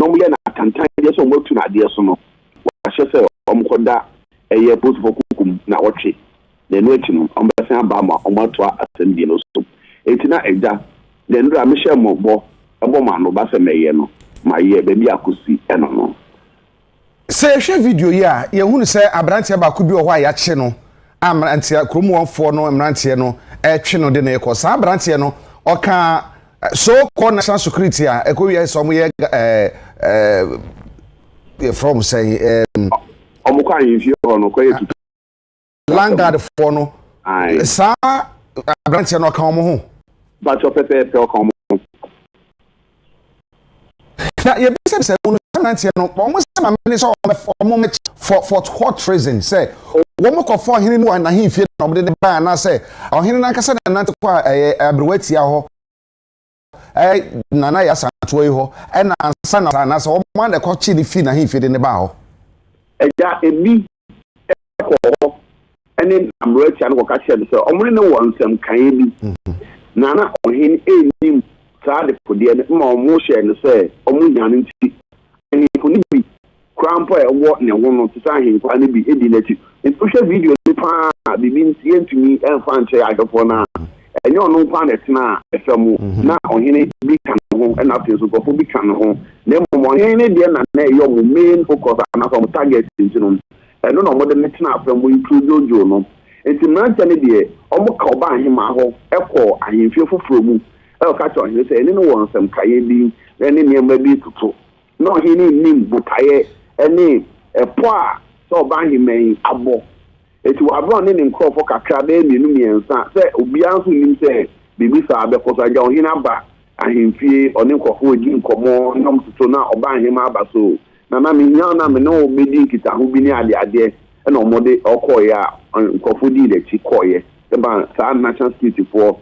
no mo ye na tantan ye so mo tu na de so no wa hye se omkoda eye post for kukum na woche na no eti no ombesan aba ma omato asem no so eti na Agya de ndura me hye mo bo ebo ma no ba se meye no ma ye be bi akosi eno no se hwe video ya ye hunu se abrantia ba ku bi o ho ya che no amrantia kromu wonfo no amrantia no twe no de na ekọ sa abrantia no oka so called national security ekowie so mo ye from say omukwa yinfie ho no kwa yetu landguard for no sa abrantia no ka mo ho ba cho pepe o ka mo na ye be say no abrantia no mo say ma me so mo for what reason say wo mo ko for hini no na himfie no mo de ba na say ohini na kasa na nante kwa abrewati ho nana ya santo ho na ansa na so mo na ko chi ni fi na himfie de ne ba ho Agya ebi ko ene abrewati an ko ka che de say omri ne wonsam kan bi nana ohini enim sa de pode ne ma omo hye ne say omo nyane nti eni ko ni bi crampo e wo ne wo no tsa hin kwa ne bi edi na ti social video ni pa bibi nti entumi enfa nche agafo na enye onu pa na tena efemu na ohini bi kan ho na afiso ko bi kan ho na mo ohini de na yo mo main focus na so target nti no eno no mo de tena afemu include jojo no enti mrancha ne de omo ka oba ahima ho ekọ ahimfie foforo mu e ka cho ohini se eni no wonsam kaye bi eni niam bi tutu no ohini nim butaye eni epo a so ba himen abo eti wa bro ne nkrofo kakra be mienu miensa se obi anso nim se bibi sa be ko so Agya ohini aba ahimfie oni nkrofo odi nkomo nom tutu na oba ahima aba so na me nya na me no bedi kita ho bi ni ade na omode okoya nkrofo di de chi koye se ba sa national security for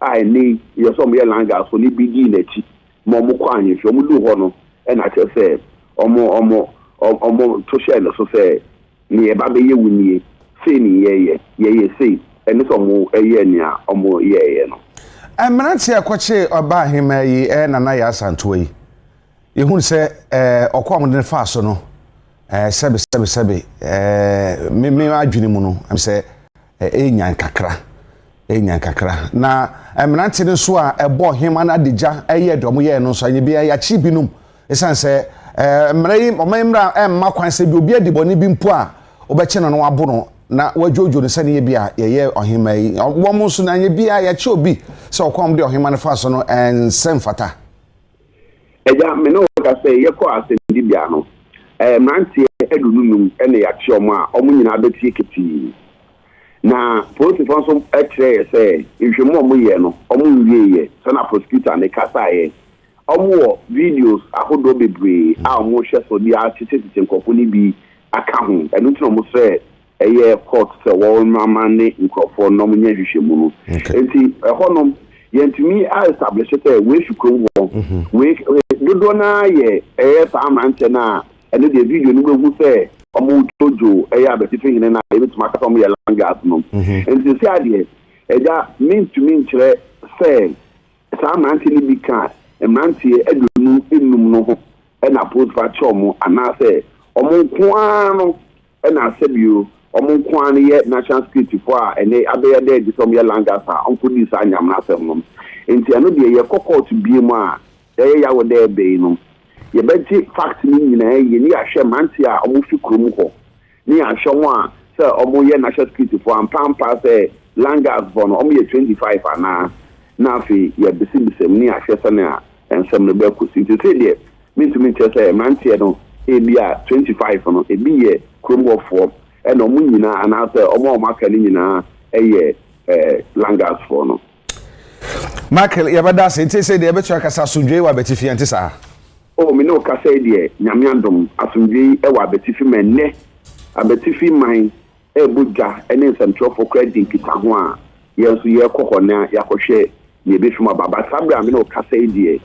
ai ni yo so me langa so ni bidi na chi mo mo kwa ahimfie mo du ho no na che se omo to share no so say ni e ba be ye wunie say ni ye say eni so mo eye ni a omo ye no emranti akwache oba ahima yi nana ya santo yi ye hu se okwam de fa so no sebe me adwini mu no am se enyan kakra na emranti ne so a ebo hima na adija eye dom ye no so anye bia ya chi binum esan se mrai omemra emma kwan se bi obi adiboni bi mpo a obeche no abo no na wajojo ne sane ye bia ye ohima yi wo mo so na nye bia ya chi obi se okwam de ohima ne fa so no ensem fata Agya me no ka se ye ko asendi bia no mrantie edununum ene ya chi omo a omo nyina betie keti na police so etre se ihwemu omo ye no omo nwie ye se na prosecutor ne kasa ye omo videos ahodo bebre a omo hwe so dia tete nkofo ni bi aka ho enu tino mo se eye court se wo mama ne nkofo no mo nya hwehwemu no enti ehonom yentumi a establish say we shukron wo we dodo na ye sa mante na enu de video ni gwu se omo tojo abetifi hine na ebetuma ka omo ye langas no enti se ade Agya min kire se sa mante ni bi ka emrantie edunu enum no ho na post fa chomo anase omo kwano na sebio omo kwano ye national security for ene abeya de disom ye langasa onko di sa nyam na asem no enti ano de ye kokot biemu a ye ya wo de be no ye beti fact ni nyina ye ni ahwe manti a omo fi krom ho ni ahwe won a se omo ye national security for ampampa se langas bono omo ye 25 ana na fi ye bisibisem ni ahwe se na ensem no be kusi nti se de me tell say mantie no ebia 25 no ebi ye krombo for e no mu nyina ana say omo maka ni nyina eye langas for no Michael yabada say de betu akasa asundwe wa betifi ante sa o me no kasa de nyamiandom asundwe e wa betifi menne abetifi man e buja ene central for credit kita ho a yenso ye kokona yakohwe ye befuma baba sabra me no kasa de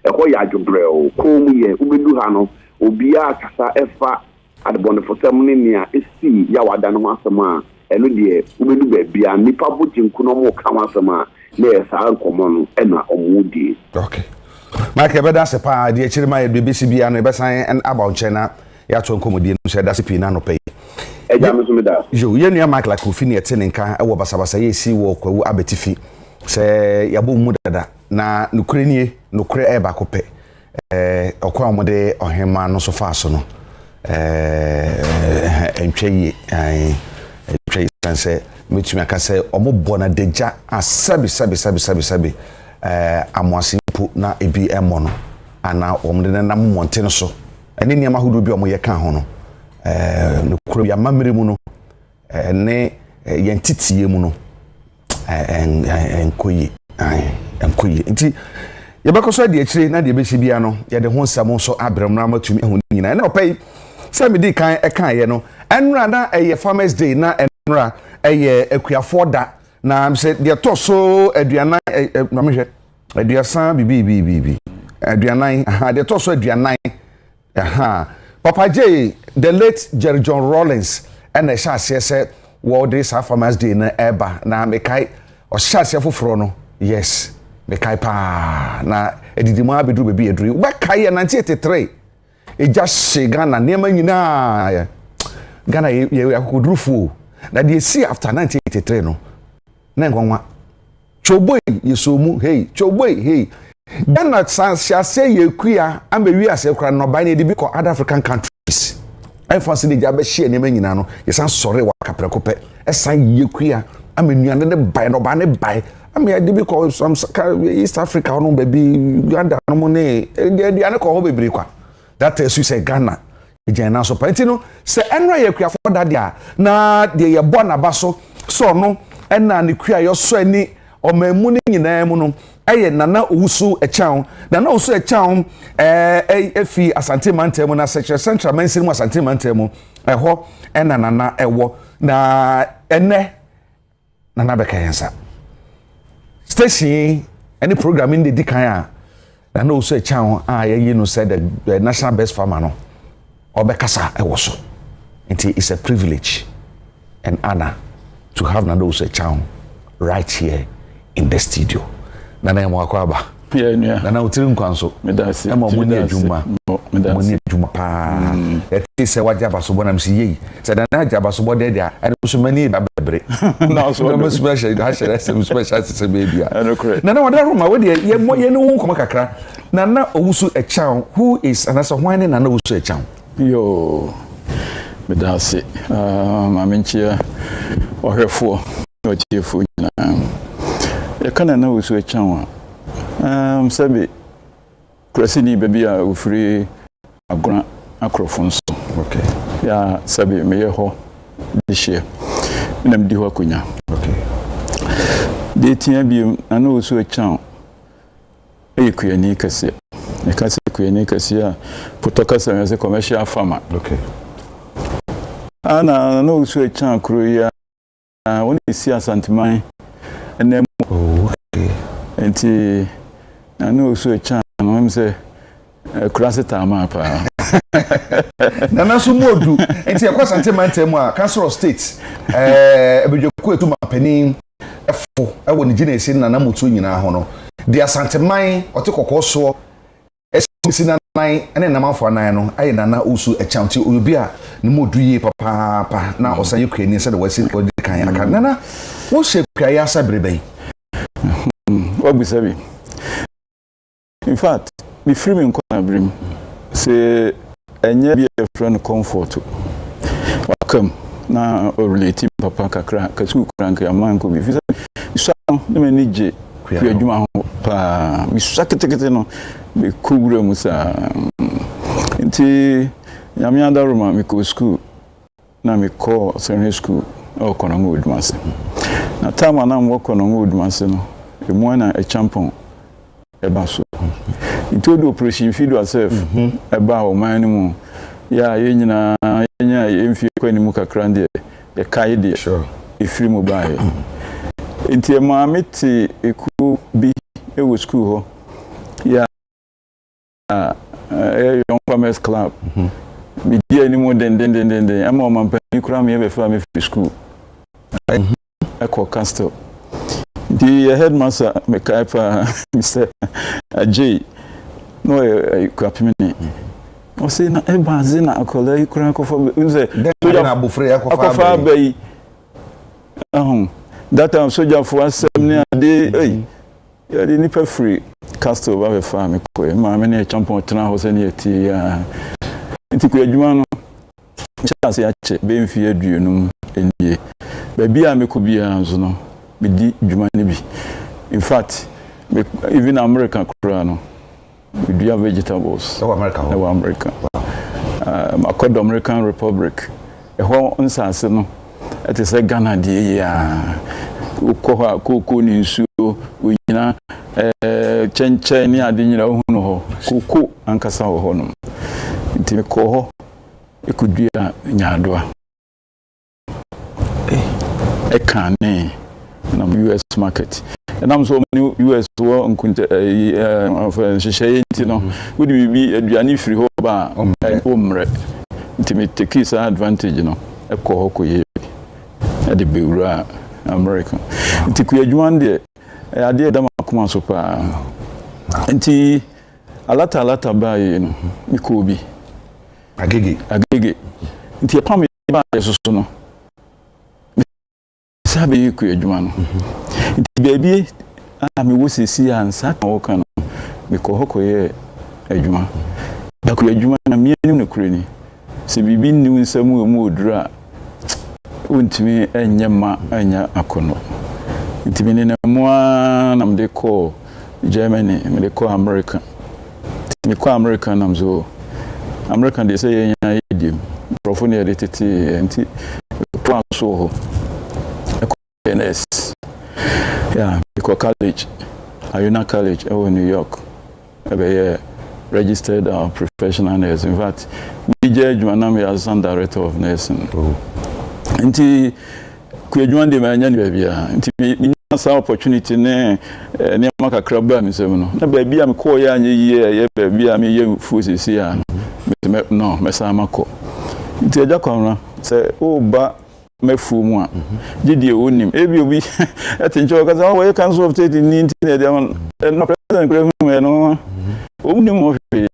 eko ya adwobreo ko mu ye ubedu ha no obia kasa efa adbone fosem ne nia esi ya wada no asem a eno de ubedu ba bia nipa boji nkuno mo ka asem a na esa nkomo no ena omudi okay Michael beda se pa de akiri ma BBC bia no be san en about chena ya to nkomodie no se da se pina no pay Agya me so me da yo ye nua Michael Kofi ne ete nka e wo basabasa ye si wo kwawu abetifi se yabo mu dada na nukure nie nukure e ba kope okwa omode ohema no so fa so no entwe sanse metumi aka se omobo na deja asabi amoasimpu na ebi emo no ana omde na monte no so ene niam ahodo bi omoye ka ho no nukuro ya mamere mu no ne yentitie mu no enkoyi nti yebekoso de akire na de bechi bia no ye de ho nsam so abrem na matumi ho nyina na opai se me di kan eka ye no enra na eye farmers day na enra eye akuafo da na se de to so aduana na mehwe aduasan bibi aduanan de to so aduanan Papa J, the late Jerry John Rawlings and the Shassia said, well, this farmers day na eba na mekai or Shassia for no. Yes, mekai pa na edidimu abedu bebi edru. Wakai 1983. E just she Ghana near nyina. Ghana ye akudrufu. Na dey see after 1983 no. Na ngonwa. Choboy yesomu hey, choboy hey. Ghana say yekuya amewi asekura no ban dey because other African countries. I fancy the jabe share nyema nyina no. Yesan sore wa kaprekope. Esan yekuya amenuane ne bai no ba ne bai. Ame dey because some East Africa no baby Uganda no money. Dey ane ko ho bebre kwa. That tells you say Ghana. Ejana so penti no say enra yekuya for that dia na dey ye born abaso so no enna ne kuya yo so ani o mamu ne nyina mu no eye nana owusu echan nana owusu echan efi Asante Mantemu na Central Mensin mu Asante Mantemu eho ena nana ewo na ene nana bekayensa station any programming de dikan a nana owusu echan ye no said the national best farmer no obekasa ewo so nti it's a privilege and honor to have nana owusu echan right here in the studio. Nana mo akwaba. Nana utiri nkwanso. Medasi. Ema mo ni adwuma. Mo ni adwuma pa. Eti se waja basobo na msi yi. Se nana aja basobo de dia. Ene so mani ba bebre. Na so mo special ha shere se special se baby a. Eno correct. Nana wada roma we de ye mo ye ne wo nkoma kakra. Nana owusu echan who is anasa hwan ne nana owusu echan. Yo. Medasi. Mamenchia ohwefo. Ochiefu nyina. Ya kana na usu echanwa sabe krasini baby a ufiri agona akrofon so Okay. ya sabe meye ho dihye nam di ho akunya. Okay. De tia bi na usu echan eyekuyani kase e kase kuyani kase a potoka se commercial farmer. Okay. Ana na usu echan kuro ya woni si asanteman ene Okay. Enti anu so chan no mse kurase tama pa. Nana so modu enti yakwa Asante Mantemu a Council of State ebedwoku etu mapani efo ewo ni gina esi nana mutu nyina ho no de Asante Man ote kokoso esi nana ene namafo anan no aye nana usu echanti obi a ne modu yi papa na osan yekwani se de wasi odi kan aka nana wo shekwa ya sabrebe. Obisabi. In fact, me free me nkona brim. Say enye bi e friend comfort. Welcome na o relate papa kakra kasu krank ya man ko bi. So no me nije ku adwuma ho pa. Mi saketekete no be kubura mu sa. Nti nyame anda roma me ko school na me ko secondary school o kono ngudmase. Na tama na mo kono ngudmase no. Emwana a champion ebaso. Into do operation feed yourself eba o man mu ya yenyina yenya emfie kwani mu kakra de e kai de Sure. Efiri mu bae. Enti e ma meti eku bi e wo school ho ya young farmers club. Mi dia ni mo den ama o man pani kura me be fa me fi school. Eko castle. The headmaster Mekaipa Mr. Ajay no Kwapemene o say na e baze na akola ikura kofa nze soja na abofre akofa bayi that time soja for assembly ade ya de nipa free castle ba be fa me ko ma me na champion tena ho se na eti nti ku adwuma no chance ya che be mfi aduonum enye ba bia me ko bia nzo no me di dwuma ne bi in fact even American kura no we do have vegetables America across the American Republic ho nsase no it is a Ghana die ya ukoha koko ni nsu unyina chenche ni ade nyina hu no ho koko ankasa ho no ntimi ko ho ekudua nyadoa ekane na US market and I'm so many US wo nkunte sheshe nti no wodi bibi aduani firi ho ba omre ntimi take is advantage no ekoho koye ade bewura America nti ku adwuma de ade da makoma so pa nti alata ba no mikobi agege nti pam ba yeso no sabe ku adwuma no nti baby me wo sisi ansa ka wo kan me ko hokoye adwuma da ku adwuma na me anim ne kurani se bibi nni nsamu mu odura untimi enyema enya akono ntimi ne moa na mde ko Germany mde ko America me ko America na mzo American they say yenya idim profone edititi nti plan so ho NS yeah because college Ayuna College in New York registered professional nurse in fact we judge manam as director of nursing nti ku adwuma de manya ni bia nti me sa opportunity ne amaka kraba mi sem no na bia me ko ya anye ye bia me ye fusisi ya no me sa amako nti Agya Kwabena se o ba mefu mu a gidie onim ebi obi atincho kaza wo council of state ni nti na no president kure hu no onim o fe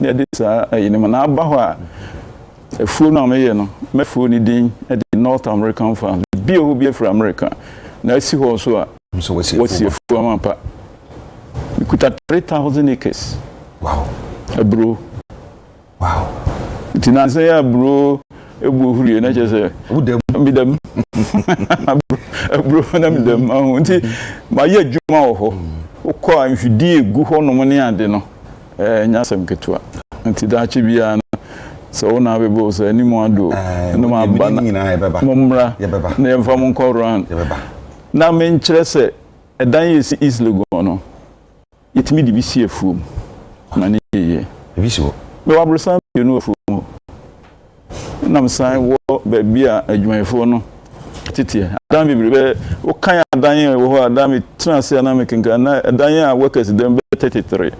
ne de sa ayi ne na aba ho a efu na me ye no mefu ni din at the North American farm bi o bi from America na si ho so a so what's your amapa we could have 3,000 acres wow bro wow tina say ya bro ebu huri na chese midam bro na midam nti ma ye adwuma wo ho ukọ amfidi egu ho no ne ade no nyasem ketua nti da chi bia no so na bebo so ani mo ado no ma ba na momra na emfa mo nko ran na me nkyere se edan yesi isle go no yetimi di bisi afuom na ne ye bisi wo me wa brusa me no afuom na msan wo ba bia adwumayefo no titi adam bibrebe o kan adan wo ho adam transe na me kinka na adan a workers dem 33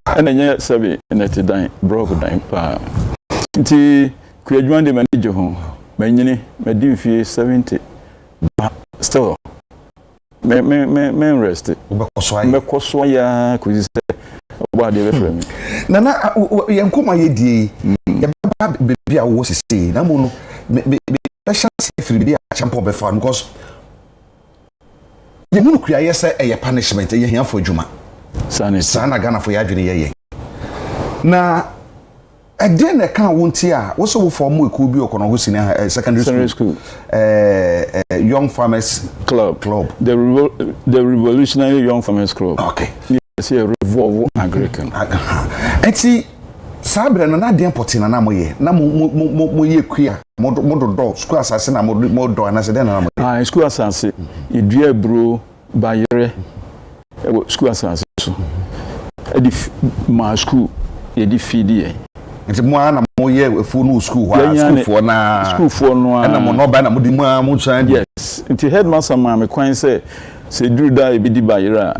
ana nya sabi na ti dan broke dan pa nti ku adwuma de manager ho manyini madi mfie 70 ba still me rest me koso ya ku se oba de be frame na yankoma ye die ya ba bia wo sisi na mo no be special free dia champion be fa because ye mu kria ye say e punishment ye hia for adwuma sana Ghana for ya adwene ye na again e kan wonti a wo so wo form eko bi okono ho senior secondary school Young Farmers Club the Revolutionary Young Farmers Club okay yes a revolve Agricon enti sabre no na den potina na moye na mo ye kua mo do school asase na mo do na se den na mo school asase idua bro bayere school asase so edi ma school ye di feed nti mo ana mo ye fu no school wa school for no na mo no ba na mo di mo try yes nti headmaster ma me kwan se duru da e bi di bayere a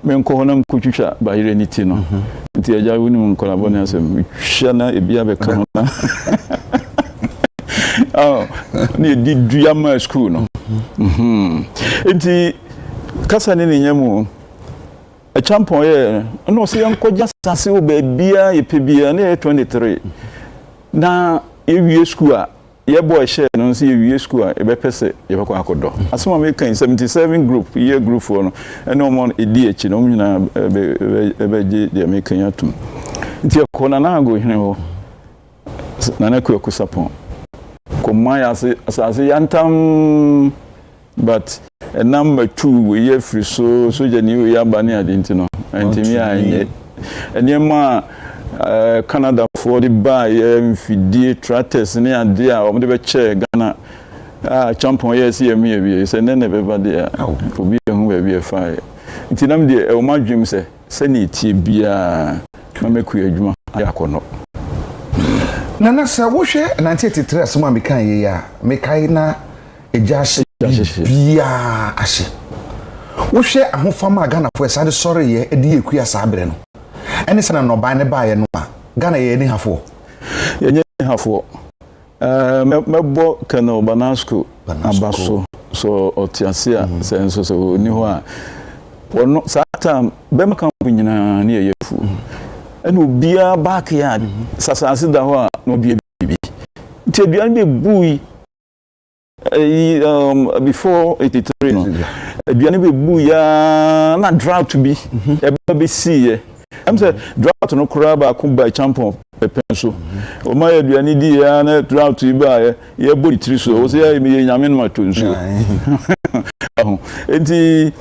me nko ho na nkotwitwa bayere ni ti no nti Agya woni mo nkolabo na asem hwa na e bia be ka no na ni di dua ma school no nti kasa ni nyamu a champion here no say yanko just sase wo ba bia ye pebia na 23 na ewie school a ye boy share no say ewie school a e be pese ye be kwa akodo asoma me kan 77 group year group for no ene o mon edi echi no nyina be je me kan atum nti ko na na go hene ho na na ku sapon ko mai asase yantam but a number 2 we hear free so jeni we abani adinti no antimi anye enema Canada for the buy mfidie tractors ni ade a omde be che Ghana champion yes ye me bi se nene be ba de obi ehu be bi e fa nti nam de e o madwem se ni tie bia mameku adwuma ayakono nana sa wo hwe 1983 asoma me kan ye ya me kai na ejase bia ahye wo hwe ahofama Ghana fo esade sore ye edi ekua sa abre no ene sana no ban ne ba ye no a Ghana ye ni hafo ye ni hafo mebo kana Banasco abaso so otiasia senso so ni ho a wono sata be maka nyina ne ye fu ene obia backyard sasase da ho a no bia bibi ti aduan be bui before 83 no aduane be bui ya na drought bi e be see am say drought no kura ba ku by champion pepenso o ma aduane di ya na drought bi ba ye body tri so o say me nyame no matonso enti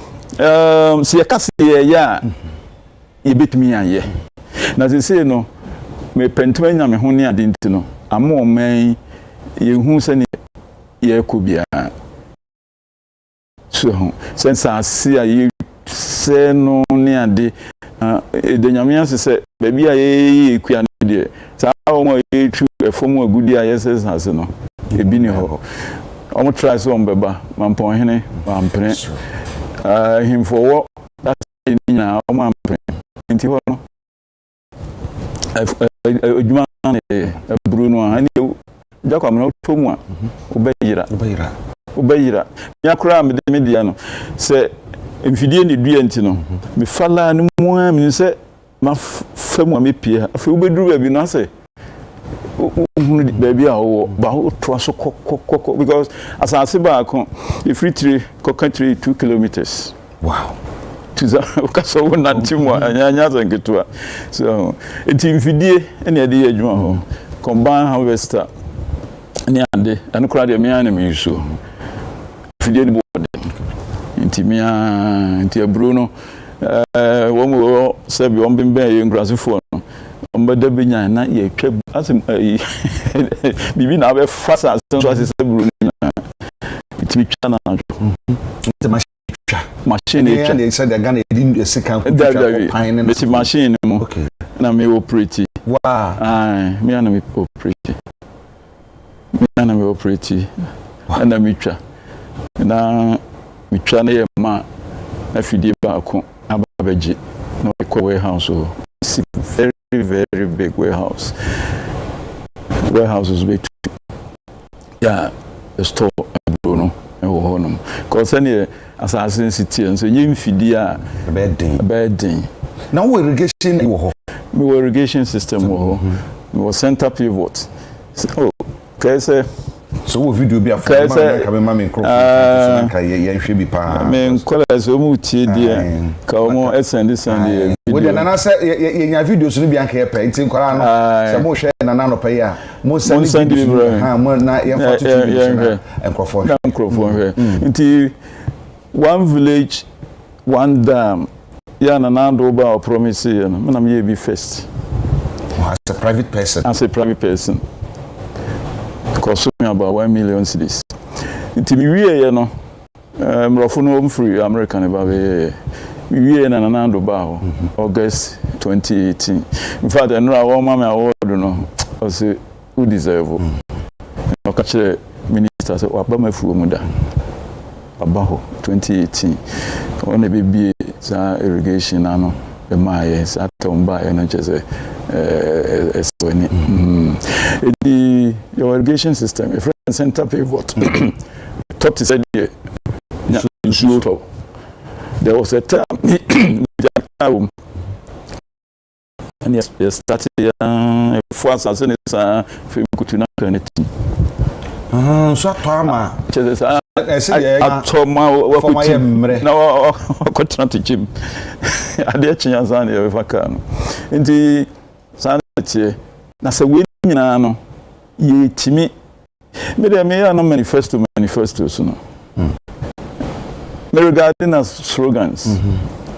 se ya kase ya ye betumi aye na se say no me pentuma nyame ho ne adinti no amo man ye hu se ne ye kubia so sense asia ye se no ne ade de nyame ase se baby a ye kua ne de sa o mo ye tu efom agudi a ye se ase no ebi ni ho o mo try so mbeba mampon hene mampene him for what that na o mampene nti ho no ejuma ne Bruno ani jakwa mna tomu a obeyira nyakura me de media no se mfidie ne dua nti no me fala ne mu a me se ma famu a me pie afi obeduru ba bi no se hunu baby a wo ba wo to so kokoko because asase ba ko if retire ko country 2 kilometers wow tuza okaso wona ntimu anya zangetua so enti mfidie ene ade adwuma ho combine harvester ni ande anu kura de me ana me yuso fidie ni bode inti Bruno wo mo se bi on bembe ye ngrasifo no ombada benya na ye twa asem bibi na be fasa so asese Bruno itimi twa na jo machine yeah they said they're gonna do second pine and machine mo okay na me operate wow me na me operate and me twa na me twa na ye ma afidie ba ko ababeji no ko warehouse it's a very big warehouse is big yeah the store Bruno and honum cause any assassin city and so you fidie a bedding now irrigation wo me irrigation system wo me center pivot so kaise so wo video bi afọ ka me ma me microphone ka ye hwe bi pa me kola so mu tie die ka mo send video we dey na say ye nya videos no bi anka ye pe nti nkora no se mo hwe na na no pe ya mo send ha mo na ye photo microphone nti one village one dam ya na ndo ba promise ye no na me ye bi first as a private person cost me about 1 million cedis. Nti mi wie ye no mrofo no free American ba we wie na ndo ba ho August 2018 in fact enra wo ma me award no o se who deserve o ka chere minister say wa ba mafu mu da aba ho 2018 on e be sa irrigation ano be ma ye sa tomba e no chese the your irrigation system if center pivot top to say so There was a time and yes, started first as soon as film could not turn it. So Tama. I told my no, got to Jim. I did change on the overcome. In the sanity, that's a winning. Ye to me. Maybe I may not manifesto, so. Regarding as slogans.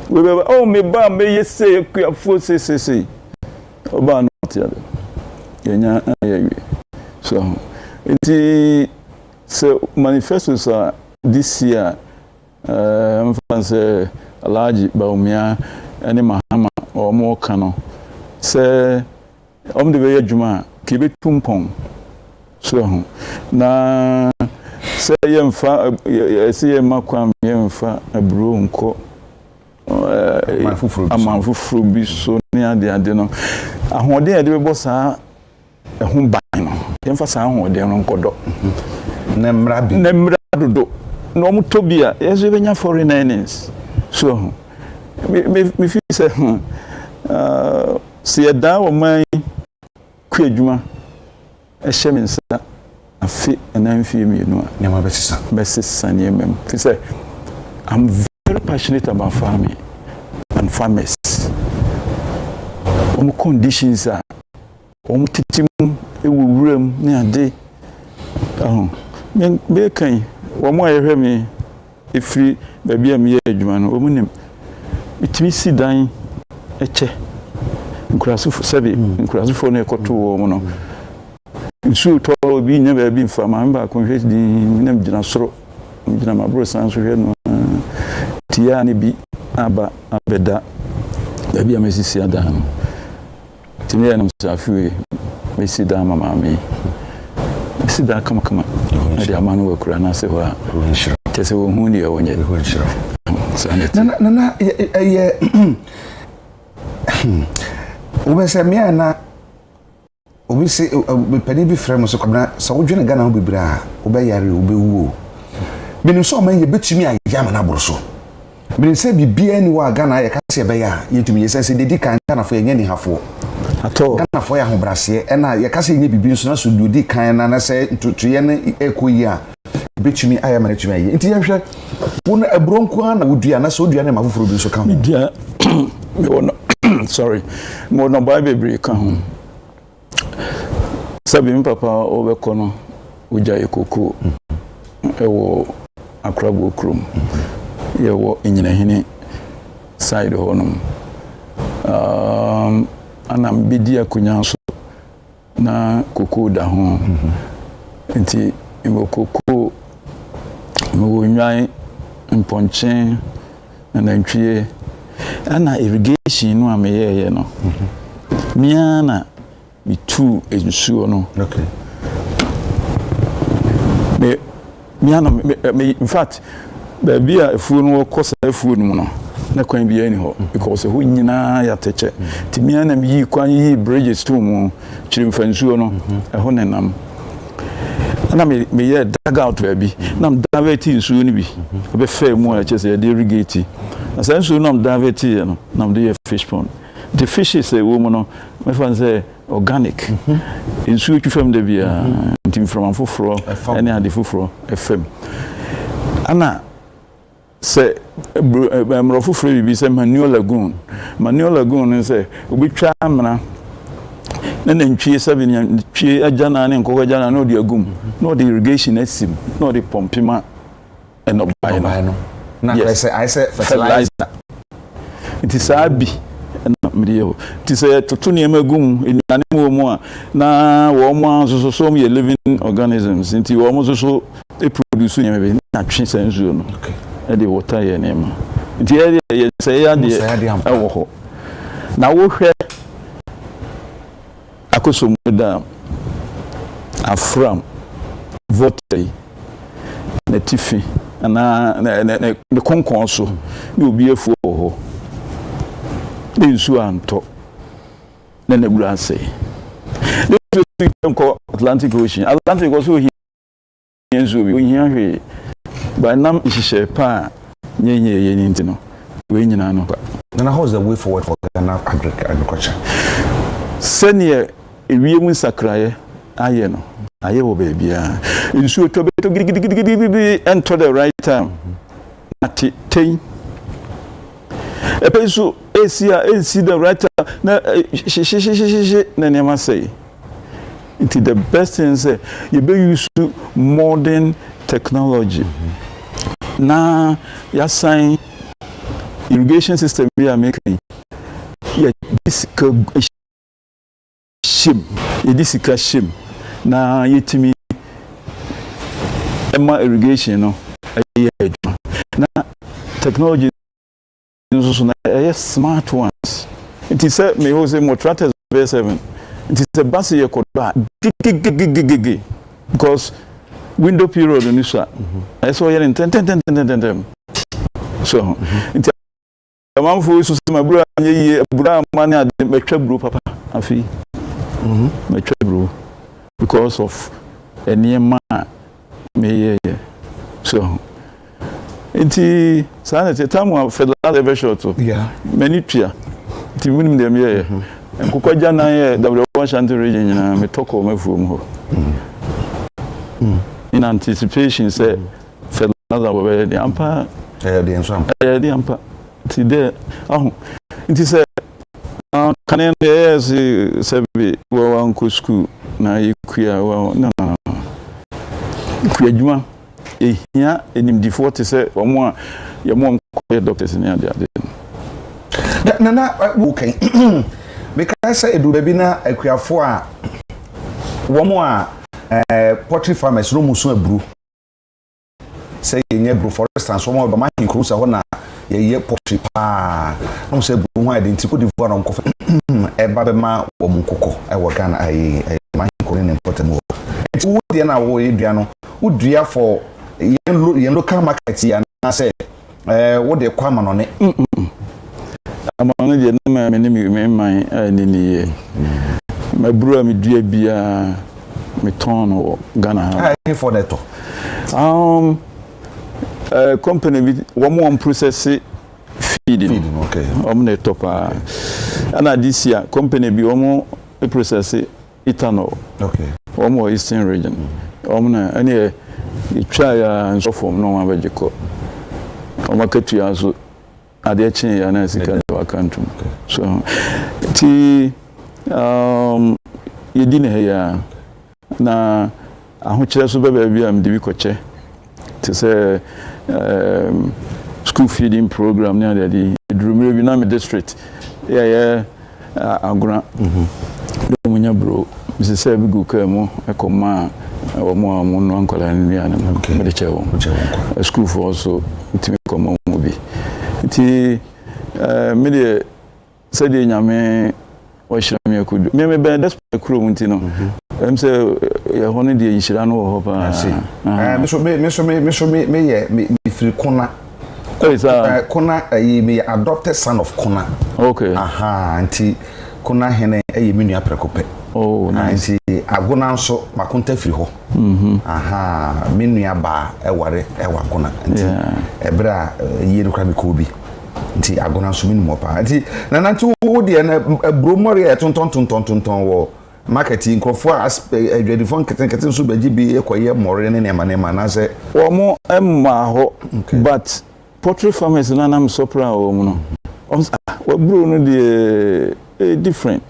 We were, oh, me ba, may you say, a fool, say. Oba not the other. So, so manifestos are this year, a large Baumia, any Mahama or more cano. Say, the way Juma, keep it pumpong. So, na say, see a Maquam, a broom co. A man for fruit be so near the adeno. A one day, the boss are a home bino. Emphasize on their own codo. Nemrado. No mutobia, as even your foreign earnings. So, me feel say, see a down of my quiduma, a shaman, a fit and amphibian, no, never best son, he said, I'm very passionate about farming and farmers. Conditions are teaching a room near day. Baking, one more hear me if free, baby, I'm here, man, woman. It me see dying a chair. Crass of Sabi, crass for a cotu woman. You should all be never been from my back when the name Janasro, my brother's answer here. Tiani be Abba Abeda, baby, I'm a sister down. To me, I'm sorry, we see down, mamma. See that come. I am man who could not say, well, just a woman here when you're sure. Nana, we say, me and we say, Penny be friends, so we join a gun and be bra, obey Yari, obey woo. Meaning so many bet to me, I am an abroso. Meaning say, be anywhere, Ghana, I can't say, you to me, says, they did kind of for any half for. At all, Ghana for your brassier, and I can't say, maybe business would do the kind, and I say to Triana Equia. Bet me, I am a to me. Interior, one a bronco, and I would be an associate of Frubiso County. Sorry, more no Bible break. Sabim Papa over corner, Ujay Coco, a crab room. You were in a side honum. And I'm bidia kunyanso na koko da ho nti mo koko mo nwan mponche na ntwie ana irrigation no ameye no miana mi tu ensuo no okay miana in fact bia efu no kosa efu no no na kwan bia ni ho because who nyina ya teche timia na mi kwan yi bridges to mu chirimfansuo no ho nenam na me ye dag out baby na m daveti nsuo ni bi obe fa mu a chese de irrigate na sansuo na m daveti no na m de fish pond the fish is a woman no me fan say organic nsuo twefam de bia ntim from foforo any ade foforo fm ana say mrofo free bi say manure lagoon say obi twa amna na ntwie 7 ntwie agana ne nkoko agana no de agum no de irrigation asim no de pompima and obai no na I say fertilizer it is abi na mriyo it is to ne magum enane mo a na wo mo so so living organisms nti wo mo so e produce nyame na twe sensuo no okay the water ye name nti ye say ya de ewo ho na wo hwe akoso da afram vote na tifi na konkon so na obi afu ho de nsu anto na nebura ase de ko Atlantic also here nsu bi ohia hwe ba nam ihye pa nyenye ye ni ntino we nyina no. Then how's the way forward for Ghana agriculture? Senior ewiemu sakraye aye no. Aye wo baby a. Nsuo to beto gidi enter the right time. Ati ten. Epeso AC the right time na na nema say. It is the best thing say you be use modern technology. Na ya sign irrigation system we are making. Yeah, this shim na yetimi ema irrigation no na technology so na smart ones. It is say me was more tractors V7. It is a bus you could buy because window period in this I saw here in 10 so it's a man for so my brother money at the metro papa afi metro because of a near man me so it's sanity time of federal level short many tia ti minimum dem here Kukoja na Developmental region na me talk o mafuom ho. In anticipation say federal over the ampa the ensam. The ampa. Ti there it say can yes say wo wan ko school na yekua wo no kuadwuma ehia enimdifo te say omo a ye mo doctors ni ade na okay. Because say do baby na akuafo a womo a poultry farmers no muso abru say nye bru for instance womo ba mahin cruise ho na ye poultry pa no say bru ho identity divo na nkofa e ba be ma womo kokko e wo Ghana ai mahin cruise ne important wo ti wo de na wo edua no udua for yen local market ya na say wo de kwa ma no ne amano je na me man ani my bro me dua bia me ton Ghana for that company bi one process feeding okay na top and this year company bi process ethanol okay eastern region na any try and so from no one vegeko ketu ya so ade chin ya na sika wa kantum so ti yedine he ya na ahokyere so baba bia am de bi koche to say school feeding program near the Drumere bi na me district yeah agura do munya bro mse say bi go ka mu ekoma omo no ankola ni ya na me de chewo school for also timi koma mu bi ti me de say de nyame o shirami akudu me be despa kuro munti no em say ya hono de yishira no ho pa me ye me free kona kona me adopted son of kona okay anti kona hene me nua prekope oh nice anti agona nso makonta free ho me nua ba eware ewa kona anti ebra yiri kwa bi ko bi nti agona nso minimo pa anti na nanti wo de na bromori tonton wo marketing crofo adwadifon keten nso baji bi ekoye more ne nema na se wo mo emma ho but poultry farmers na nam sopra wo mu no wo bro no de different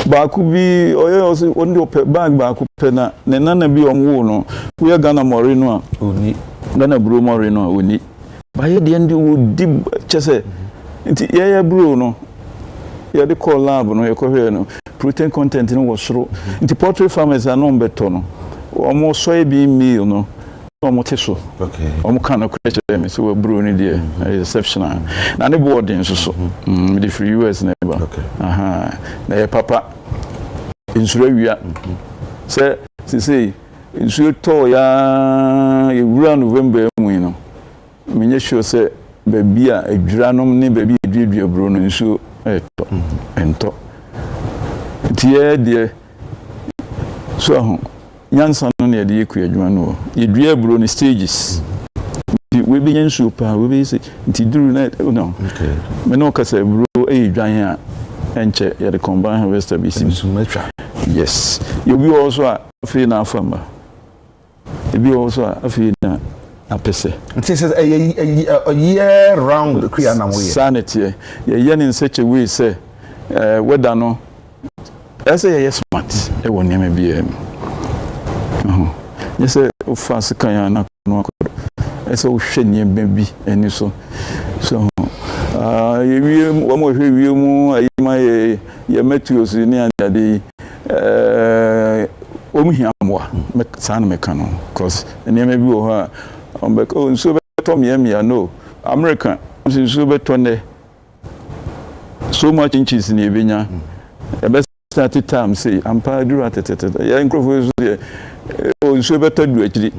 ba ku bi oyo ondi bag ba ku pe na nana bi omwo no we Ghana more no oni Ghana bro more no oni ba ye de ndi wo di chese nti ye bro no ye de call lab no ye ko hwe no protein content no wo soro nti poultry farmers are no beto no omo soybean meal no omo teso okay omo kan create them so we bro ni there exceptional na ne boarding so me the free US neighbor okay na ye papa insure wia say insure to ya ewura November mu no menye sure say baby a edwura nom ne baby edwedwe bro no insure ento tie de so nyansa no ne de yekua adwuma no yedua bro ni stages we be in super we be say nti duru na no okay me no ka say bro dwan a enche ye the combine harvester be sim yes you be also a fe na afamba you be also a fe na apese it says a year round create na mo ye sanity ye in such a way say whether no as a smart e won me be yes fast kan na no ese o hwenye baby eni so ye wo mo hwe mu ayima ye materials ni andade o mu hiamwa me san me kan cause eni me bi wo ha on be ko nso beto me no American nso beto ne so much inches ni ebenya e be start time say ampa dura tetete ya nkrofo so ye o nso beto du akiri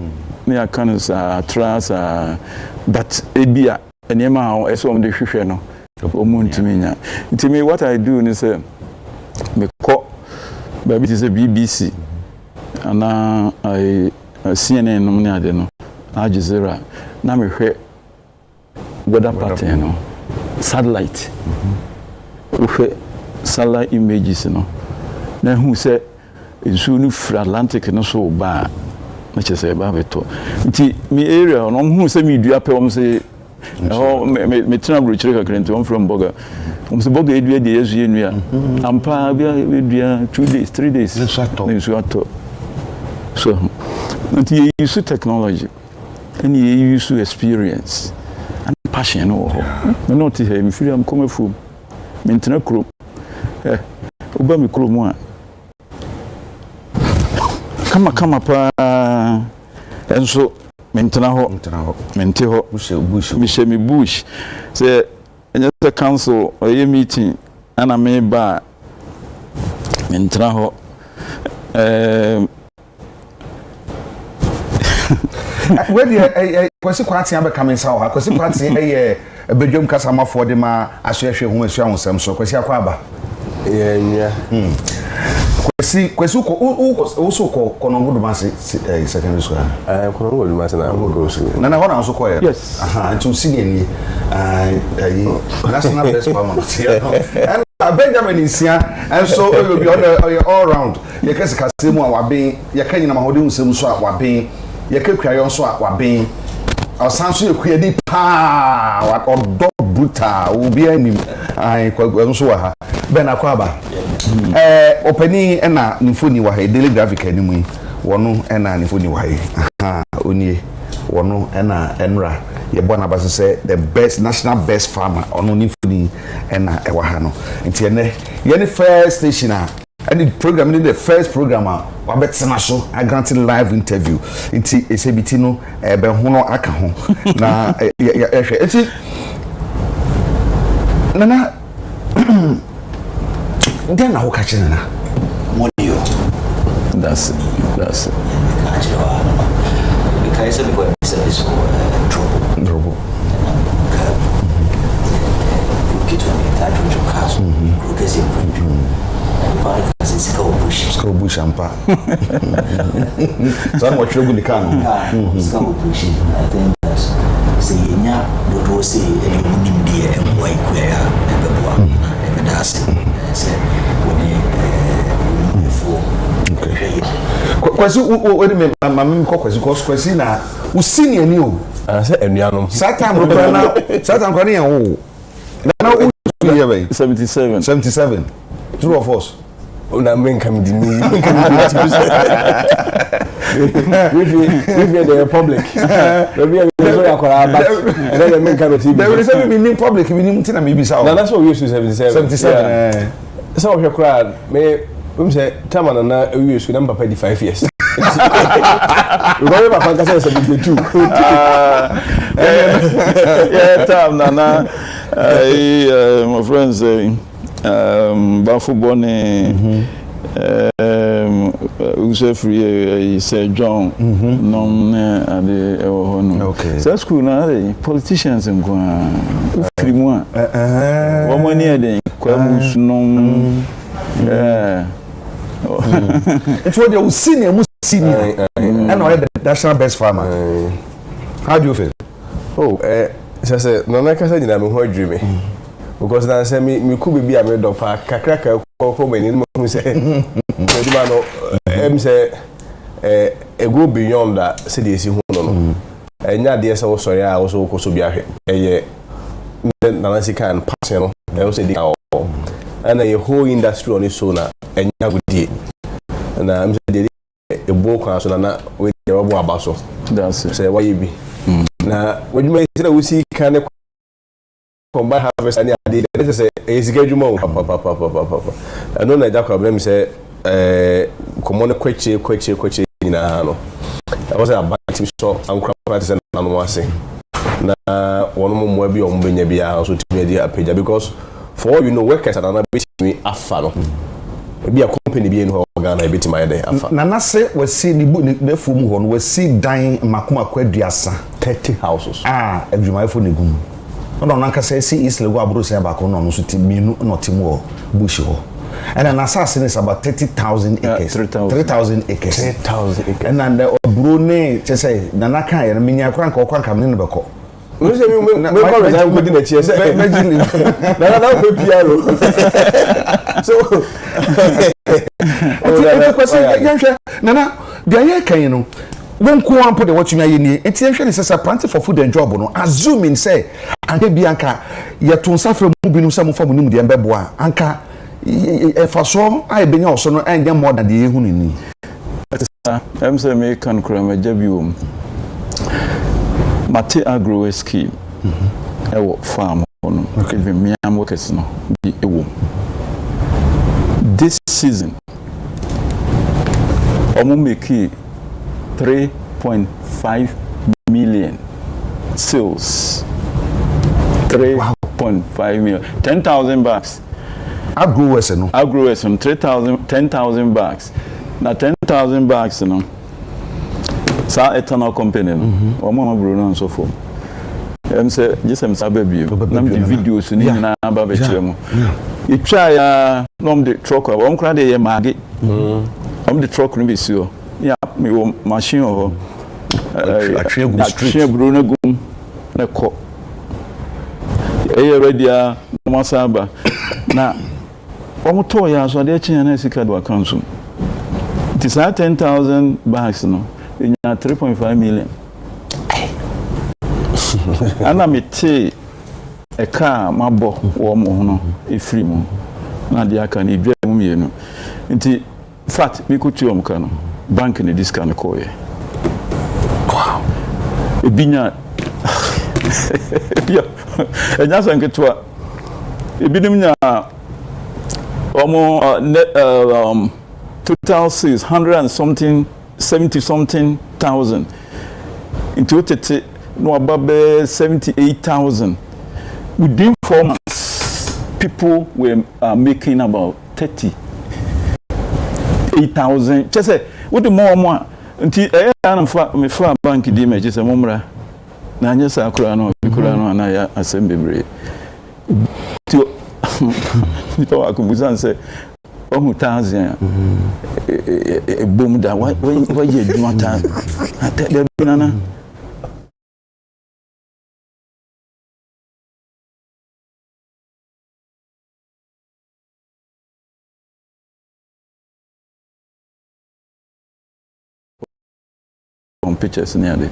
ne akan sa trans but ebia enema a eso om de hwehwe no omuntiminya ntimi what I do ni say me ko baby is a BBC ana I CNN no ne ade no Al Jazeera na me hwe weather pattern no satellite hwe satellite images no na hu say nsu no fra Atlantic no so ba na chese ba beto nti me area no hu say me dua pe om say me tena bro chire ka krento om from boga om say boga edua de yesu yenua ampa bia edua 2 days 3 days nsu ato so nti you use technology and you use experience and passion no me not here me free am come fu me tena kro oba me kro mu a kama pa enso mentena ho mente ho mi bush say enya the council or a meeting ana me ba mentena ho where the kwesi kwati am coming so ha kwesi kwati bedwom kasa mafo de ma ahwehwe ho asua wonsam so kwesi akwaba nya kwesi ko kono ngudumase secondary school kono ngudumase na go school na ho na so ko yes ntu senior ni national best performance and Benjamin Insia and so will be all round ye kase kase mu a waben ye kan nyina mahode nsem so a waben ye ka kwayo so a waben osanso ye kuyedi pa wa odo bruta obi anim ai kwa so wa ha ben akwaba openi na nifoni wa ha daily graphic animu yi wono na nifoni wa ha onie wono na enra ye bona ba say the best national best farmer ono nifoni na e wa ha no nti ene ye ne first station and the program the first programmer wabetsena so I granted live interview nti esebiti no be ho no aka ho na ehwe nti nana then na ho ka chine na money that's it because of the service trouble get to that to cause because Go bush ampa. So I'm watching the can. Go bush. I think that's say nya do say nim die and why queer and that's say when for kwasi we me mamim kwasi na wo senior ni o say enuanom satan ro na yan wo na wo year by 77 true of us na men come di me we the republic we so yakora but then men come to there is a in public we nim tina me bisa that's what we used to 77 so we crowd me say time na we used to number 5 years we go back and say 72 yeah time na my friends Bafubone Usefri Sir John nom and the okay so school na politicians in Gwa Ufrimwa one money then kwamus nom it's what you senior and the national best farmer. How do you feel? Oh, say Nana Kasa did I'm a dreaming. Because now say me could be a made of a cracker for many who say, say, a go beyond that city is and yeah, dear, so sorry, I also go to be a Nancy can pass, you know, I was a and a whole industry on its own, and yeah, good deal. And I'm saying a book house and with the rubber basso. That's it. Say, why you be? Now, when you make it, we see kind of combine harvest and idea. Let's say, a schedule more. I don't like that problem. Say, come on, quick, in a I was a bad team, so I'm practicing and was saying. Now, one more be on Benyabia also to be a page because for all you know, workers are not me a fellow. Be a company being Ghana, a bit my day. Nana say, we see the full one, we see dying Makuma Quediasa 30 houses. Ah, and you might find a goon. No, Nanka says, see, is Lego Bruce Abacon on Suti, not Timor, Busho. And an assassin is about 30,000 acres. 3,000 acres. 3,000 acres. And then the Brunei, to say, Nanaka and Minia Crank or Crank in the Bako. We say, I'm good in the chair. So, Nana, the idea can you know. When Kuan put the watching I need, it's actually a planting for food and job. No, assuming say, and Bianca, yet to suffer moving some from the Bebois, Anka, if I saw, I been also no and more than the Hunini. I'm saying, me can cram a debuum. Mate agro scheme. I work farm on even me and workers no be a womb. This season, I'm making 3.5 million sales. 3.5 million. 10,000 bags. Agro is no. Agro is on 10,000 bags. Now 10,000 bags, you know. Sa eternal company no o mama Bruno and so forth say just am baby nam the videos ni na ba be kire mu e twa ya nom the truck o nkra de ye maage the truck no be si o ya me wo machine o atwe Bruno gum na ko e ready a no saba na o mo to ya so de kyen na sika do account so it is 10,000 bags no in 3.5 million. And I'm a car, my bo, warm, a free moon. Nadia can eat me. Into fat, we could chew on bank in this kind of coy. Wow. A binya. And that's a get to a bidimina almost total sales 100 and something. 70-something thousand. Into it, no about 78,000. Within 4 months, people were making about 38,000. Just say, what the more until I am for bank damage. Just a moment. Nanya Sakurano, Kurano, and I assembly. To I could say. Oh, Tazia, a boom that why you do not have the banana. On pictures nearly.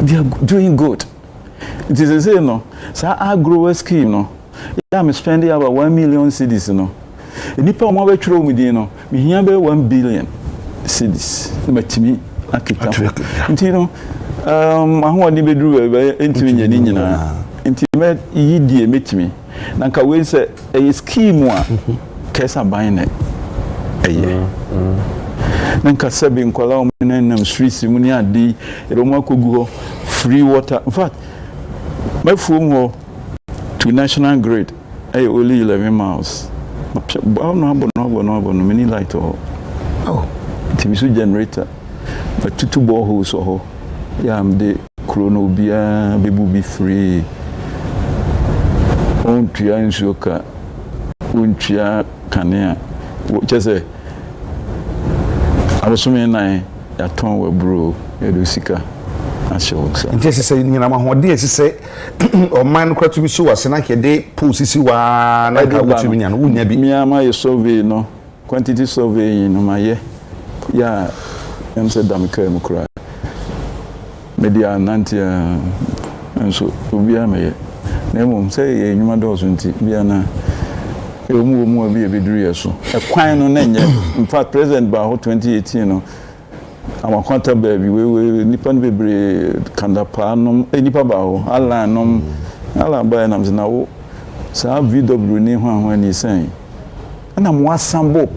They are doing good. It is the same, no. So I grow a scheme, no. I'm spending about 1 million cedis, no. And if I'm over through with you know, we have 1 billion cedis. But to me, I keep up. You know, I want to be into intimate, ye dear, meet me. Nanka will say a scheme one, Kessa buying it a year. Nanka Sabin Kolam and Sri Simonia D, Roma Kugo, free water. In fact, my phone to national grid, I only 11 miles. No, many light or TV generator, but 2 boreholes or yeah, the chrono be free. On Tria and Shoka, Untria Canea, just say I was so many at Tom were brew, Edusika, show so nti sese nyina ma ho de sese o man kwatu bi so wase na kede post sisi wa na ka wutu nya no wunya bi me ama ye survey no quantity survey no ma ye ya em se dam ka mu kura media nantia enso obi ama ye na emom se ye nyuma do so nti bia na omu abi ebeduru yeso ekwan no na nye in fact president ba 2018 no ama kwanta baby we nipa no bebre kandapa no nipa ba ho ala no ala ba na mzina wo sa VW ni ho ni sen na mo asambo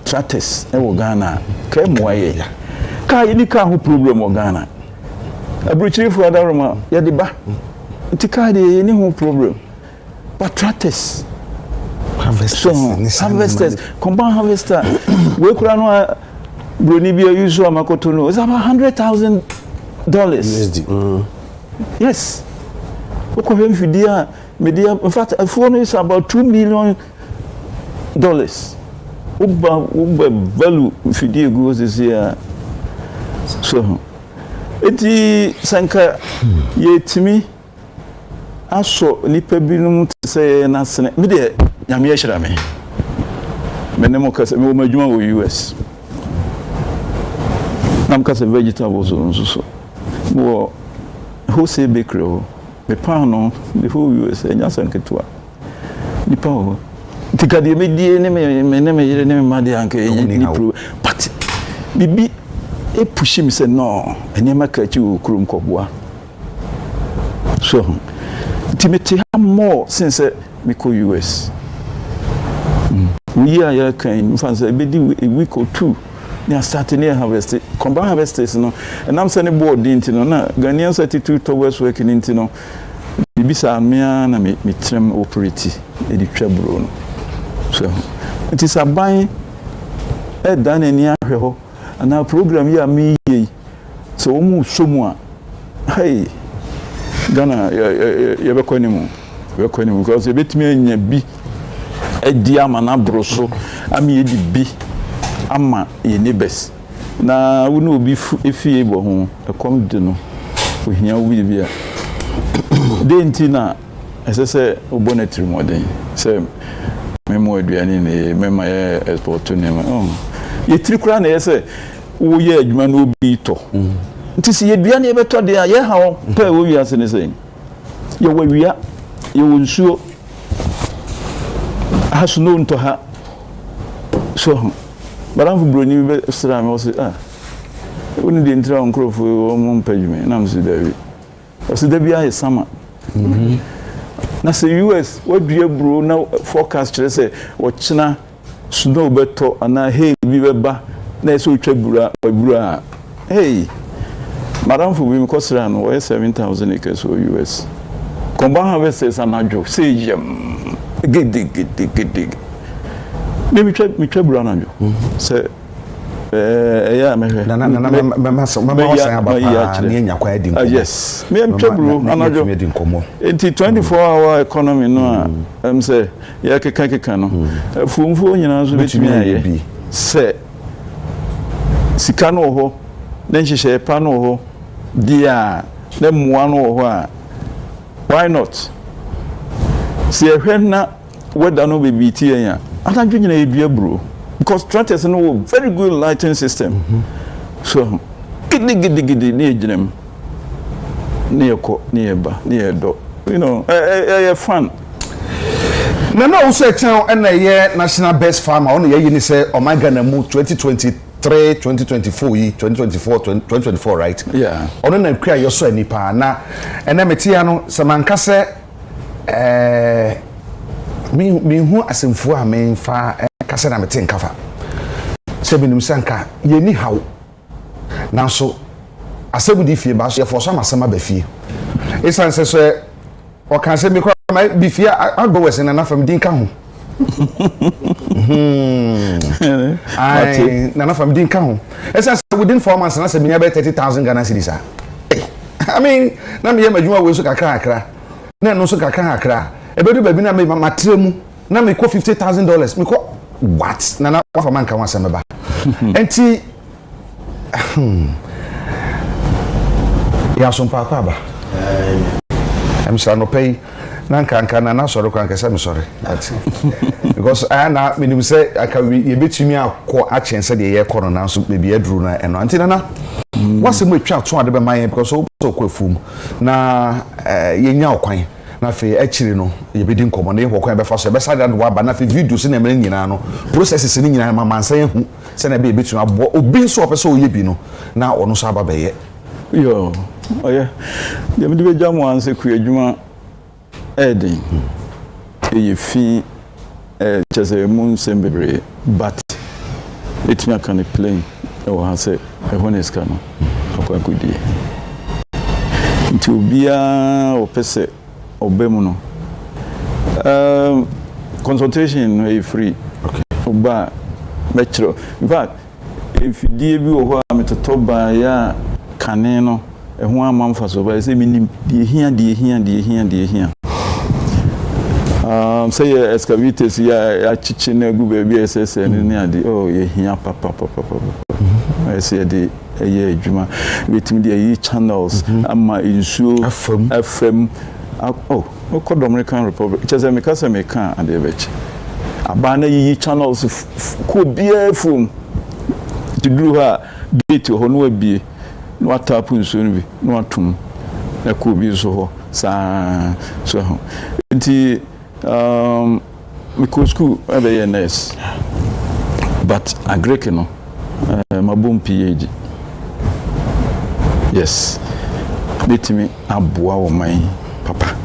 tratters e wo Ghana ka mo aye ka ni ka ho problem wo Ghana abruchiri fu adaroma ya de ba ntika de ni ho problem but tratters harvesters combined harvester we kura no broni bia use amakoto no it's about $100,000 USD. Yes we media in fact a phone is about $2 million uba value fidie goes this year so eti sanka yetimi aso nipa binum say na sene me de nyame ya hira me menemo kase me madwuma wo US nam kase vegetables so wo wholesale bakery me pa no the whole US enya sanketwa nipa ho tikade me die ne me yire ne me made anka ni pro but bibi e push me say no enya makachi wo krom koboa so timete more since me ko US we are can fancy a week or two they are starting near harvest combine harvesters no and I'm sending board into na Ghanaian 32 towards working into no bibisa me na me trem operate e di twabro no so it is a buy e dan ani ahwe ho na program ya me yi so mu somu a hey Ghana ye be kwanimu because e betimi anya bi edi ama na broso ami edi bi ama ye neighbors na wo no obi efie bo ho ekom de no ohia wo bi bia de ntina esese obonetri modern se memo aduane ne mema ye export ne ye trikura na ye se wo ye adwuma no obi to nti se ye duane ye beto de ye ha wo pa wo wi ase ne se ye wo wia ye wo nsuo has no nto ha so baramfu broni be sra me wo oni de ntra onkrofo wo mo mpajume na mse dawi o se dabi aye sama na se US wadua bro na forecast kire se wo kina snow beto ana hey bi beba na so twabura wabura hey baramfu bi me sra no wo 7,000 acres US combine harvesters anajo say yem gig maybe try brana jo say yeah me mama say about ni nya kwa edi nkomo yes me try bro anajo enti 24-hour economy no say ya keka no fumfu nyina so betimi aye say sika no ho na nhihye pa no ho dia na muwa no ho a why not see na whether no be tie ya atanju nyina edua bro because tractors no very good lighting system so gidi ni ejinem ni eko ni eba ni edo you know fun na also and a national best farmer on ye ni say o my Ghana mu 2023 2024 2024 right yeah ono na kria yo so anipa na ena metia no samanka se mi hu asemfu a me fa kase na meten kafa se binim sanka ye ni hawo nanso asebu di fie ba so ye for so amasema ba fie esan se so o kan se mi kwa bi fie agbo wese na fam din ka ho ai na fam din ka ho esan se within 4 months na se binya be 30,000 Ghana cedis I mean na me ye madwuma we so kakra na no so kakra ebedu baby na me matremu na me ko $50,000 me ko what na wafa man kan wasem ba enti ya so mpa kwa ba I'm sorry no pay nanka na sorry kwa nka say sorry because I na me say aka ye betumi akọ a chense de ye kọ no na so be aduru na eno antina na wase mo atwa to ade be man because so kwafum na ye nya okwan na fe akiri no ye bedi nkomo na ye hokwan be fa so be sada do aba na fe videos na me nyina no processes ni nyina ma mansa ye hu se na be betumi abo obi nso opese o ye bi no na ono so aba be ye yo oye de me be jamu anse ku adwuma eden ye fi chese mun sembebre but it me can play o ha say e hones kano akwa kudie nti obia opese obemu no consultation is free okay oba metro in fact if die bi wo ho ametotoba ya kane no e ho amamfa so ba say minim die hia say excavators ya chichi na gu ba bi SSN ni ade oh ye hia papa I say the ye adwuma wetim de yi channels ama insuo FM oh Dominican Republic chese me kasa me kan ade bechi abana yi channels ko bia fom tiduru ha gate ho no abie no atapu nsuo no bi no atum na ko bi so ho sa so ho nti me ko school ebe nurse but agree no mabom PhD yes letimi aboa wo man papa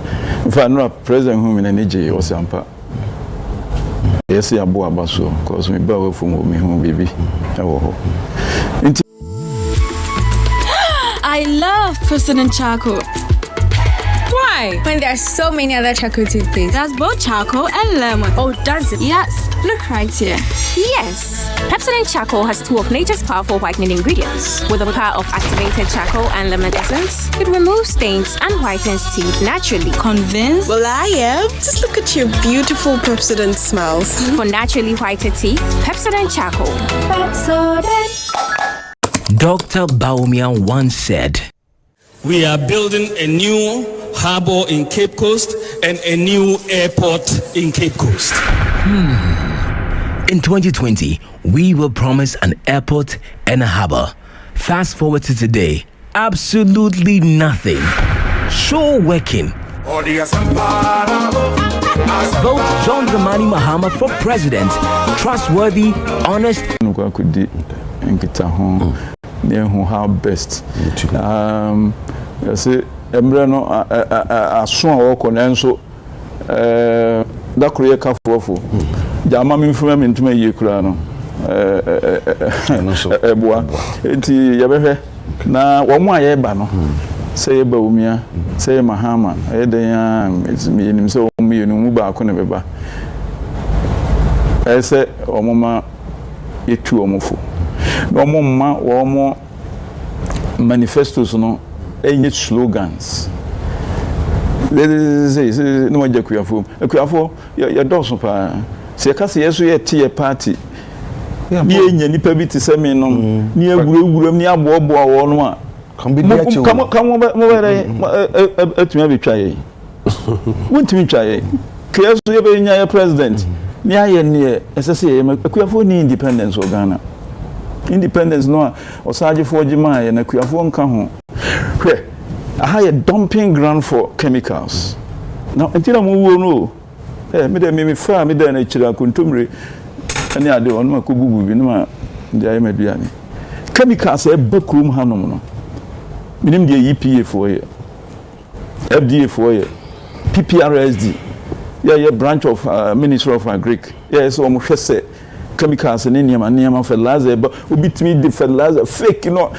in fact no president who me na neje o sampa yes aboa baso cause me ba we from me hu bibi e wo ho. I love President Charcoal. Why? When there are so many other charcoal toothpaste. That's both charcoal and lemon. Oh, does it? Yes, look right here. Yes, Pepsodent Charcoal has two of nature's powerful whitening ingredients. With the power of activated charcoal and lemon essence, it removes stains and whitens teeth naturally. Convinced? Well, I am. Just look at your beautiful Pepsodent smiles. For naturally whiter teeth, Pepsodent Charcoal. Pepsodent. Dr. Baumian once said, "We are building a new harbor in Cape Coast and a new airport in Cape Coast." In 2020, we will promise an airport and a harbor. Fast forward to today, absolutely nothing. Show working. Vote John Dramani Mahama for president. Trustworthy, honest. How best. I say, Embrano, aso a woko na nso da kroye kafofo jama mi mfuma mi ntuma ye kura no eboa enti ye behwe na wo mu aye ba no say ba umia say Mahama aye den ya mi nim say wo mu ye no mu ba ko ne beba say omoma yetu omofo no omoma wo mo manifestos no any slogans. No Agya Kwabena. You don't so say kasi yeso ye tie party. Ni enya nipa bi te se me no. Ni aguro ni abobo awo no a. Come atumi abetwa ye. Wontumi twa ye. Keso ye be nya ye president. Ni aye ne esese ye Kwabena ni independence of Ghana. Independence no osaje for jima ye na Kwabena nka ho. I had a dumping ground for chemicals. Now, until I move no, me far me then a chira kuntumri, and I do on my kubu, no, the Imediani. Chemicals a backroom hanomono. Minim the EPA for you, FDA for you, PPRSD, yeah, branch of Ministry of Agric, yes, almost say chemicals and Indian and Niama fertilizer, but we beat me the fertilizer fake, you know,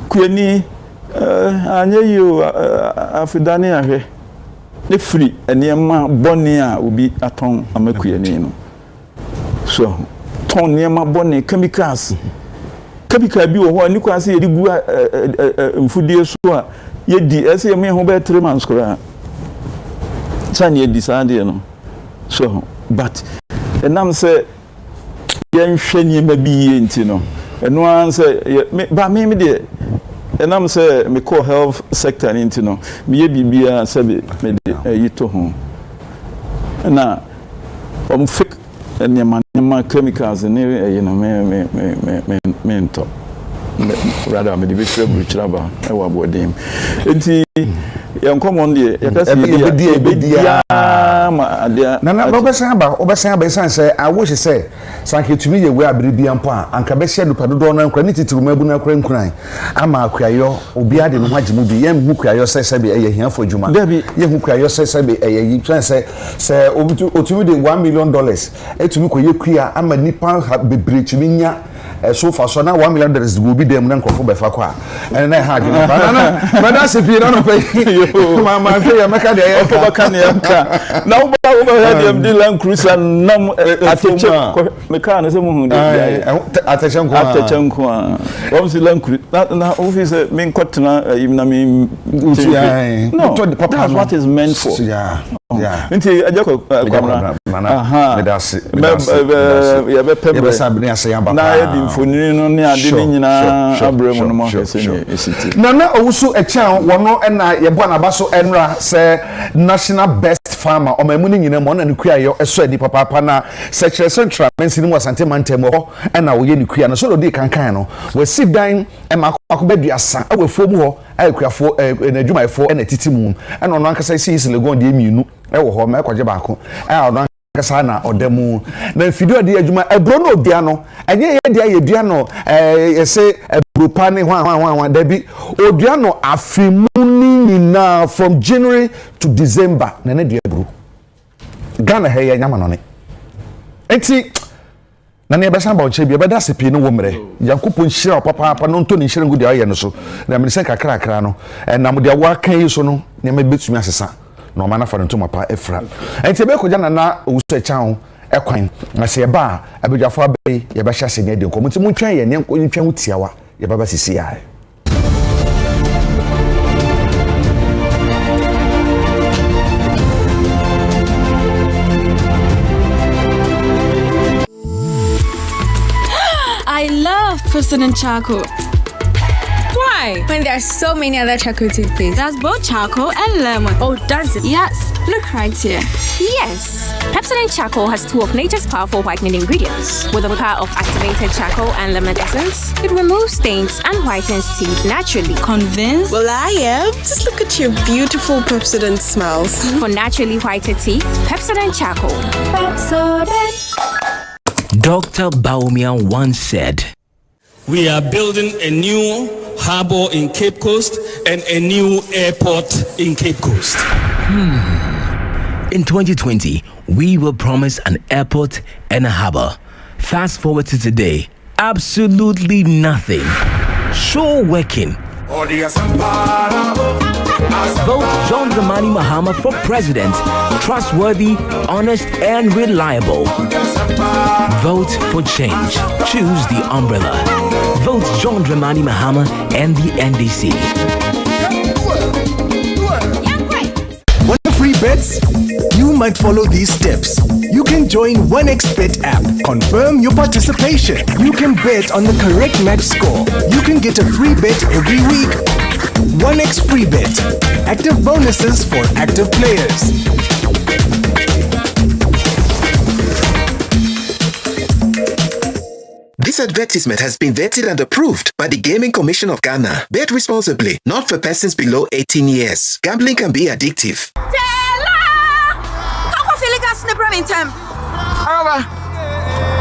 Kweni. Anya you afidani ahwe ne free enema boni a obi aton amakuani no so ton niema boni chemicals chemical bi wo ho ni kwase ye digu mfudie so a ye di ese me ho be 3 months kora sane ye di sande no so but enam say yen hwe niema bi ye nti no eno an say ba me de and I'm say me call health sector into no me bibia sabi me yito ho na fake and chemicals and you know me rather me be free bridge raba e wa bodim enti yan come on there ya kasi dia ma dia na obesan ba isan say I wish say sanke tumi ye we abiri bia mpo a anka be hye dupa dodo na nkra ni titiru mabu na kra nkuran ama akuayo obi ade no hagye mu bi ye hu kuayo say be eye hiafo djuma ye hu kuayo say be eye yi plan say otumi de $1 million etumi ko ye kua ama nipa bebre tumi nya so far so na $1 million go bi dem na nkofo be fa kwa and na hard na but that's if you don't pay mama fe ya meka de ya baka ne yanka na wo ba head dem di Land Cruiser nam ateche meka na se mu hu de ateche nko wo si Land Cruiser na office me nkotena na me no that's what is meant for yeah nti Agya Kwabena that's ya be pembe na ya di mfonini no ne ade ni nyina abremu no mo hese ni esiti na owusu echan wono na ye bo na baso enra se national best farmer o mamu ni nyina mo na nikuya yo eso adi papa na secretary central mensi ni wasante mantem ho na wo ye nikuya no so do di kankan no we sit down e makobaduasa e we fomu ho ayekuafo na adwumaifo na titi mu na ono ankasa si legon de mienu e wo ho ma kwaje baako ono kasa na odemu na video de adwuma ebro no odua no enye ye de ayedua no yese ebropa ne hwan dabi odua no afimu ni na from January to December na ne de ebro Ghana he ya nyama no ne enti na ne be san ba onche bi be da sepi no wo mre yakupon hira papa no nto ni hira ngudi aye no so na me se kakra no na mo de wa kan yi so no ne me betumi asesa no mana fa nto mapa efra enti be ko jana na owuso echan ekwan na se ba abedwafo abai ye be hya se ne de ko muti mu twan ye ne ko twan hutiawa ye baba sisi ya I love President Charcoal. Why? When there are so many other charcoal toothpaste. That's both charcoal and lemon. Oh, does it? Yes. Look right here. Yes, Pepsodent Charcoal has 2 of nature's powerful whitening ingredients. With the power of activated charcoal and lemon essence, it removes stains and whitens teeth naturally. Convinced? Well, I am. Just look at your beautiful Pepsodent smiles. For naturally whiter teeth, Pepsodent Charcoal. Pepsodent. Dr. Baumia once said, We are building a new harbor in Cape Coast and a new airport in Cape Coast. In 2020, we will promise an airport and a harbor. Fast forward to today, absolutely nothing. Sure working. Vote John Dramani Mahama for president. Trustworthy, honest, and reliable. Vote for change. Choose the umbrella. Vote John Dramani Mahama and the NDC. Want free bets? You might follow these steps. You can join 1xBet app. Confirm your participation. You can bet on the correct match score. You can get a free bet every week. 1x free bet. Active bonuses for active players. This advertisement has been vetted and approved by the Gaming Commission of Ghana. Bet responsibly, not for persons below 18 years. Gambling can be addictive.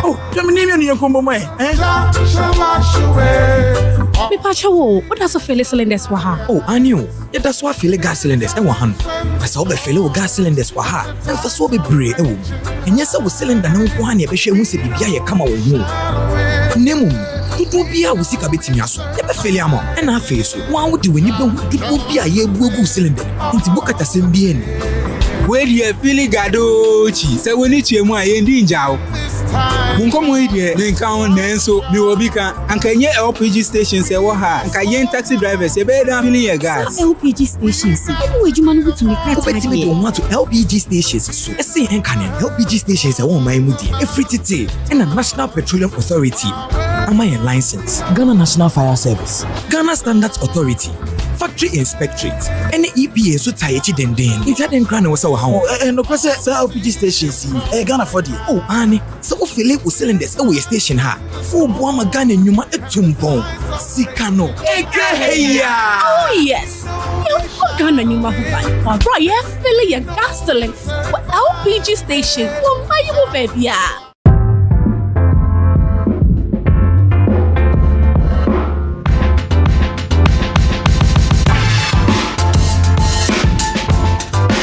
Oh, come name you your combo way. Me pacha wo, what does a fill cylinders waha? Oh, I knew. Yeah, that's why fill gas cylinders and 100. I saw the fill gas cylinders waha. And for so be brave. And yes, I was cylinder no one ya be she who be ya come away. Nemu. Tutu bia wo sika betimi aso. Ya be fill am. And na face so. One would do when you be tutu bia ye bugu cylinder. Inti bokata sembi eni. Where you feeling gadochi? Say we need to mu aye ndi njao. Munkomo ide nkan nenso mi obika anka nye LPG stations e wo ha anka yen taxi drivers e be da filling your gas. LPG stations. Ebu ejuma no to make that. But we don't want to LPG stations so. E say enka LPG stations e wo man mu die. E free titi and the National Petroleum Authority Am I a license? Ghana National Fire Service, Ghana Standards Authority, Factory Inspectorate, any EPA so tie each den. Italian Crown was our home. No question, sir, LPG station. Ghana for the. Oh, Annie, so fill it with cylinders away station ha. Oh, Boama Ghana Numa a tumpon. Sikano. Oh, yes. Ghana Numa Huban. Right, yeah, fill your gas cylinders for LPG station. Oh, my baby.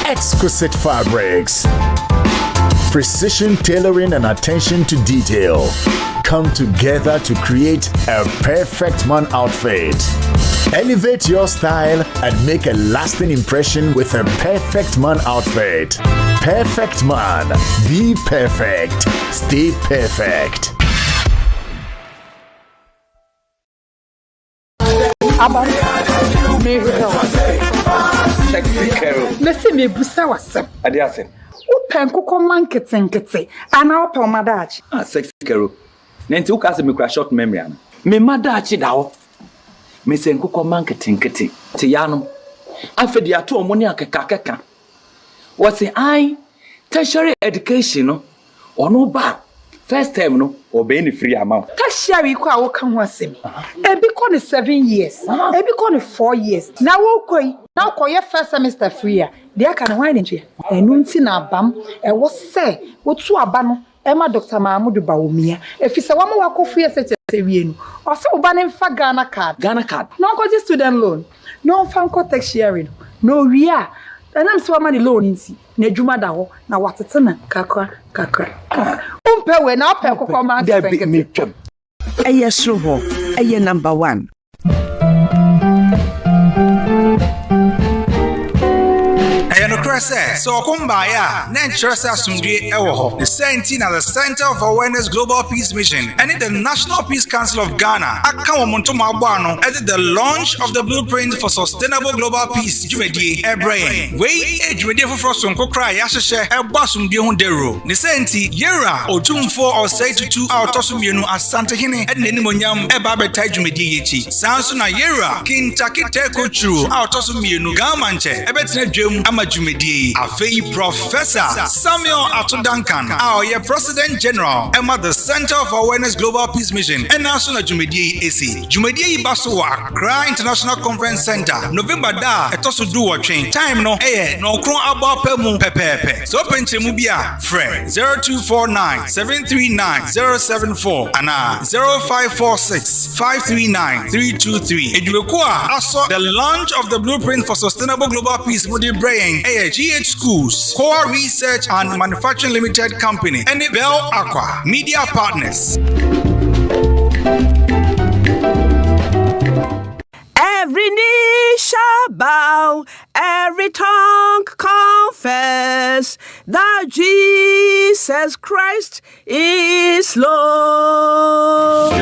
Exquisite fabrics, precision tailoring and attention to detail come together to create a perfect man outfit. Elevate your style and make a lasting impression with a perfect man outfit. Perfect man. Be perfect. Stay perfect. Sexy Carol. Listen, me busa wasem. Adiasen. Upen kuko man kete. Ana open madachi. Sexy Carol. Nenti uka se me kura short memory ana. Me madachi dawo. Me se kuko man kete. Ti yano. Afedi ato omoni akeka. Wase I tertiary education no. Ono ba. First term no obey ni free amount. Tertiary ko awo kan ho asem. Ebi ko ni 7 years. Ebi ko ni 4 years. Na wo koi na ko ye first semester free a. De aka ne hwan ntia. Enu nti na abam e wo se wo tu aba no e ma Dr. Mahmoud Bawumia. Efi se wo ma wakofu ye se wie no. O se wo ba ne mfa Ghana card. No ko student loan. No fan ko tertiary no wi a. Enam se wo ma ni loan nti. Na adwuma da ho na watete na kakra. Umpe we na ope kokko ma kete. Me twam. Eye sro ho. Eye number 1. So kumbaya na nkyerese asumdue ewo ho. The Senti na the Center of Awareness Global Peace Mission and the National Peace Council of Ghana aka womonto mabano at the launch of the Blueprint for Sustainable Global Peace jumedie ebrain. We jumedie for sonko kra ya hyehye ebo asumdue ho dero. The Senti yera otumfo osai tutu autosumienu asante hene ade nenimonyam eba betai jumedie yechi. Sanso na yera kintaki teko true autosumienu gamanche ebetena dwem ama jumedie Afei Professor Samuel Atodankan, our President General, Emma the Center of Awareness Global Peace Mission, and also na Jumedie AC. Jumedie Basowa, Accra International Conference Center, November da, etosu do watching. Time no, no kron aba pemu pepepe. So penche mubia, Fred 0249-739-074, and 0546-539-323. Eduekwa, also the launch of the Blueprint for Sustainable Global Peace Mudi Brain, GH Schools, Core Research and Manufacturing Limited Company, and Bell Aqua Media Partners. Every knee shall bow, every tongue confess that Jesus Christ is Lord.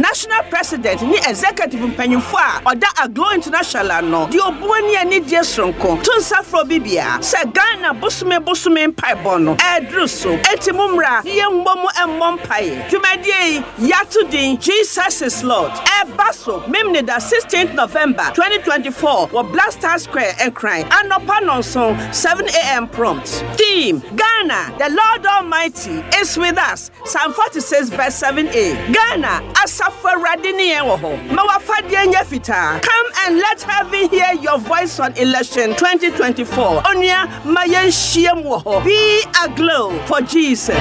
National President ni Executive Mpanyimfo Oda Aglo International no di obuani ani die sonko tunsa fro bibia se Ghana bosume mpaibo no edruso etimumra ye mbomu emmompae dwumadie yatudin Jesus is Lord ebaso memne da 16th November 2024 wo Blaster Square Ekran anopa nonso 7 a.m. prompt. Theme Ghana, the Lord Almighty is with us. Psalm 46 verse 7a. Ghana asafa radini enwo mawafade nya fita. Come and let heaven hear your voice on election 2024. Onia mayen hiem wo ho. Be aglow for Jesus.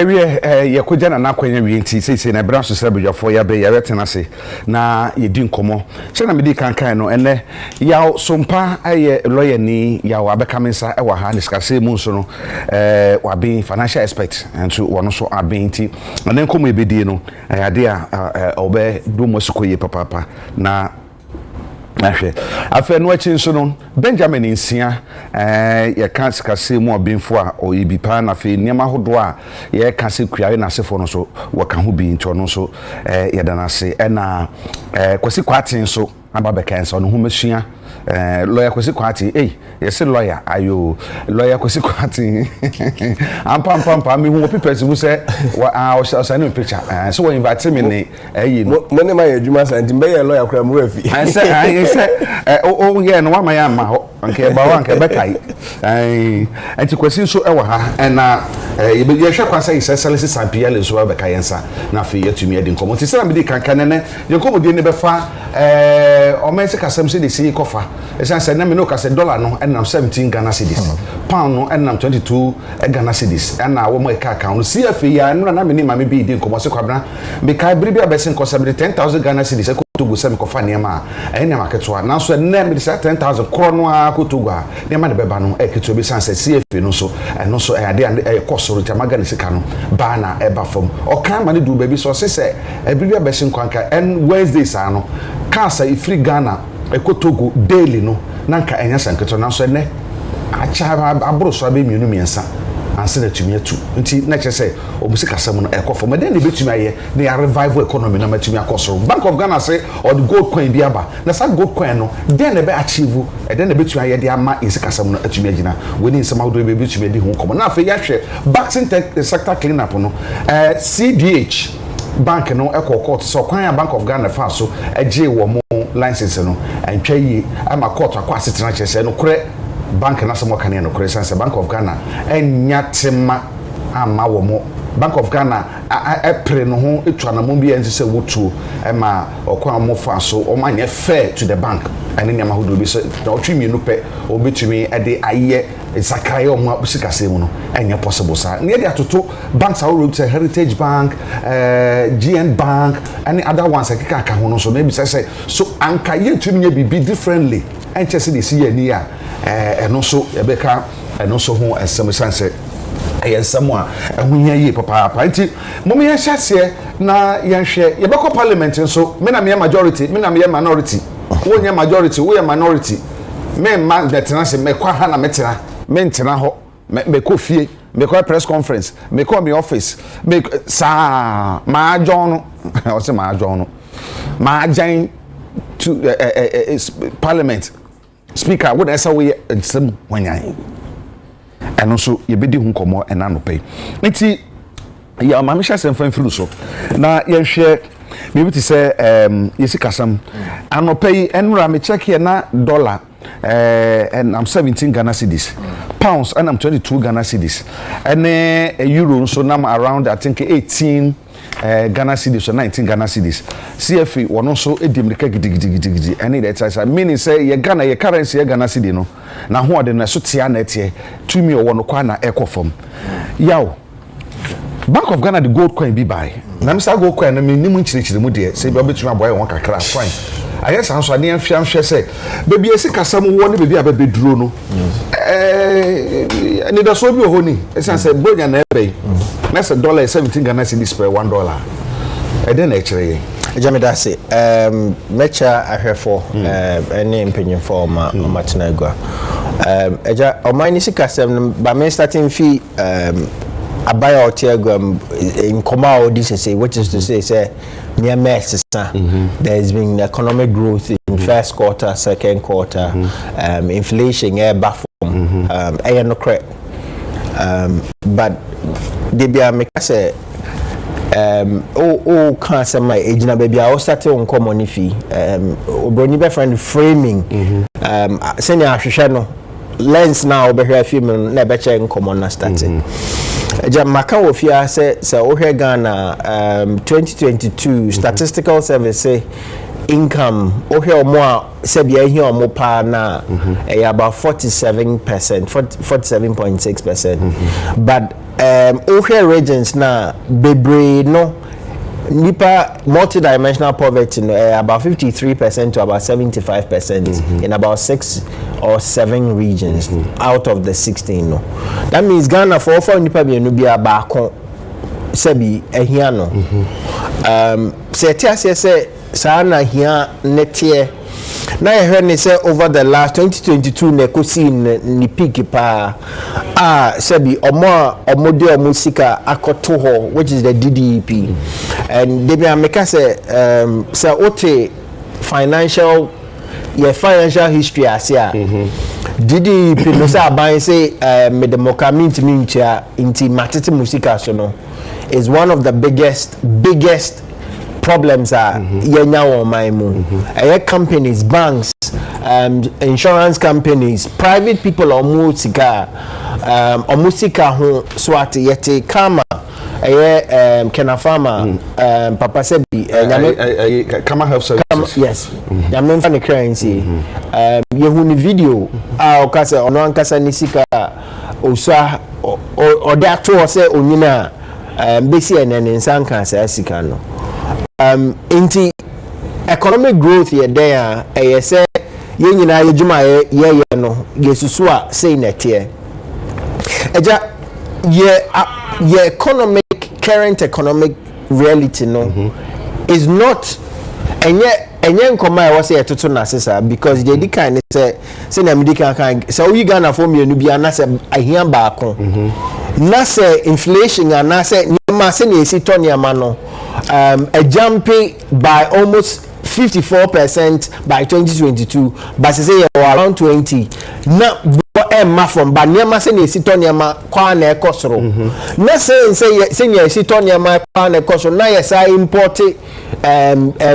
Ewie yekoja na nakwanya wi nti sese na bra so sebedwafo ya be ya retena se na yedi nkomo che na medi kankan no ene ya sompa aye lawyer ni ya abeka mensa e wa ha discuss mu so no wa be financial expert nso wono so abenti na nkomo ebedi no ade a obe do mo sokoye papa na ahwe afa no achi nso no Benjamin Nsia ye kan sikase mu obinfo a oyibi pa na fe niam ahodo a ye kan se kuare na sefo no so waka ho bi nto no so ye dana se na kwasi kwatin so ababeka nso no ho masua lawyer kwasi kwatin yes lawyer ayo lawyer kwasi kwatin ampam me hu people se say o send me picture so we invite me ni no money my adwuma santi be lawyer kura mu afi I say o ye no wa ma ya ma ho nke ba wa nke be kai anti kwasi so e wa ha na ye be hwe kwasa ise selisi sampia le so be kai nsa na fe yatumi edi nkomo ti sera me di kankan ne ye nkomo di ne be fa o mense kasam se de si kofa esan se na me no kase dollar no enam 17 Ghana cedis pound no enam 22 Ghana cedis na wo mo e ka account no CFA ya no na me ni ma me bi di nkomo se kwabna be kai biri bia be se nkosa be 10,000 Ghana cedis e to go se me kofa ne ma enya maketo na so na me 10,000 kro no a ko to go a ne ma de be ba no e keto be san se CFA no so no so e ade e koso ro tamaga ne sika no ba na e ba fom o kan ma ne du ba bi so se e biri bia be se nkwanka en Wednesdays ano kasa ifri Ghana ekotogo daily no nanka enya sanketo na so ne acha abro so abe mienu miensa anse na tumi atu nti na chese obusi kasam no ekofo me den ne betumi aye na revival economy na matumi akosoro Bank of Ghana say or the gold coin bi aba na sa gold coin no den ne be achieve den ne betumi aye de ama isi kasam no atumi agina weni nsem awdo be betumi di hu komo na afa ya hwe vaccine sector clean up no CDH bank no court so kwan Bank of Ghana fa so agye wo mo license no antwa yi ama court akwa setena chese no kure bank na so mo kan no kure sanse Bank of Ghana enyatema ama wo mo Bank of Ghana epre no ho etwa na mo bi ense se wotuo ema okwa mo fa so o ma nye fair to the bank ene nyama hodo bi so na otwimi no pe obetumi ede aye Zakaria o mo abusikase mu no enya possible sa ne de atoto banks are road to Heritage Bank GN Bank and other ones akeka ka ho no so maybe say so anka ye twimi nya bibi differently enche se de si ye ni a eno so ebeka eno so ho esem sanse ensamo a ehunya yi papa nti momi ya hyase na yenhwe ye beko parliament nso me na me majority me na me minority wo nya majority wo ya minority me man detena se me kwa ha na metena me ntena ho me ko fie me ko press conference me ko me office me sa ma jono o se ma jono ma jan to parliament speaker wo na say we nsem wanyan eno so ye bedi hu komo ena no pay nti ya ma me hya sem fan firu so na ye hwe me bi say yesi kasam anopay enra me check here na dollar and I'm 17 Ghana cedis pounds and I'm 22 Ghana cedis and euro so now around I think 18 Ghana cedis or 19 Ghana cedis CFA one also edimrika gidigidi and that meaning say ye Ghana ye currency ye Ghana cedi no na ho ade na so tia na tie tumi o wono kwa na ekofom yawo Bank of Ghana the gold coin be buy na me say gold coin na me nimu nchirichiri mu de say be obetumi aboy won kakra fine aye sanso ade anhwe say baby esi kasam wo ne baby abeduro no ni da so bi o honi esan say bonya na ebe na say dollar 17 Ghana cedis per $1 e den na kire Jamida say mecha ahwefo any mpenyimfo ma matenagua eja o mine si kasam ba me starting fee Abaya Otiagam in Komao, this is which is to say near mess. There's been economic growth in first quarter, second quarter, inflation, air baffle, no credit. But they be a make can't say my age now, baby. I was starting on common fee. Brony friend framing, senior Shano lens now, but here film never check common starting. Jamaica ofia say Ghana 2022 statistical service say income ohe omo a se bia hi omo pa na about 47.6%. But ohe regions na bebre no nipa multidimensional poverty no about 53% to about 75% in about 6 or 7 regions out of the 16 no. That means Ghana for nipa bienu bia ba kon sebi ehia no. Se tiase se sana hia netie na ehwe ni se over the last 2022 na kosi ni peak pa sebi omode omusika akoto ho, which is the DDP. And they be make say ote financial history asia DDP no say aban say me the mokamint mintia inti matete musika so no is one of the biggest problems are yenya wo maimu companies, banks, insurance companies, private people omusika ho swat yete kama kenafama papa sebi kama health services yes nyame mfa ne currency yehu ni video okase ono ankasa ni sika osa ode ato se onyina besi enen nsanka sa sika no inti economic growth ye there say ye nyina yejuma ye no yesusu a say netie eja ye current economic reality no is not enye nkoma e wose etoto na sesa because they kind say na medical kan so we Ghana for mienu bia na se ahia baako na se inflation na se nyama se na esi to nyama no a jumping by almost 54% by 2022 but say around 20 na emma from banyama se na esi to nyama kwa na ekosoro na se na esi to nyama kwa na ekosoro na yesa import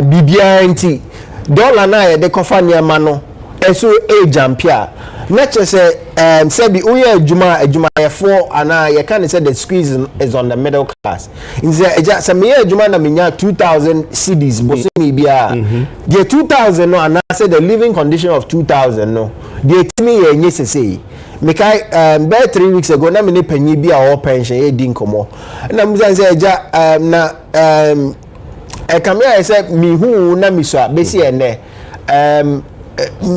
BBNT dollar na ye de kofa nyama no eso jumpia na chese sebi uye adwuma yefo ana ye can say the squeeze is on the middle class inze eja se me adwuma na menya 2000 cedis bo se me bia the 2000 no ana say the living condition of 2000 no the timi ye nye sese me kai 3 weeks ago na me ne panyi bia o pension e di nkomo na muzan say eja na kamia say mi hu na mi so besi ene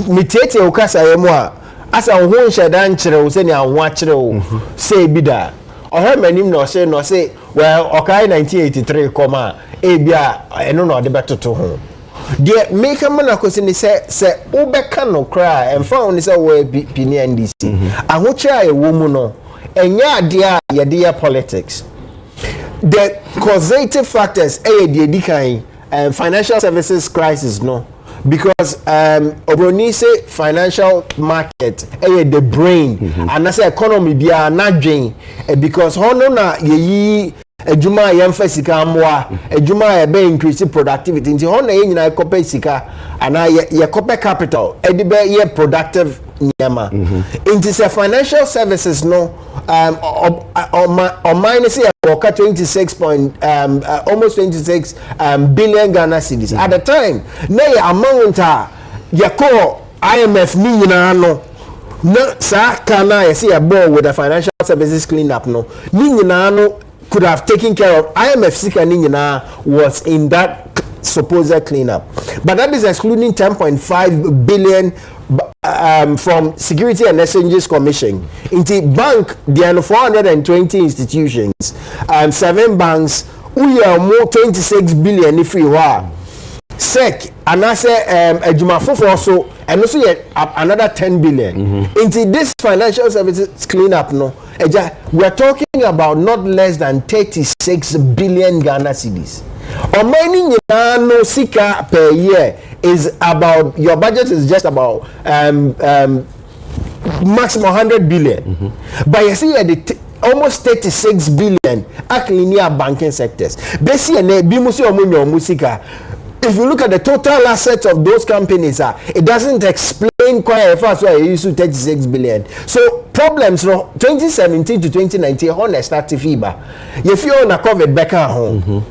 mitete okasa yemu a asa ho nheda nkyere wo se ni anho akyere wo se bida ohe manim na ose no se well okai 1983 koma bia eno na ode betoto ho de make am na kwesi ni se ubeka no kra emfa oni se wo pini NDC aho kyere wo mu no enya ade a ye de politics the causative factors the edikan financial services crisis no because obroni say financial market the brain and as economy bia na dwen because hono na yeyi adwuma yemfa sika amwa adwuma ye be increase productivity nti hono ye nyina ekope sika ana ye kope capital edibe ye productive nyama nti say financial services no on minus almost 26 billion Ghana cedis at the time na ye amount ye call IMF ni nyina no na sa kana ye say ball with the financial services clean up no ni nyina no could have taken care of IMF sika ni nyina was in that supposed cleanup but that is excluding 10.5 billion from Security and Exchanges Commission into bank there are 420 institutions 7 banks we are more 26 billion if we were SEC and I say Ejumafo also and also yet another 10 billion into this financial services cleanup no we are talking about not less than 36 billion Ghana cedis. Or mining no sika per year is about your budget is just about maximum 100 billion. But you see almost 36 billion actually near banking sectors. Basically, musika. If you look at the total assets of those companies, it doesn't explain quite fast why you used to 36 billion. So problems from 2017 to 2019, honest started FIBA. If you own a COVID back at home.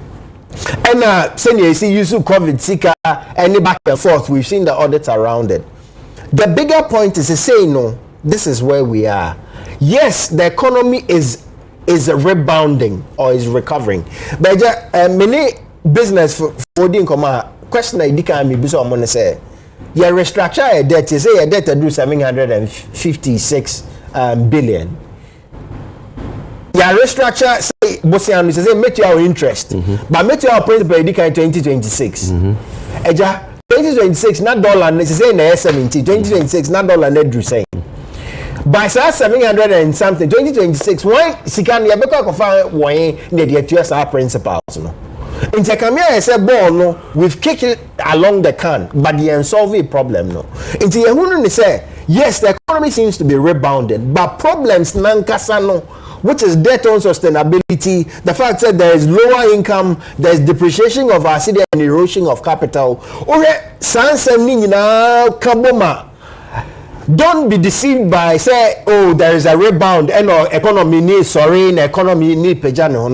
And senior, you see, use COVID sika any back and forth. We've seen the audits around it. The bigger point is to say, no, this is where we are. Yes, the economy is rebounding or is recovering. But many business for the income question I can be so I'm gonna say, yeah, restructure a debt. You say a debt to do 756 billion. Yeah, restructure say Bosian say make your interest, but make your principal in 2026. 2026 not dollar necessarily na 70. 2026 not dollar net do saying. By 700 and something 2026 why sikan ya beko akofa won na the TSR principals no. In Tekamia say born no we've kicked it along the can but the unsolved problem no. In Yehunu say yes the economy seems to be rebounding but problems nankasa no which is debt unsustainability, the fact that there is lower income, there is depreciation of our city and erosion of capital. Don't be deceived by say, oh, there is a rebound and our economy needs soaring, economy need pejano.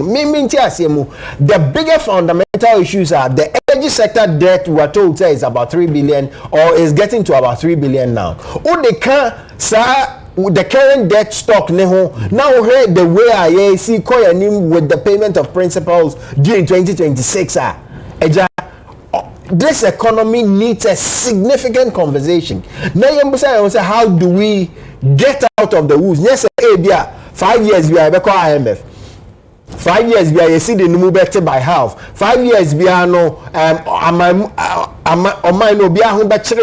The bigger fundamental issues are the energy sector debt we are told say is about 3 billion or is getting to about 3 billion now. Oh, they can't the current debt stock now heard the way I see Koyanim with the payment of principals during 2026 this economy needs a significant conversation. Now you say how do we get out of the woods? Yes, 5 years we are IMF. 5 years we are see the new better by half. 5 years we are no no be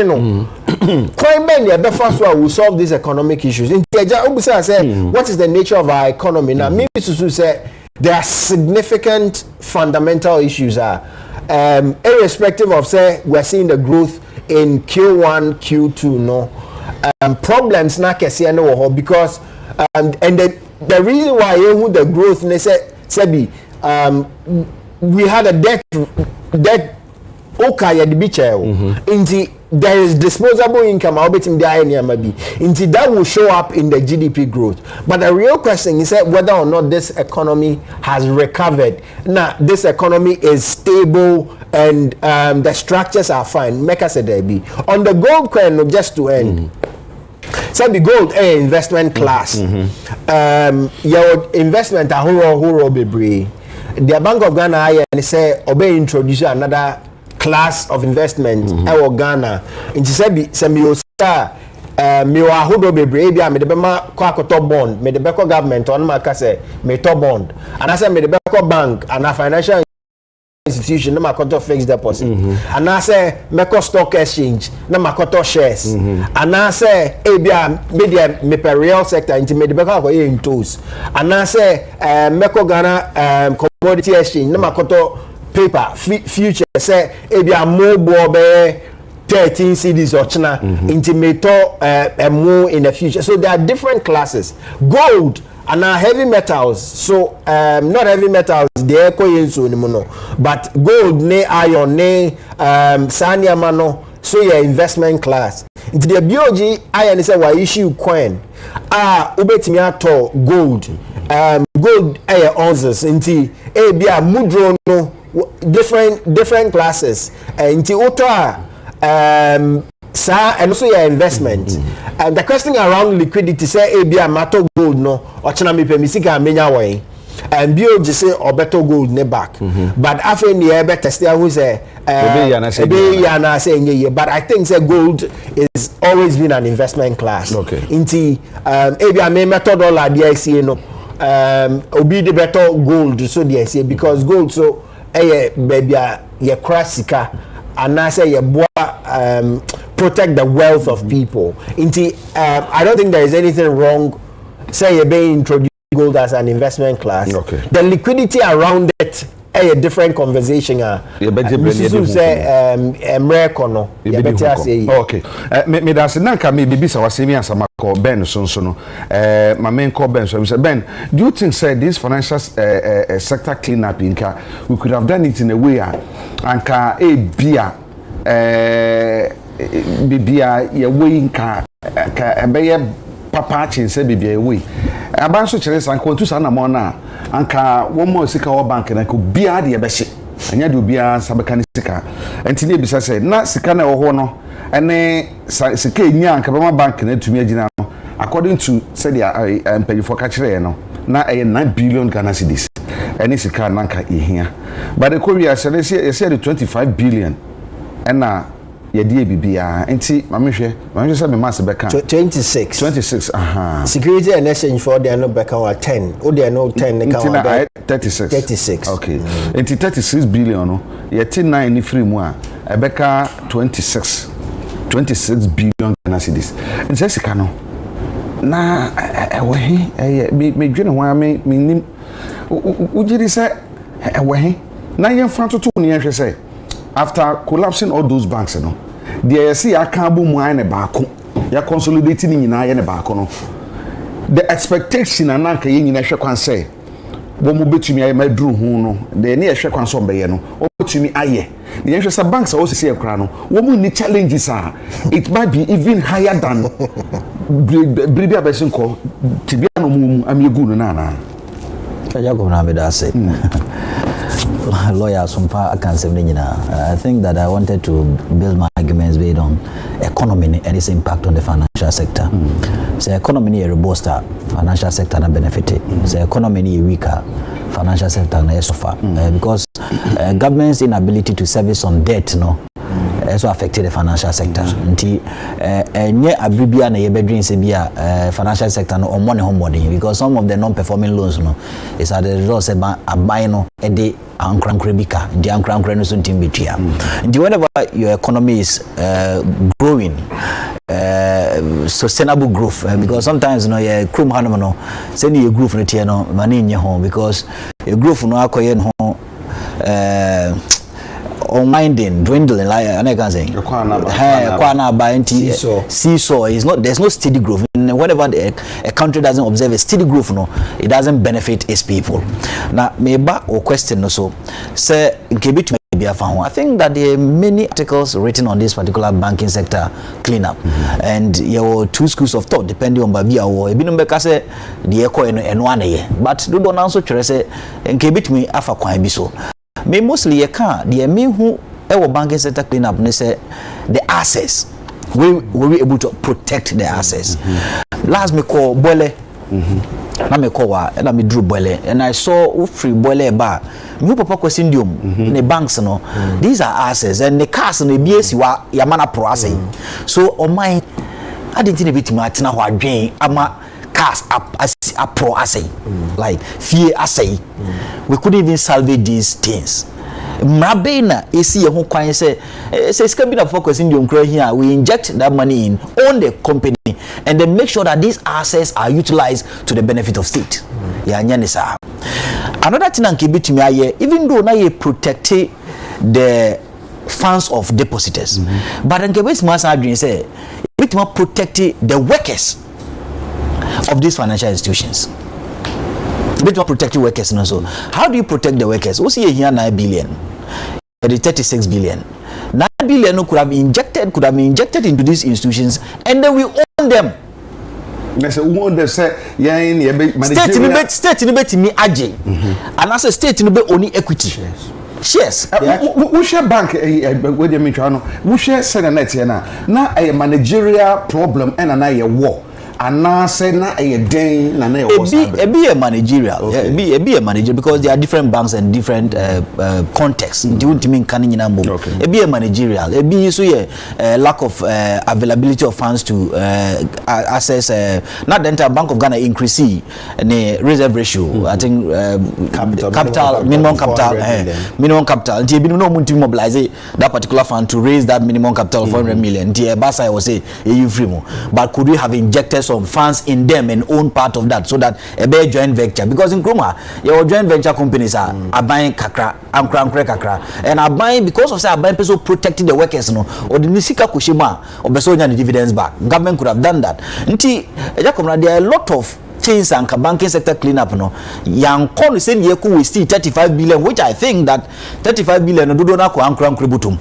no. The first one will solve these economic issues. What is the nature of our economy now? Maybe to say there are significant fundamental issues irrespective of say we're seeing the growth in Q1, Q2 no problems na kesi no because and the reason why the growth we had a debt okay at the beach there is disposable income that will show up in the GDP growth. But the real question is whether or not this economy has recovered. Now, this economy is stable and the structures are fine. Make us a debut. On the gold coin, just to end. So the gold investment class. Your investment huro bebre. The Bank of Ghana say obey introduce another class of investment Ghana nti se mi osa mi wa hodo bebre bia me de be ma kwakoto bond me de be ko government on ma ka se me to bond and I say me de be ko bank and a financial institution na makoto fixed deposit and I say me ko stock exchange na makoto shares and I say bia media me per real sector nti me de be ko in tools and I say me ko Ghana commodity exchange na makoto paper future say ebia mobile be 13 cedis or china intimator more in the future. So there are different classes. Gold and heavy metals. So not heavy metals they echo so no, but gold ne iron ne sanya mano. So your investment class. Into the BOG iron say why issue coin ubetimi ato gold gold ounces inti ebia mudro no different classes into auto and also your investment and the question around liquidity say ebia mato gold no ochina me pemisika menya way and BOG say or better gold ne back but after the ebe test who say but I think say gold is always been an investment class into ebia me metal dollar DIC no obi the better gold so DIC because gold so baby ye crasika and I say ye protect the wealth of people. I don't think there is anything wrong say you being introduced gold as an investment class. The liquidity around it a different conversation. Okay. Me that's nanka me bibisa wasemi asama ko Ben so no. My main call Ben so Ben, do you think say this financial sector cleanup inka we could have done it in a way anka bibia ye way inka ka ebeye papa chinse bibia we abanso kire san ko tu sana mo na anka wo mo sika wo bank na ko bia de be hye anya de obia sabeka ne sika enti ne bisa say na sika na wo ho no ene sika enya anka bema bank na tumi agina no according to say the empanyfo ka kire no na 9 billion Ghana cedis ene sika nanka ehia but the korea say the 25 billion ena yedie bibia enti mamehwe say me mass beka 26 security and exchange for the no beka wa 10 o dey no 10 ne ka wa 36 okay enti 36 billion no yeti 9 ni free mu a ebeka 26 billion Ghana cedis enti sika no na ewehi me dwene ho a me nim ujiri say ewehi na yemfa toto ne yehwe say after collapsing all those banks no there you see akambo mu an ne baako ya consolidate ni nyina ye ne baako no the expectation ananka ye nyina hwe kwan say bo mu betumi aye madru hu no de ne ye hwe kwan so mbeye no o betumi aye ne ye hwe sa banks a o sisi ekra no wo mu ni challenges are it might be even higher than bribi abesin ko tibia no mu amiegu no na Agya Kwabena me da say lawyer Sumpa Akansem Nina. I think that I wanted to build my arguments based on economy and its impact on the financial sector. So economy is robust, financial sector na benefited. So economy is weaker, financial sector na suffer because government's inability to service on debt also affected the financial sector. Nti nye abribia na yebedwin se bia financial sector no money home money because some of the non-performing loans is at the result say abai no ede ankrankrebika ndi ankrankre no so ntimbetua. Nti whenever your economy is growing sustainable growth because sometimes your krum hanom no say ni growth no tie no mani nye ho because a growth no akoye no unwinding, dwindling, like I can say. Seesaw is not. There's no steady growth. Whenever a country doesn't observe a steady growth, it doesn't benefit its people. Now, maybe or question also. Say, I think that there are many articles written on this particular banking sector cleanup, and there were two schools of thought depending on Babia or Ebinumeka say the echo and 1 year. But do not answer to say, and keep me afa kwa biso. Me mostly you can't. The me who our banking sector clean up. They say the assets. We able to protect the assets. Last me call Boile. Na me call wa. Na me drew Boile. And I saw free Boile bar. Me papa question the banks no. These are assets and the cars no BS wa yamana pro asset. So on my, I didn't think bit ma tina ho adwen ama cars up pro assay like fear assay we couldn't even salvage these things mrabena esi ye ho kwan say skabina focus in the onkra here we inject that money in own the company and then make sure that these assets are utilized to the benefit of state ya nyane sa another thing an kebitumi aye even though na ye protect the funds of depositors but an kebitumi asa adwin say bituma protect the workers of these financial institutions. Bit of protect workers and so. How do you protect the workers? We see here 9 billion, 36 billion. 9 billion could have been injected into these institutions, and then we own them. There's a one that say, state in the me aje, and as a state in the only equity. Shares. We share bank where you mean we share Senanet na a managerial problem and a war. And now say na a day na na be a managerial be a manager because there are different banks and different contexts. Do you mean canning in be a managerial be so lack of availability of funds to access not the entire Bank of Ghana increase the reserve ratio. I think capital minimum capital until you know to mobilize that particular fund to raise that minimum capital of 400 million. The Basa was say you free more, but could we have injected some funds in them and own part of that so that a better joint venture because in Kruma your joint venture companies are buying kakra and are buying because of say are buying people protecting the workers or the nisika kushima or besonya the dividends back. Government could have done that. Nti Agya Kwabena, there are a lot of things and banking sector cleanup yang kon say we still 35 billion which I think that 35 billion do na ko ankra butum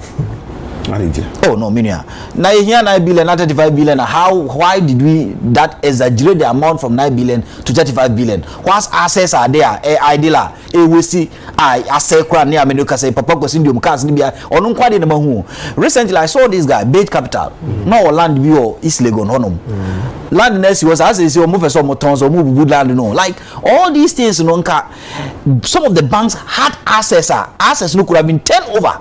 Oh no, Minia. Now here 9 billion, not 35 billion. Why did we that exaggerate the amount from 9 billion to 35 billion? Once assets are there, ideal, we see I say crown near America say Papa Cosindium cars Nibia or no quite in the Mahu. Recently I saw this guy, Bait Capital, no land view East Legon Honum. Land nurse was as is your move some tons or move woodland, you know. Like all these things, you know, some of the banks had assets no could have been turned over.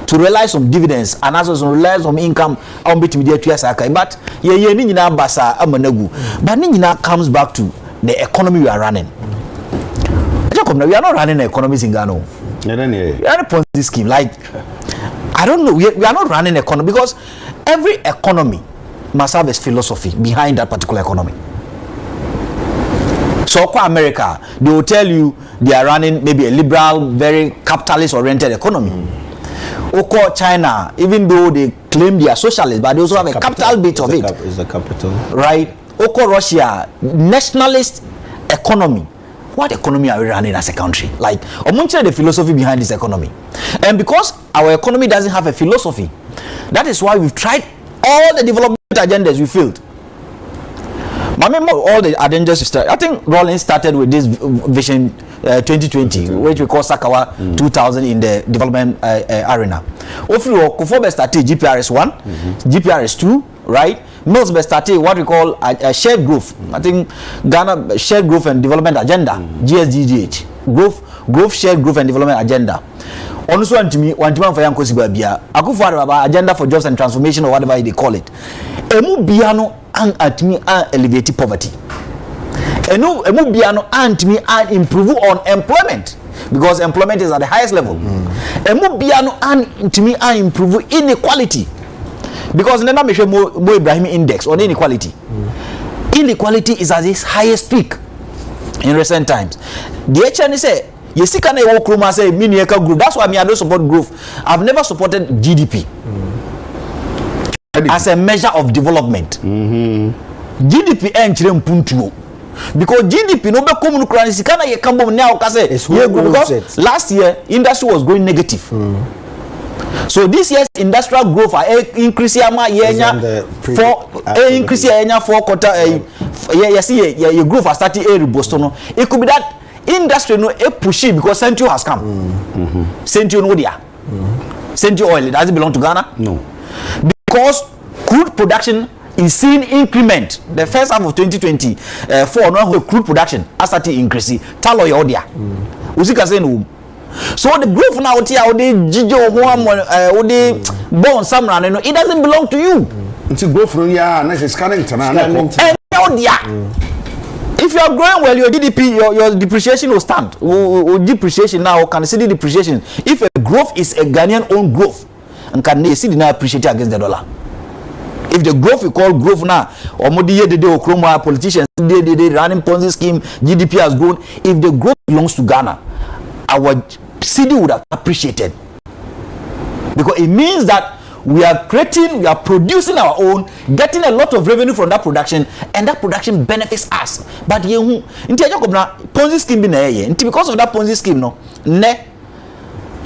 To realize on dividends and also realize on income on between the 2 years. But yeah, basa amanegu. But nina comes back to the economy we are running. We are not running the economy in Ghana. We are a Ponzi scheme. Like I don't know. We are not running economy because every economy must have a philosophy behind that particular economy. So America, they will tell you they are running maybe a liberal, very capitalist-oriented economy. Oko China, even though they claim they are socialist, but they also have a capital bit of it. Is the capital. Right? Oko Russia, nationalist economy. What economy are we running as a country? Like, the philosophy behind this economy. And because our economy doesn't have a philosophy, that is why we've tried all the development agendas we failed. I remember all the agendas we started. I think Rollins started with this vision 2020, which we call Sakawa 2000 in the development arena. Kofobe started GPRS 1, GPRS 2, right? Mills started what we call a shared growth. I think Ghana shared growth and development agenda, GSDGH, growth shared growth and development agenda. Also, want to for young Kosibabia, Akufa agenda for jobs and transformation or whatever they call it. Emu biano and at me elevate poverty. Emu biano and me and improve on employment because employment is at the highest level. Emu biano and to me and improve inequality because in the measure more Ibrahim index on inequality. Inequality is at its highest peak in recent times. The HN say you see can I walk say miniaka group. That's why I don't support growth. I've never supported GDP as a measure of development. GDP enchire mpuntuo because GDP no be come currency can I come now because last year industry was going negative. So this year's industrial growth increase for quarter your growth has started Boston. It could be that industry no push it because Central has come. Central no there. Central oil does it belong to Ghana? No. Because crude production is seeing increment. The first half of 2024 no crude production has started increasing. Talo your there. Usika say no. So the growth now it doesn't belong to you. It's a growth from scanning. If you are growing well, your GDP, your depreciation will stand. Depreciation now can see the depreciation. If a growth is a Ghanaian own growth, and can they see the now appreciate against the dollar? If the growth we call growth now, or the politicians they running Ponzi scheme, GDP has grown. If the growth belongs to Ghana, our city would have appreciated because it means that we are producing our own, getting a lot of revenue from that production, and that production benefits us. But Ponzi scheme because of that Ponzi scheme, no,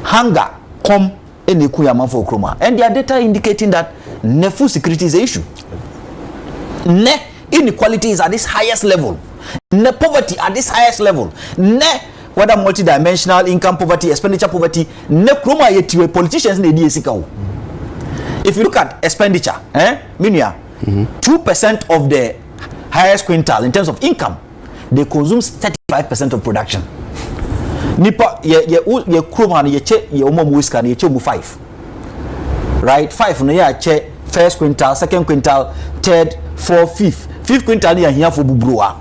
hunger come in the Kuyama for Kroma, and their data indicating that food security is an issue. Inequality is at this highest level. Poverty at this highest level. Whether multidimensional income poverty, expenditure poverty, politicians need to. If you look at expenditure, Minia, 2% of the highest quintile in terms of income, they consume 35% of production. Nipa ye kroma ye che ye omo whisker ye che mu 5. Right? 5 no ye che first quintile, second quintile, third, fourth, fifth. Fifth quintile ye here for bubroa.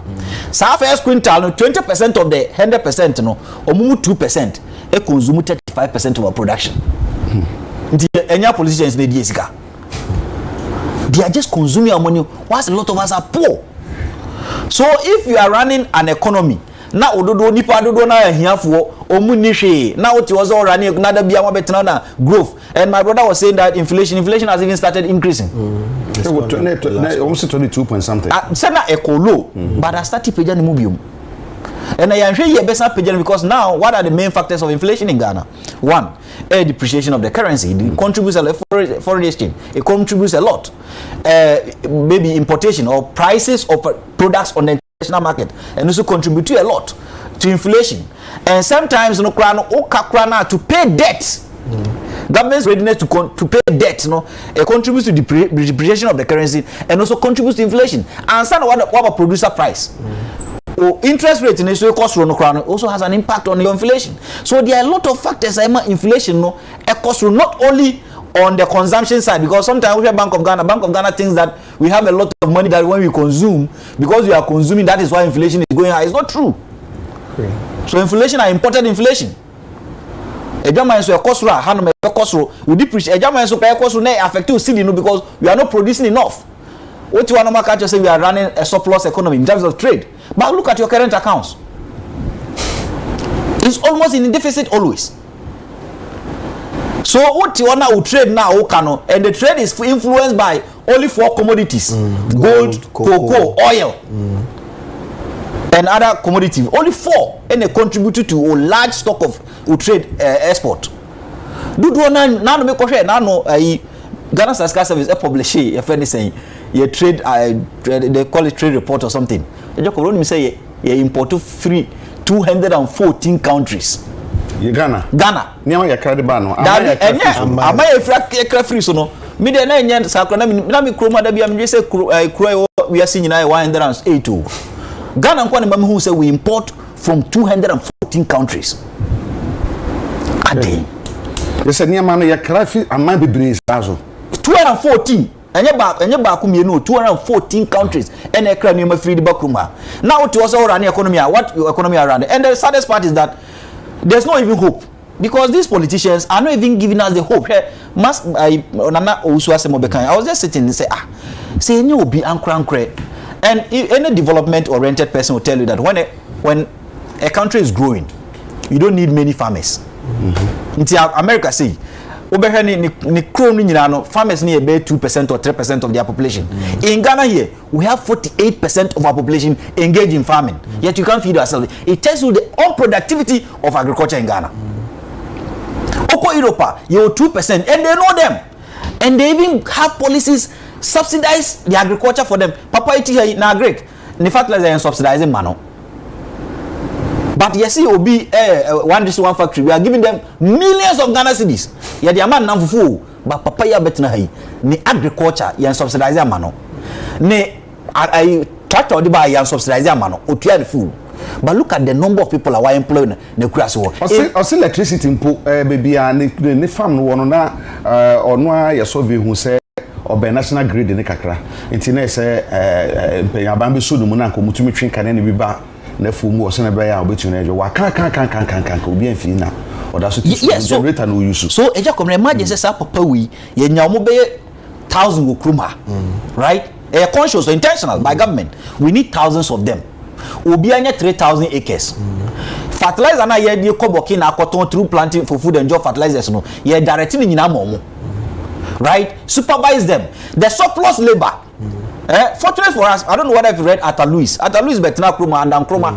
Sa first quintile no 20% of the 100% no omo 2% e consume 35% of our production. Any politicians need Jessica. They are just consuming our money. Whilst a lot of us are poor. So if you are running an economy, now ododo nipa dodo na here for omunishe. Now it was all running another biya better na growth. And my brother was saying that inflation has even started increasing. Almost 22 point something. Sana eco low, but I started paying mubium. And I am sure you better page because now what are the main factors of inflation in Ghana? One, a depreciation of the currency. It contributes a lot. Foreign exchange. It contributes a lot. Maybe importation or prices of products on the international market, and also contribute to a lot to inflation. And sometimes to pay debt. Government's readiness to pay debt, it contributes to depreciation of the currency and also contributes to inflation. And some what a producer price. Interest rate in the cost also has an impact on your inflation. So there are a lot of factors that inflation cost not only on the consumption side, because sometimes we have Bank of Ghana thinks that we have a lot of money that when we consume, because we are consuming, that is why inflation is going high. It's not true. Okay. So inflation are imported inflation. Ejama so cost we depreciate. Ejama so cost affect you still because we are not producing enough. What you want to catch say we are running a surplus economy in terms of trade. But look at your current accounts. It's almost in deficit always. So what you want to trade now, and the trade is influenced by only 4 commodities: gold, cocoa, oil, and other commodities. Only 4, and they contribute to a large stock of trade export. Do now make sure now Ghana Statistical Service publish if anything. You trade, they call it trade report or something. You just say you import to 214 countries. Ghana. Niama ya credit ban no. Ama ya free so no. Me de na nya sakona na me kroma da bia me say kro we are seeing 108. Ghana nko na me who say we import from 214 countries. Ade. Yes, niama ya credit ama bebre azo. 214. Enye ba ku mienu 214 countries and ekra new free the bakruma. Now to also run the economy, what economy around. And the saddest part is that there's no even hope because these politicians are not even giving us the hope. I was just sitting and say say you be ankre. And any development oriented person will tell you that when a country is growing, you don't need many farmers. America say farmers need about 2% or 3% of their population. In Ghana here, we have 48% of our population engaged in farming. Yet you can't feed ourselves. It tells you the unproductivity of agriculture in Ghana. Oko Europa, you're 2%, and they know them. And they even have policies subsidize the agriculture for them. Papa iti here na Greek. In fact, they are subsidizing mano. But you see, Obi, one factory, we are giving them millions of Ghana cedis. Yeah, the amount now full, but papaya betina hai. Ni agriculture, you subsidize mano. Ne, I tractor di ba you subsidize mano. Otuya the fool. But look at the number of people who are employed in the grass work. Also, electricity baby, ne farm no na onwa ya so we who say obe national grid ne kakra. Nti na say mpanyabambe so no mu na nkomutumi twen kan ne bi ba. Na fumu o se na be ya obetu na ejo wa kan obi anfi na oda so generator no use so eja come imagine say papa we ye nya mo be 1000 go kruma right conscious or intentional by government we need thousands of them obi anya 3000 acres fertilizer na ye dey koboki na akoton through planting for food and job fertilizers no ye directing nyina mo right supervise them the surplus labor. Fortunately for us, I don't know what I've read at Louis Betna Kruma and Kruma.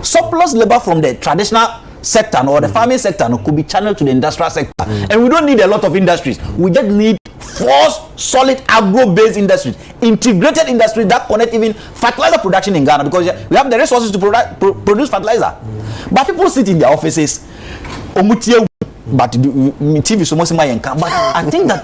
Surplus labor from the traditional sector or the farming sector could be channeled to the industrial sector. And we don't need a lot of industries. We just need 4 solid agro-based industries, integrated industries that connect even fertilizer production in Ghana because we have the resources to produce fertilizer. But people sit in their offices, but TV so much but I think that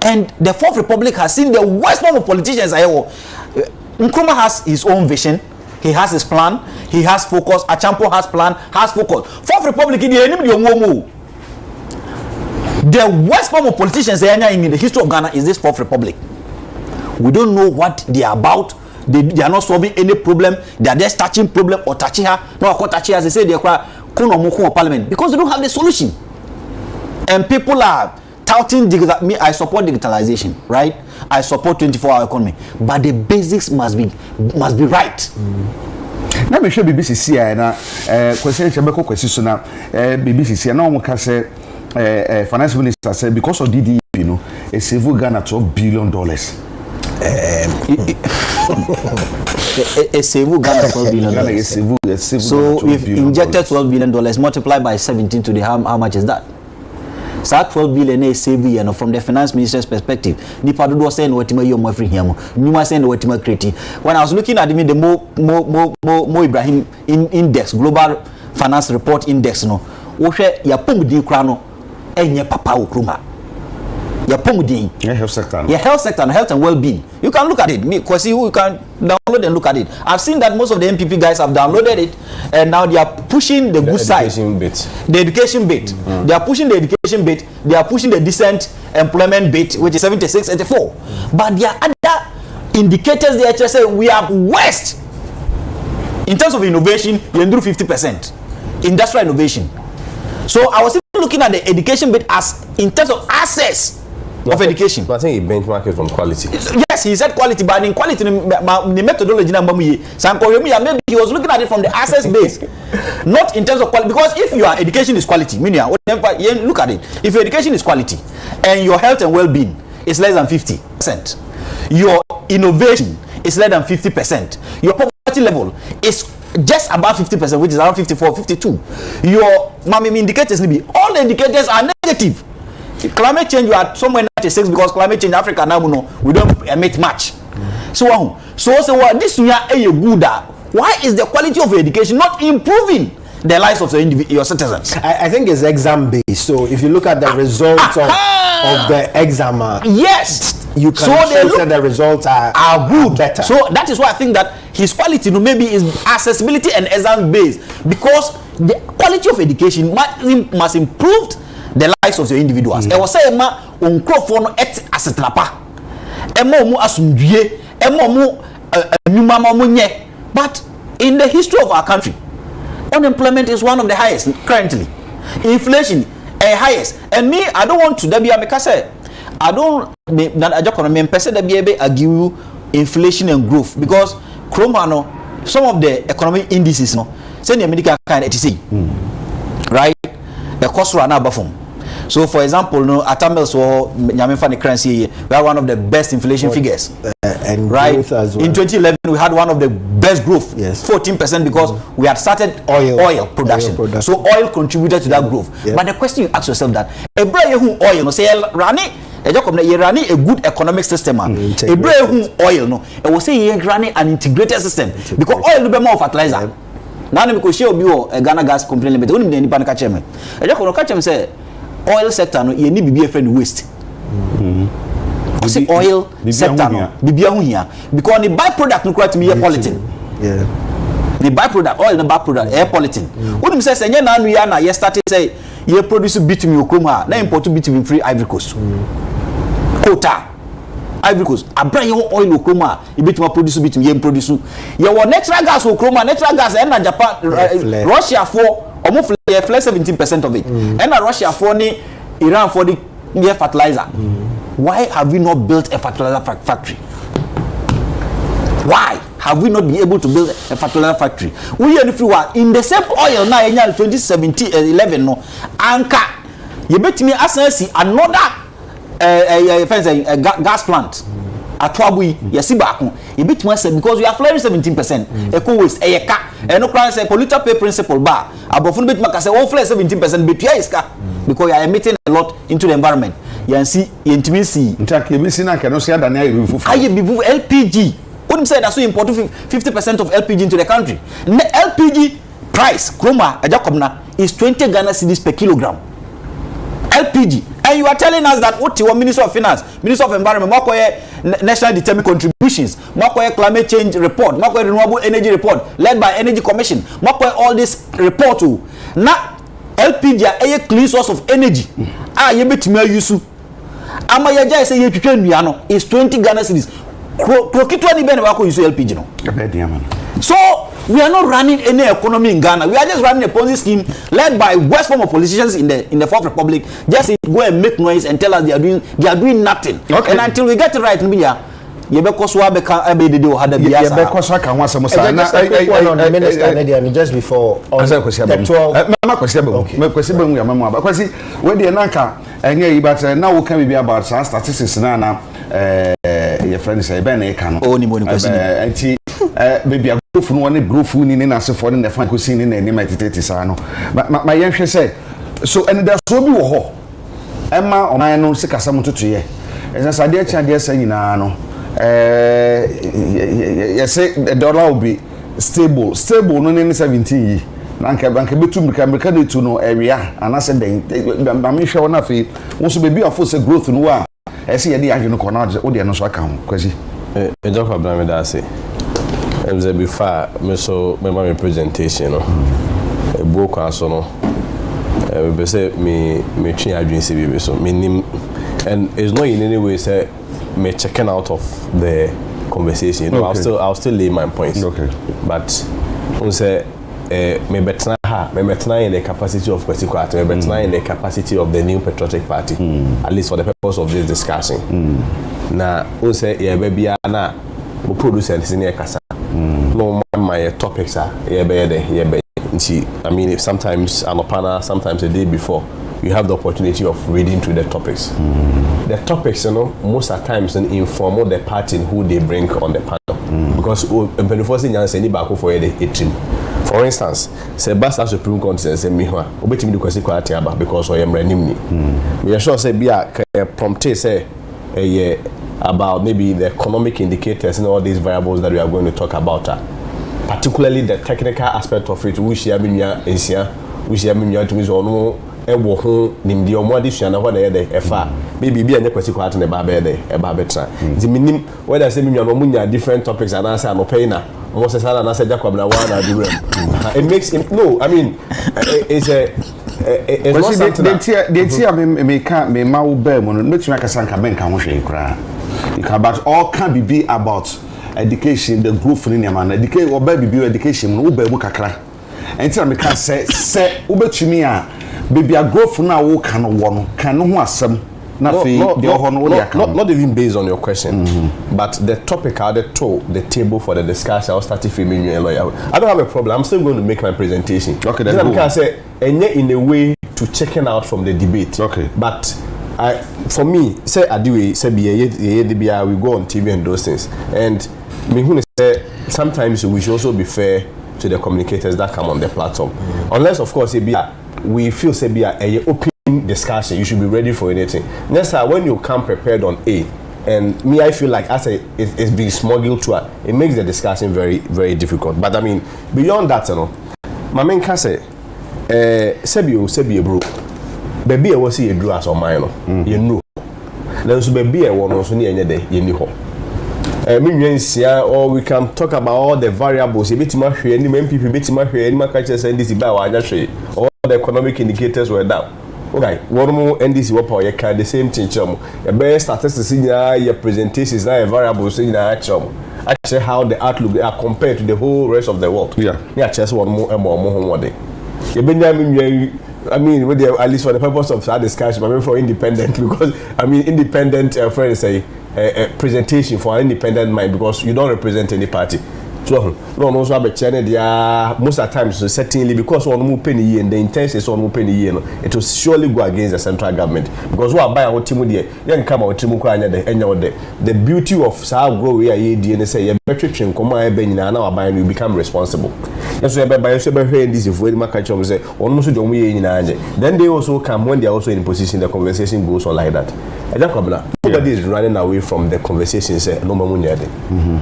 and the Fourth Republic has seen the worst form of politicians. Nkrumah has his own vision. He has his plan. He has focus. Achampo has plan, has focus. Fourth Republic, the worst form of politicians in the history of Ghana is this Fourth Republic. We don't know what they are about. They are not solving any problem. They are just touching problem or touching her. No, touching as they say they are Parliament because they don't have the solution. And people are touting me. I support digitalization, right? I support 24-hour economy, but the basics must be right. Na me hwe BBC na question chebeko kwesi so na BBC na omo ka say finance minister said because of DDP a save Ghana $12 billion. A save Ghana $12 billion. So if injected $12 billion multiplied by 17 today, how much is that? So that 12 billion is saving, you know, from the finance minister's perspective. Nipa do saying what you more free here. You saying what you creating. When I was looking at the Mo Ibrahim index, global finance report index, no, wohwe ya pomudi kra no enye papa okruma. Ya pomudi. Yeah, health sector. Yeah, health sector, health and well-being. You can look at it. Because you can download and look at it. I've seen that most of the MPP guys have downloaded it, and now they are pushing the good side. The education bit. They are pushing the education bit. They are pushing the decent employment bit, which is 76, 84. But there are other indicators they actually say we are worst. In terms of innovation, you do 50%. Industrial innovation. So I was even looking at the education bit as in terms of access of education. But I think he benchmarked it from quality. Yes, he said quality, but in quality, the methodology, maybe he was looking at it from the access base, not in terms of quality. Because if your education is quality, look at it. If your education is quality and your health and well-being is less than 50%, your innovation is less than 50%, your poverty level is just above 50%, which is around 54, 52. Your indicators, all the indicators are negative. Climate change, you are somewhere 96 because climate change Africa now we don't emit much. So this year good. Why is the quality of education not improving the lives of your citizens? I think it's exam based. So if you look at the results of the exam, yes, you can say the results are good, better. So that is why I think that his quality maybe is accessibility and exam based, because the quality of education must improve the lives of the individuals. I was saying, uncrophone et asetrapa. But in the history of our country, unemployment is one of the highest currently. Inflation highest. And me, I don't want to say I don't argue inflation and growth, because some of the economic indices send America kind of right? The cost run out from. So, for example, at Tamils or Nyamefani currency, we have one of the best inflation figures. And right? Growth as well. In 2011, we had one of the best growth, 14%, because we had started oil production. So, oil contributed to that growth. But the question you ask yourself that, oil, say, Rani, a good economic system. Oil, it will say, running an integrated system, because oil will be more fertilizer. Now, because she will be a Ghana gas company limited. Only the Nipan catch him. I just want to catch him say, oil sector no, you need to be a friend waste. Say oil sector no, be here because the byproduct no quite me air polythene. Yeah. The byproduct oil the byproduct air polythene. What him say say na we are na you started say you produce bitumen okroma na import bitumen free Ivory Coast. Quota. Ivory Coast. Abra your oil okroma, you bitumen produce bitumen you produce. You want natural gas okroma, natural gas and Japan, Russia for almost 17% of it. And Russia for Iran for the fertilizer. Why have we not built a fertilizer factory? Why have we not been able to build a fertilizer factory? We are in the same oil now in 2017-11 no anka you bet me as another gas plant at Twabui yesiba you bet me because we are flaring 17% eco waste eyeka no crime say polluter pay principle bar abofun bet me say all flare 17% betua iska because you are emitting a lot into the environment. You see, intimacy. LPG. Wouldn't say that's so important. 50% of LPG into the country. The LPG price, Chroma, Agya Kwabena, is 20 Ghana cedis per kilogram. LPG. And you are telling us that what you Minister of Finance, Minister of Environment, National Determined Contributions, Climate Change Report, Renewable Energy Report, led by Energy Commission, all this report. Now, LPG a clean source of energy. You bet me use. Amayaja say you is 20 Ghana cedis. Krokitwa ni bene wako use LPG no. So we are not running any economy in Ghana. We are just running a Ponzi scheme led by West form of politicians in the Fourth Republic. Just go and make noise and tell us they are doing nothing. Okay. And until we get it right, media. Just before your friend say ben e kan o ni mo ni kwesi anti baby a growth no one growth ni na se for ni fan ko sin ni na ni matitete sa no ma yen hwe say so and there so bi wo ho ema oman no se kasa mututu ye esa sade cha de sa nyina no say the dollar will be stable no ni 17 yi anka betu America dey to no area and I said den ba me hwe wona fe wo so baby afo say growth no wa ese ye dey adwene ko na o de no so aka ho kwasi Agya Kwabena da say emze before me so me presentation no e bo kwa so no be say me twi adwene se bi so me nim and it's not in any way say me checking out of the conversation. You know, okay. I'll still lay my points. Okay. But on say me betna in the capacity of Kwesikwate, me betna in the capacity of the new patriotic party. At least for the purpose of this discussion. Na on say ye baby na mo producer senior kasa. No my topics are ye be I mean, sometimes anopana, sometimes a day before, you have the opportunity of reading through the topics. The topics, you know, most of the times inform the party who they bring on the panel. Because for instance, say Basta Supreme Court say me ho, obetimi kwesi kwati aba because I am renim ni. We are sure say bia prompte say about maybe the economic indicators and all these variables that we are going to talk about. Particularly the technical aspect of it, which you have in your Asia, which you have in your to no ewo ho nimdi omo adisua na ho na ye de efa maybe bia nya kwesi kwat na ba be de e ba betra nti minim whether say me no munya different topics and answer no pay na mo se sala na se Agya Kwabena wa na di rem it makes it, no I mean it's not something the tia me can me ma wo ba mu no metumi akasa nka ben ka ho hwe kra you can but all can be about education the growth in your man educate or baby education no wo ba mu kakra enti me can say ubetumi a baby a growth na wo kan wo no kan ho asem na fe de ho no wo de aka not even based on your question but the topic I had to the table for the discussion I was starting filming you lawyer I don't have a problem I'm still going to make my presentation okay then I can say in a way to checking out from the debate okay but for me say adiwe say be we go on TV and those things and me who say sometimes we should also be fair to the communicators that come on the platform unless of course we feel say be a open discussion you should be ready for anything next time when you come prepared on A and me I feel like as it's being smuggled to it makes the discussion very very difficult but I mean beyond that you know my main can say sebi bro baby e was see do as on mine no you know then so baby e won so na enye de ye ni ho or we can talk about all the variables a bit more any MPP bit more any catch send this by all the economic indicators were down okay one more NDC what you can the same thing chum your best statistics in your presentations now variables in actually how the outlook are compared to the whole rest of the world just one more day I mean with the, at least for the purpose of that discussion maybe for independent because I mean independent friends say a presentation for an independent mind because you don't represent any party. So no so be channel there most of the times so certainly because one more penny and the intention is one more penny it will surely go against the central government because what buy our team there you come out team kwa anya the beauty of sao grow we are here say you better train come e be nyina na buy you become responsible yes so buy so be here this if we market chom say one so do we nyina anje then they also come when they are also in position the conversation goes on like that Agya Kwabena nobody is running away from the conversation say no mamunya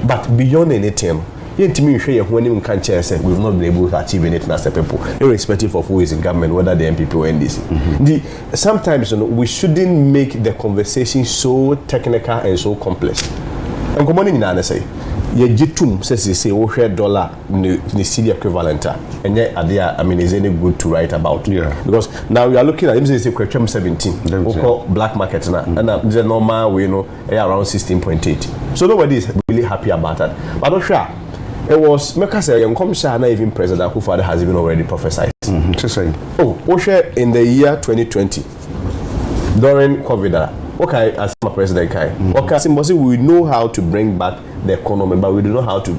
but beyond anything we've not been able to achieve anything as a people, irrespective of who is in government, whether the MPP or NDC. Sometimes we shouldn't make the conversation so technical and so complex. And come on in say, ye jitum says you say $1 the city equivalent, and yet I mean is any good to write about? Because now we are looking at say 17, we call black market now, and the normal we know around 16.8. So nobody is really happy about that. But not sure. It was Mekase and Commissioner even President Akufo-Addo has even already prophesied. In the year 2020 during COVID, okay, as my president okay, we know how to bring back the economy, but we know how to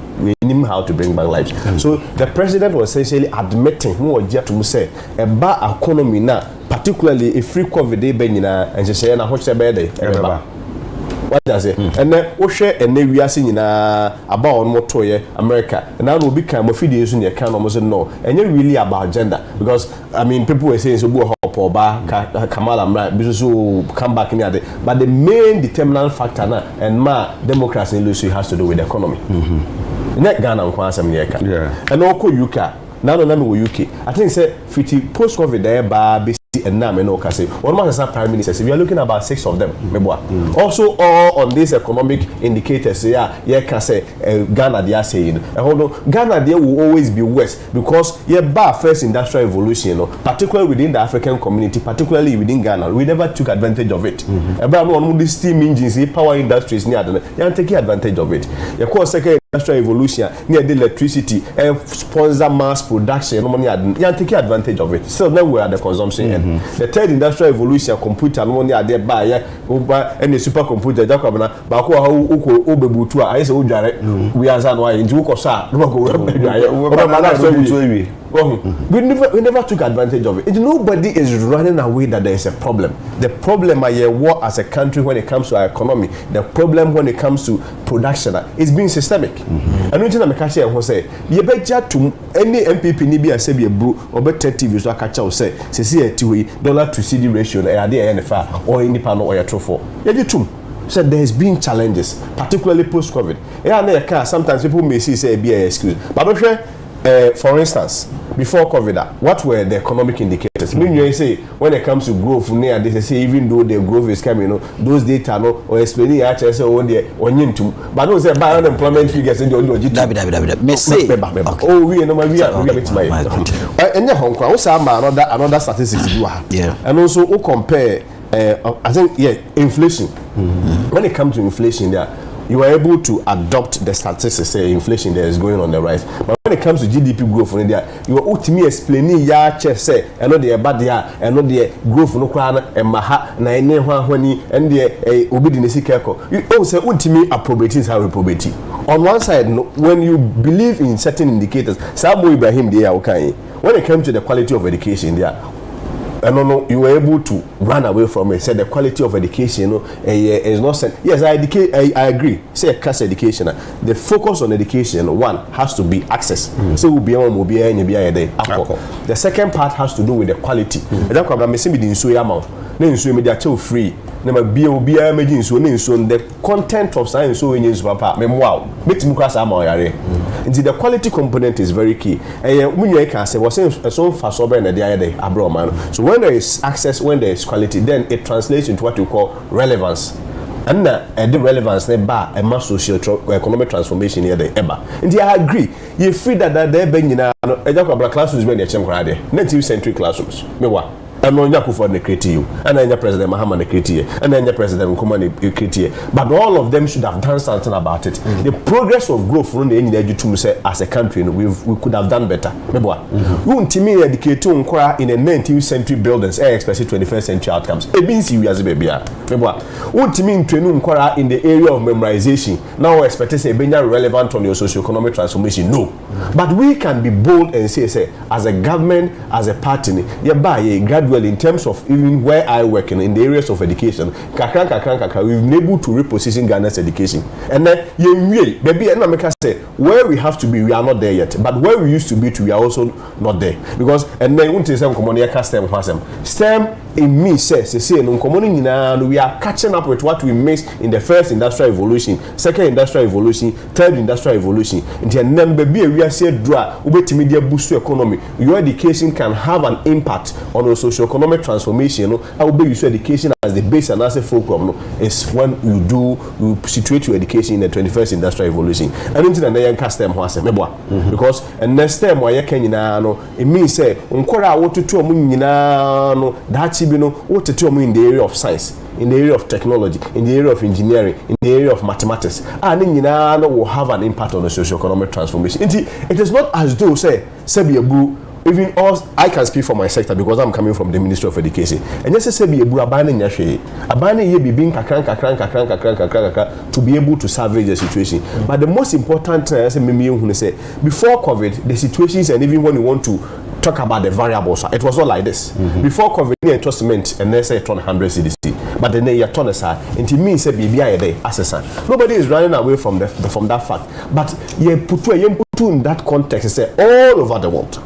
bring back lives. So the president was essentially admitting who to say about economy now, particularly if free COVID and say na what say what that's it. And then we share and then we are seeing about on motor America. And now we become a few days in your can almost no. And you're really about gender because I mean people were saying so go hop or bar Kamala right because will come back in there. But the main determinant factor now and democracy in Lucy has to do with the economy. Net Ghana and Kwasam Yeka. Yeah. And also UK. Now the name of UK. I think say 50 post-COVID there by and now I know say one man is a prime minister. We are looking about 6 of them. Also all on these economic indicators, can say Ghana they are saying. Ghana there will always be worse because first industrial revolution, particularly within the African community, particularly within Ghana, we never took advantage of it. About these steam engines, power industries near them, they are taking advantage of it. Second industrial revolution near the electricity and sponsor mass production, they are taking advantage of it. So now we are the consumption end. The third industrial revolution, computer, money are there by any supercomputer, Agya Kwabena, Bako, Obebutua, I say, we are Zanwa in Jukosa, we never took advantage of it. Nobody is running away that there is a problem. The problem I war as a country when it comes to our economy, the problem when it comes to production is being systemic. And when I'm catching and say, you better to any MPP Nibi and say be a brew or better TV so I catch out say dollar to CD ratio at the NFR or any panel or your trophy. So there has been challenges, particularly post-COVID. Sometimes people may say be an excuse. But for instance, before COVID, what were the economic indicators? You say when it comes to growth, they say even though the growth is coming, those data or explaining actually say on the onion but no say by unemployment figures in the oh we are and also another statistics and also we compare I think inflation. When it comes to inflation there, you are able to adopt the statistics say inflation there is going on the rise. But when it comes to GDP growth in India, you are ultimately explaining say and not the bad there and not the growth no kwana and maha na ene hwani and the obedinesi keko. You also ultimately appropriating how reprobate. On one side, when you believe in certain indicators, Samu Ibrahim they are okay. When it comes to the quality of education there, you were able to run away from it. Say the quality of education, is not set. Yes, I agree. Say class education. The focus on education, one has to be access. So we'll be on the second part has to do with the quality. Free. The content of science so in wow. The quality component is very key. So when there is access, when there is quality, then it translates into what we call relevance. And the relevance a mass social economic transformation here the EBA. And I agree. You feel that there being classrooms when 19th century classrooms. And no Yakufu ne create you, and then President Mahama create you, and then President Nkrumah create you. But all of them should have done something about it. The progress of growth from the end to say as a country, we could have done better. We ultimately educate in the 19th century buildings, especially 21st century outcomes. It means you as a baby. Ultimately training in the area of memorization. Now expect to say being relevant on your socio-economic transformation. No, but we can be bold and say as a government, as a party, gradually in terms of even where I work in the areas of education, we've been able to reposition Ghana's education. And then baby, and I say where we have to be, we are not there yet. But where we used to be, we are also not there. Because and then when STEM in me says we are catching up with what we missed in the first industrial revolution, second industrial revolution, third industrial revolution. And then baby, we are saying media boost to economy. Your education can have an impact on your socio-economic transformation. How will use education as the base and as a fulcrum is when you situate your education in the 21st industrial revolution. And into the young STEM because and next time why you can it means say what to that what to in the area of science, in the area of technology, in the area of engineering, in the area of mathematics, and will have an impact on the socio-economic transformation. It is not as though say even us, I can speak for my sector because I'm coming from the Ministry of Education. And yes, say be able abandoning ye being to be able to salvage the situation. But the most important thing I say before COVID, the situations and even when you want to talk about the variables, it was all like this. Before COVID, entrustment and they say 100 CDC. but then you turn aside. It means a baby assassin. Nobody is running away from that fact. But you put in that context, say all over the world,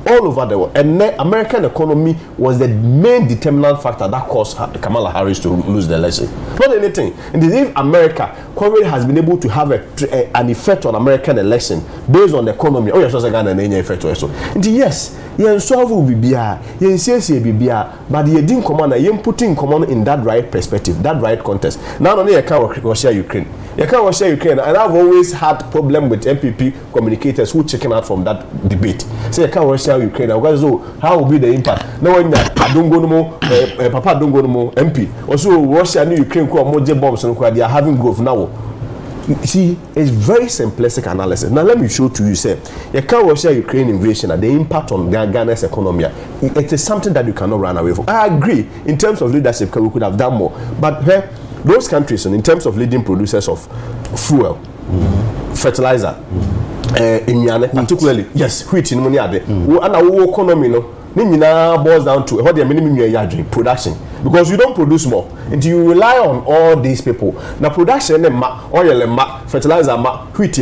and the American economy was the main determinant factor that caused Kamala Harris to lose the election. Not anything. And if America, COVID has been able to have an effect on American election based on the economy, oh yes, also Ghana and any effect also. And yes, you solve will be but you didn't command, you putting command in that right perspective, that right context. Now only you can't Russia Ukraine. You can't Russia Ukraine, and I've always had problem with MPP communicators who checking out from that debate. Say you can't Russia Ukraine. So how will be the impact? No one that I don't go no more. Papa don't go no more MP. Also Russia and Ukraine ko more bombs and they are having growth now. See, it's very simplistic analysis. Now let me show to you, say, you can't Russia Ukraine invasion and the impact on Ghana's economy. It is something that you cannot run away from. I agree. In terms of leadership, we could have done more. But those countries, in terms of leading producers of fuel, fertilizer, particularly, yes, wheat in money, and our economy, boils down to what the minimum production, because you don't produce more until you rely on all these people. Now production, oil, fertilizer, wheat,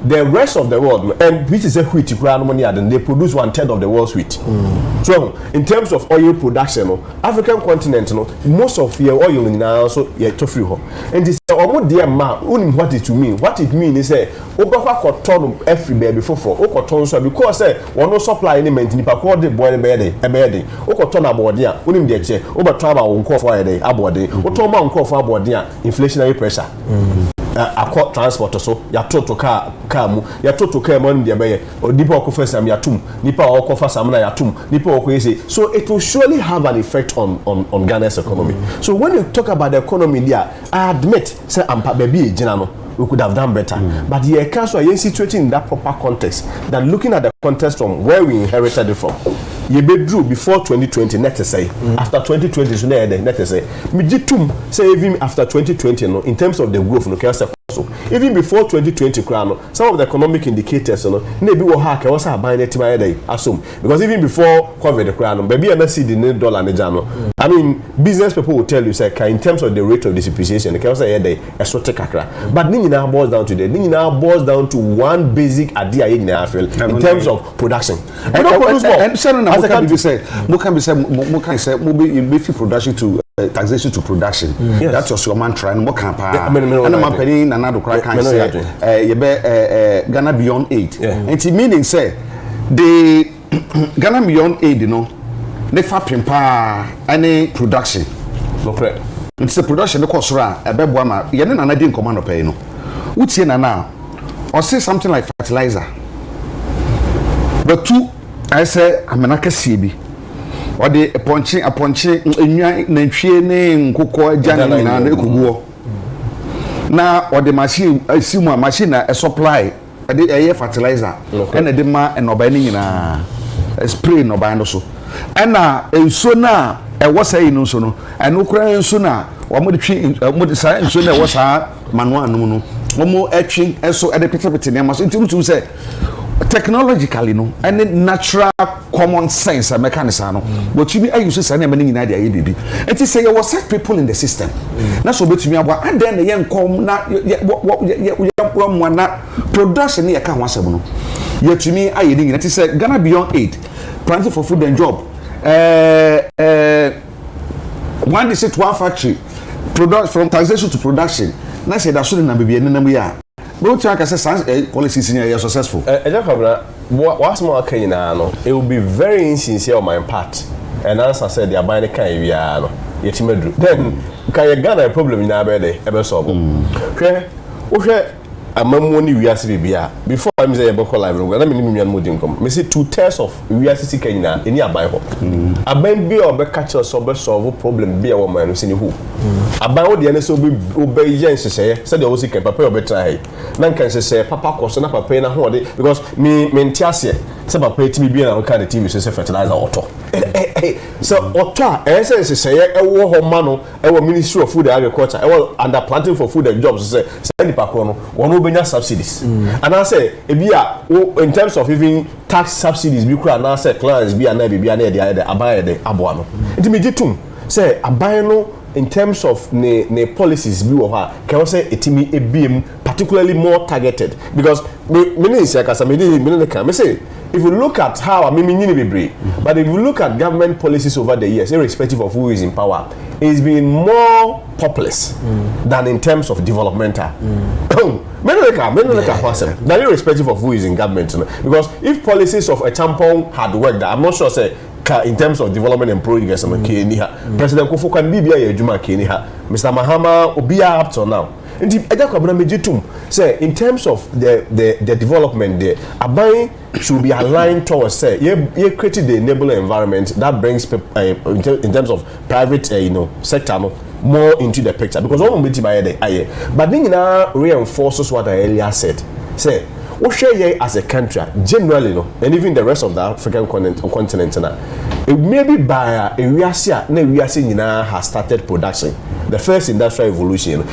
the rest of the world, and wheat is a wheat, they produce 1/3 of the world's wheat. So in terms of oil production, African continent, most of your oil in now also tofu. And this what it mean? What it means is say cotton everywhere before cotton, so because one no supply any maintenance because the boy ebede cotton aboard there unim de che over travel on call for a day aboard day on call for aboard there inflationary pressure. Akọ transport so ya toto car mu ya toto car man de be o nipa okofa sam ya tum nipa okofa sam na ya tum nipa okoyese, so it will surely have an effect on Ghana's economy. So when you talk about the economy there, I admit say ampa baby ejina no we could have done better, but the council are situated in that proper context, that looking at the context from where we inherited it from. You be drew before 2020, net to say. After 2020, so net to say. Mijitum say even after 2020, no, in terms of the growth, no, even before 2020, some of the economic indicators, no, maybe we hack was a buying it by day, assume, because even before COVID, maybe I not see the $1 jano. I mean, business people will tell you, say, in terms of the rate of depreciation, the can say a day, a sort of crack. But now boils down to one basic idea in terms of production. We don't produce more. What can be said? Moving production to taxation to production. Yes. That's your mantra. And what can and another crack can say Ghana beyond aid. And it meaning say the Ghana beyond aid, you know, they fapping any production. It's a production the cost ra a bebwama. Yen and I didn't command pay no. What's here now? Or say something like fertilizer. But two I say I'm an akasibi. Or the punching nkoko jani na ekuguo. Na or the machine machine a supply the air fertilizer and the ma and obani na spray no ba no so. And na enso na e wo say no so no. And okura enso na wo mo de twi mo de sa enso na wo sa manual no no. Wo mo etwi enso e de petepete ne ma so nti say technologically no and natural common sense and mechanism no but you be use say na many nyina dey bibi it is say you was set people in the system na so betumi abo and then ye nkom na na production ne ka ho asem no yetumi aye ni nyina it is say Ghana beyond aid planting for food and job one is one factory product from taxation to production na say that so na bibi enenam ya. But you can say policies are successful. Agya Kwabena, what's more can no? It will be very insincere on my part. And as I said, they are buying the kind we are no. Then can you Ghana a problem in our bed? Ever solve? Okay, a money we are bia. Before I'm saying about library, let me name income. Me say 2/3 of we are sitting Kenya in near buy home. A ben be or be catch us or be solve problem be a woman who who. About the NSO be obey Jens say the also can papa or better. Nan can say papa cost na papa na ho because me tiase say papa ti be na kind of TV so say fertilizer auto. So auto say e wo ho ma no e wo Ministry of Food and Agriculture e wo under planting for food and jobs say nipa ko no one subsidies. And I say in terms of even tax subsidies we could now say clients be an the abuano. It me jitum say abano in terms of ne policies bi wo ha can say etimi ebiem particularly more targeted because me say kasa me say if you look at how I mean bebre but if you look at government policies over the years irrespective of who is in power it's been more populist than in terms of developmental. That irrespective of who is in government, because if policies of a champion had worked, I'm not sure say in terms of development and progress, President Kufuor can be a Juma Kenya, Mr. Mahama Obia up to now. And Agya Kwabena mejitum say in terms of the development there, Abai should be aligned towards say you created the enabling environment that brings in terms of private sector more into the picture because all meet by the but then now reinforces what I earlier said. Say we share as a country generally and even the rest of the African continent it may be by a we has started production. The first industrial revolution.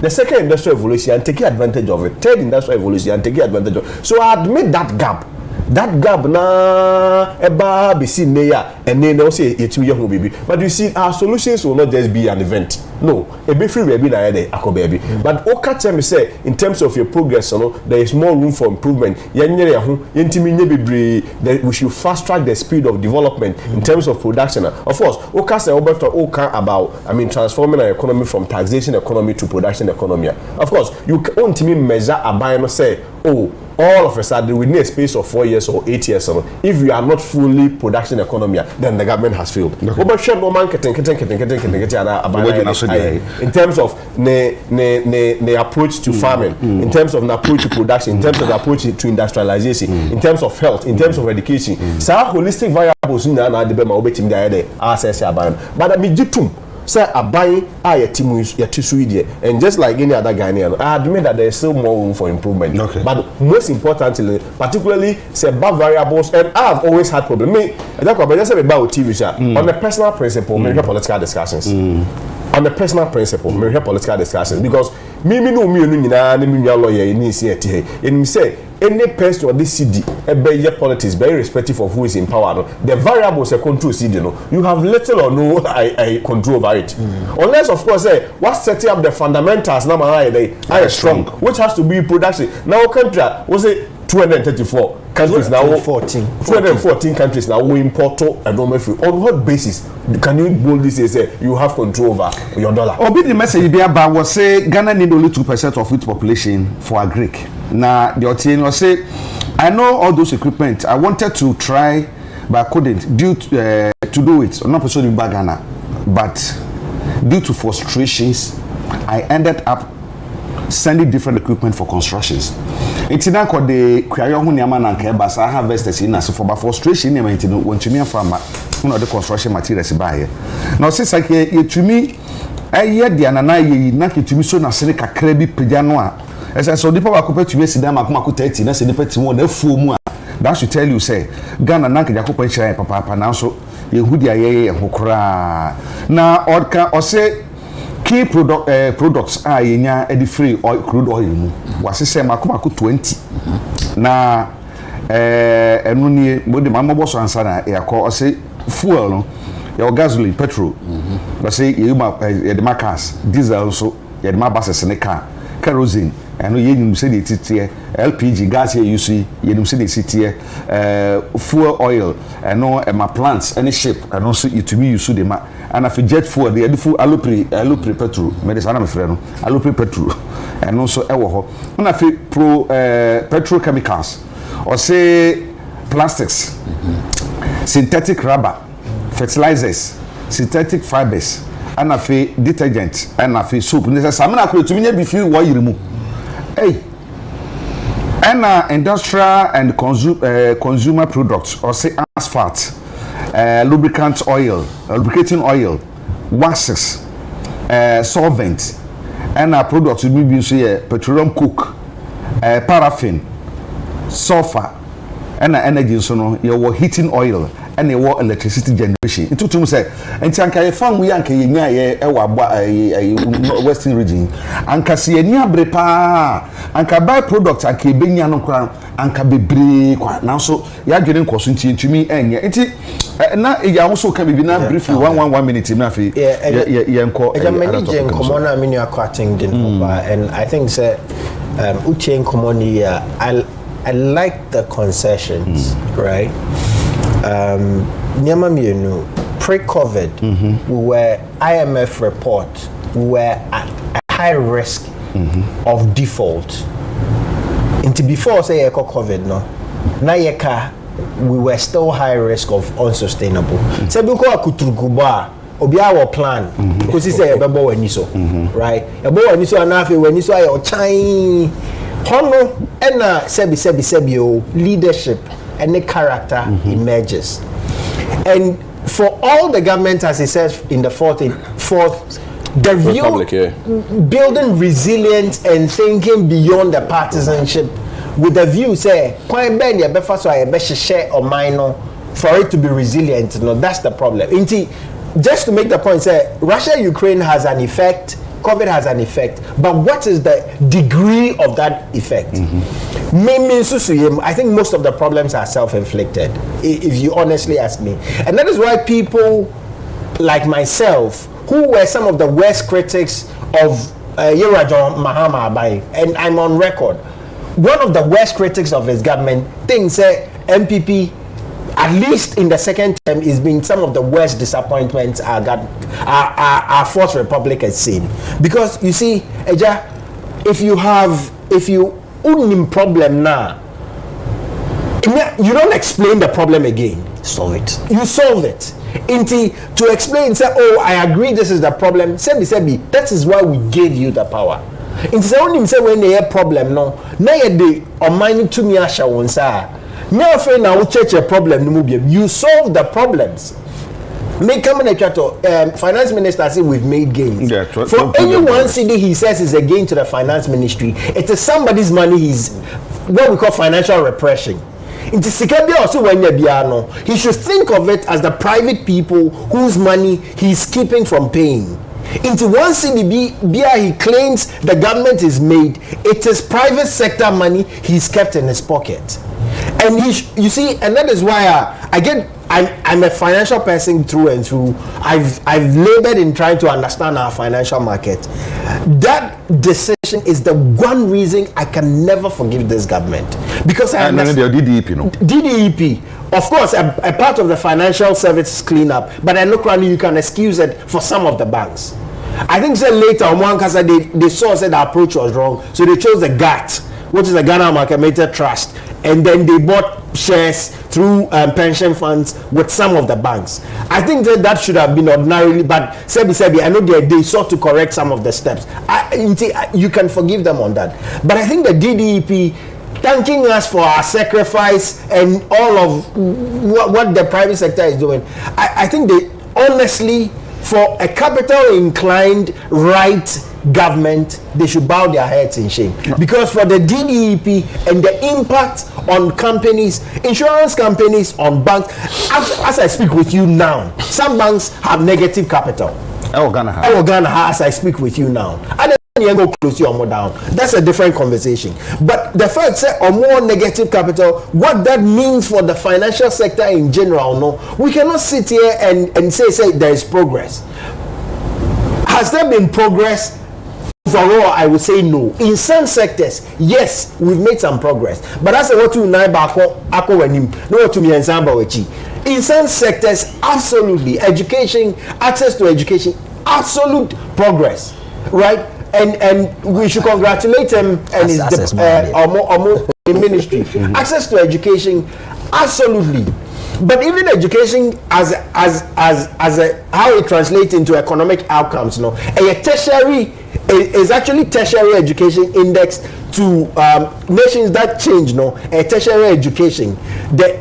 The second industrial revolution and taking advantage of it. Third industrial revolution and taking advantage of it. So I admit that gap. That gap na eba be seen there and then they'll say it's your baby. But you see, our solutions will not just be an event. No, a be free baby na baby. But okacha me say in terms of your progress, there is more room for improvement. We should fast track the speed of development in terms of production. Of course, okacha about transforming our economy from taxation economy to production economy. Of course, you can't measure a buy and say, oh, all of a sudden within a space of 4 years or 8 years, if we are not fully production economy, then the government has failed. In terms of the approach to farming, in terms of the approach to production, in terms of the approach to industrialization, in terms of health, in terms of education, so holistic variables in the but I say abai and just like any other Ghanaian, I admit that there is still more room for improvement. Okay. But most importantly, particularly say bad variables, and I have always had problem. Me, I say about TV on the personal principle, maybe political discussions. On the personal principle, maybe political discussions because me no lawyer in say any person or this CD a politics very irrespective of who is in power the variables control CD you have little or no I control over it unless of course what's setting up the fundamentals now are strong which has to be production now country was it 234 countries now 214 countries now we import and on what basis can you boldly say you have control over your dollar? Obi the message be about was say Ghana need only 2% of its population for agric. Now the Otieno was say I know all those equipment I wanted to try but I couldn't due to do it. I'm not pursuing in Ghana, but due to frustrations I ended up sending different equipment for constructions. It's not called the Kwayo Hunyama and Kebas. I harvested in as for frustration. You want to me from the construction materials by now. Since I came to me, I heard the Ananai, not to me so Naseka Krebi Pijanoa. As I saw the power compared to me, Sidama Kumakuteti, that's the petty one, a full moon. That should tell you, say, Ghana Naka Jacopa, Papa, now so you would ya now, or say, key products are in the free oil, crude oil. Was the same, 20 na enu nie bodi mama boso ansa na ya ko say fuel no ya gasoline petrol but say you ma the cars diesel so ya the buses ne car kerosene enu ye nyum se de titie LPG gas ye use ye nyum se de titie fuel oil enu ma plants any ship enu so it to be use de ma and if jet fuel the full alupre petrol me de sana me frɛ no alupre petrol enu so e wo ho na fi pro petrochemicals or say plastics, synthetic rubber, fertilizers, synthetic fibers, and detergent, and soap. Samina could to me before what you remove. Hey, and industrial and consumer products, or say asphalt, lubricant oil, lubricating oil, waxes, solvents, and products will be say petroleum coke, paraffin, sulfur and energy so no your heating oil and a electricity generation. It took him say, and Tanka found we anka a western region. Anka see a near brepa, anka buy products and Kibenya no crown, anka be break. Now so you are getting consulting to me and now you also can be now briefly 1 minute. Nafi, and I think that Uche Komoni, I like the concessions, right? Pre-COVID, we were IMF report, we were at a high risk of default. Into before say COVID, no, now we were still high risk of unsustainable. So because kutukuba, obi our plan, because he say ebo when so, right? Ebo when so anafe when so ayo chan, hono ena sebi leadership and the character emerges. And for all the government, as he says in the fourth, the real building resilience and thinking beyond the partisanship with the view say point ben ya befa so ya be share or minor for it to be resilient. No, that's the problem. Just to make the point, say Russia-Ukraine has an effect, COVID has an effect, but what is the degree of that effect? I think most of the problems are self-inflicted, if you honestly ask me. And that is why people like myself, who were some of the worst critics of Yerajon Mahama Abai, and I'm on record, one of the worst critics of his government, thinks MPP, at least in the second term, is being some of the worst disappointments our Fourth Republic has seen. Because you see, Eja, if you own problem now, you don't explain the problem again. Solve it. You solve it. To explain, say, oh, I agree, this is the problem. Sebi, that is why we gave you the power. Say when they have problem, no, now they are mining to me asha wonsa. Now friend now check your problem, you solve the problems. Make come in finance minister say we've made gains. Yeah, for any one city he says is a gain to the finance ministry, it is somebody's money. He's what we call financial repression. He should think of it as the private people whose money he's keeping from paying. Into one CDB, he claims the government is made. It is private sector money he's kept in his pocket. And you see, and that is why I'm a financial person through and through. I've labored in trying to understand our financial market. That decision is the one reason I can never forgive this government, because I DDEP, of course, a part of the financial services cleanup, but I look around, you can excuse it for some of the banks. I think later on one case they saw that the approach was wrong, so they chose the GAT, which is the Ghana Amalgamated Trust, and then they bought shares through pension funds with some of the banks. I think that should have been ordinarily, but Sebi, I know they sought to correct some of the steps. You can forgive them on that. But I think the DDEP thanking us for our sacrifice and all of what the private sector is doing, I think they honestly, for a capital inclined right government, they should bow their heads in shame. Because for the DDEP and the impact on companies, insurance companies, on banks, as I speak with you now, some banks have negative capital. Ghana has, as I speak with you now. And then go close your more down. That's a different conversation. But the fact say or more negative capital, what that means for the financial sector in general, no, we cannot sit here and say there is progress. Has there been progress? Overall, I would say no. In some sectors, yes, we've made some progress. But that's what you know about in some sectors, absolutely. Education, access to education, absolute progress. Right? And we should congratulate him and his ministry. Access to education, absolutely. But even education as how it translates into economic outcomes, no, a tertiary is actually tertiary education indexed to nations that change, no, a tertiary education. The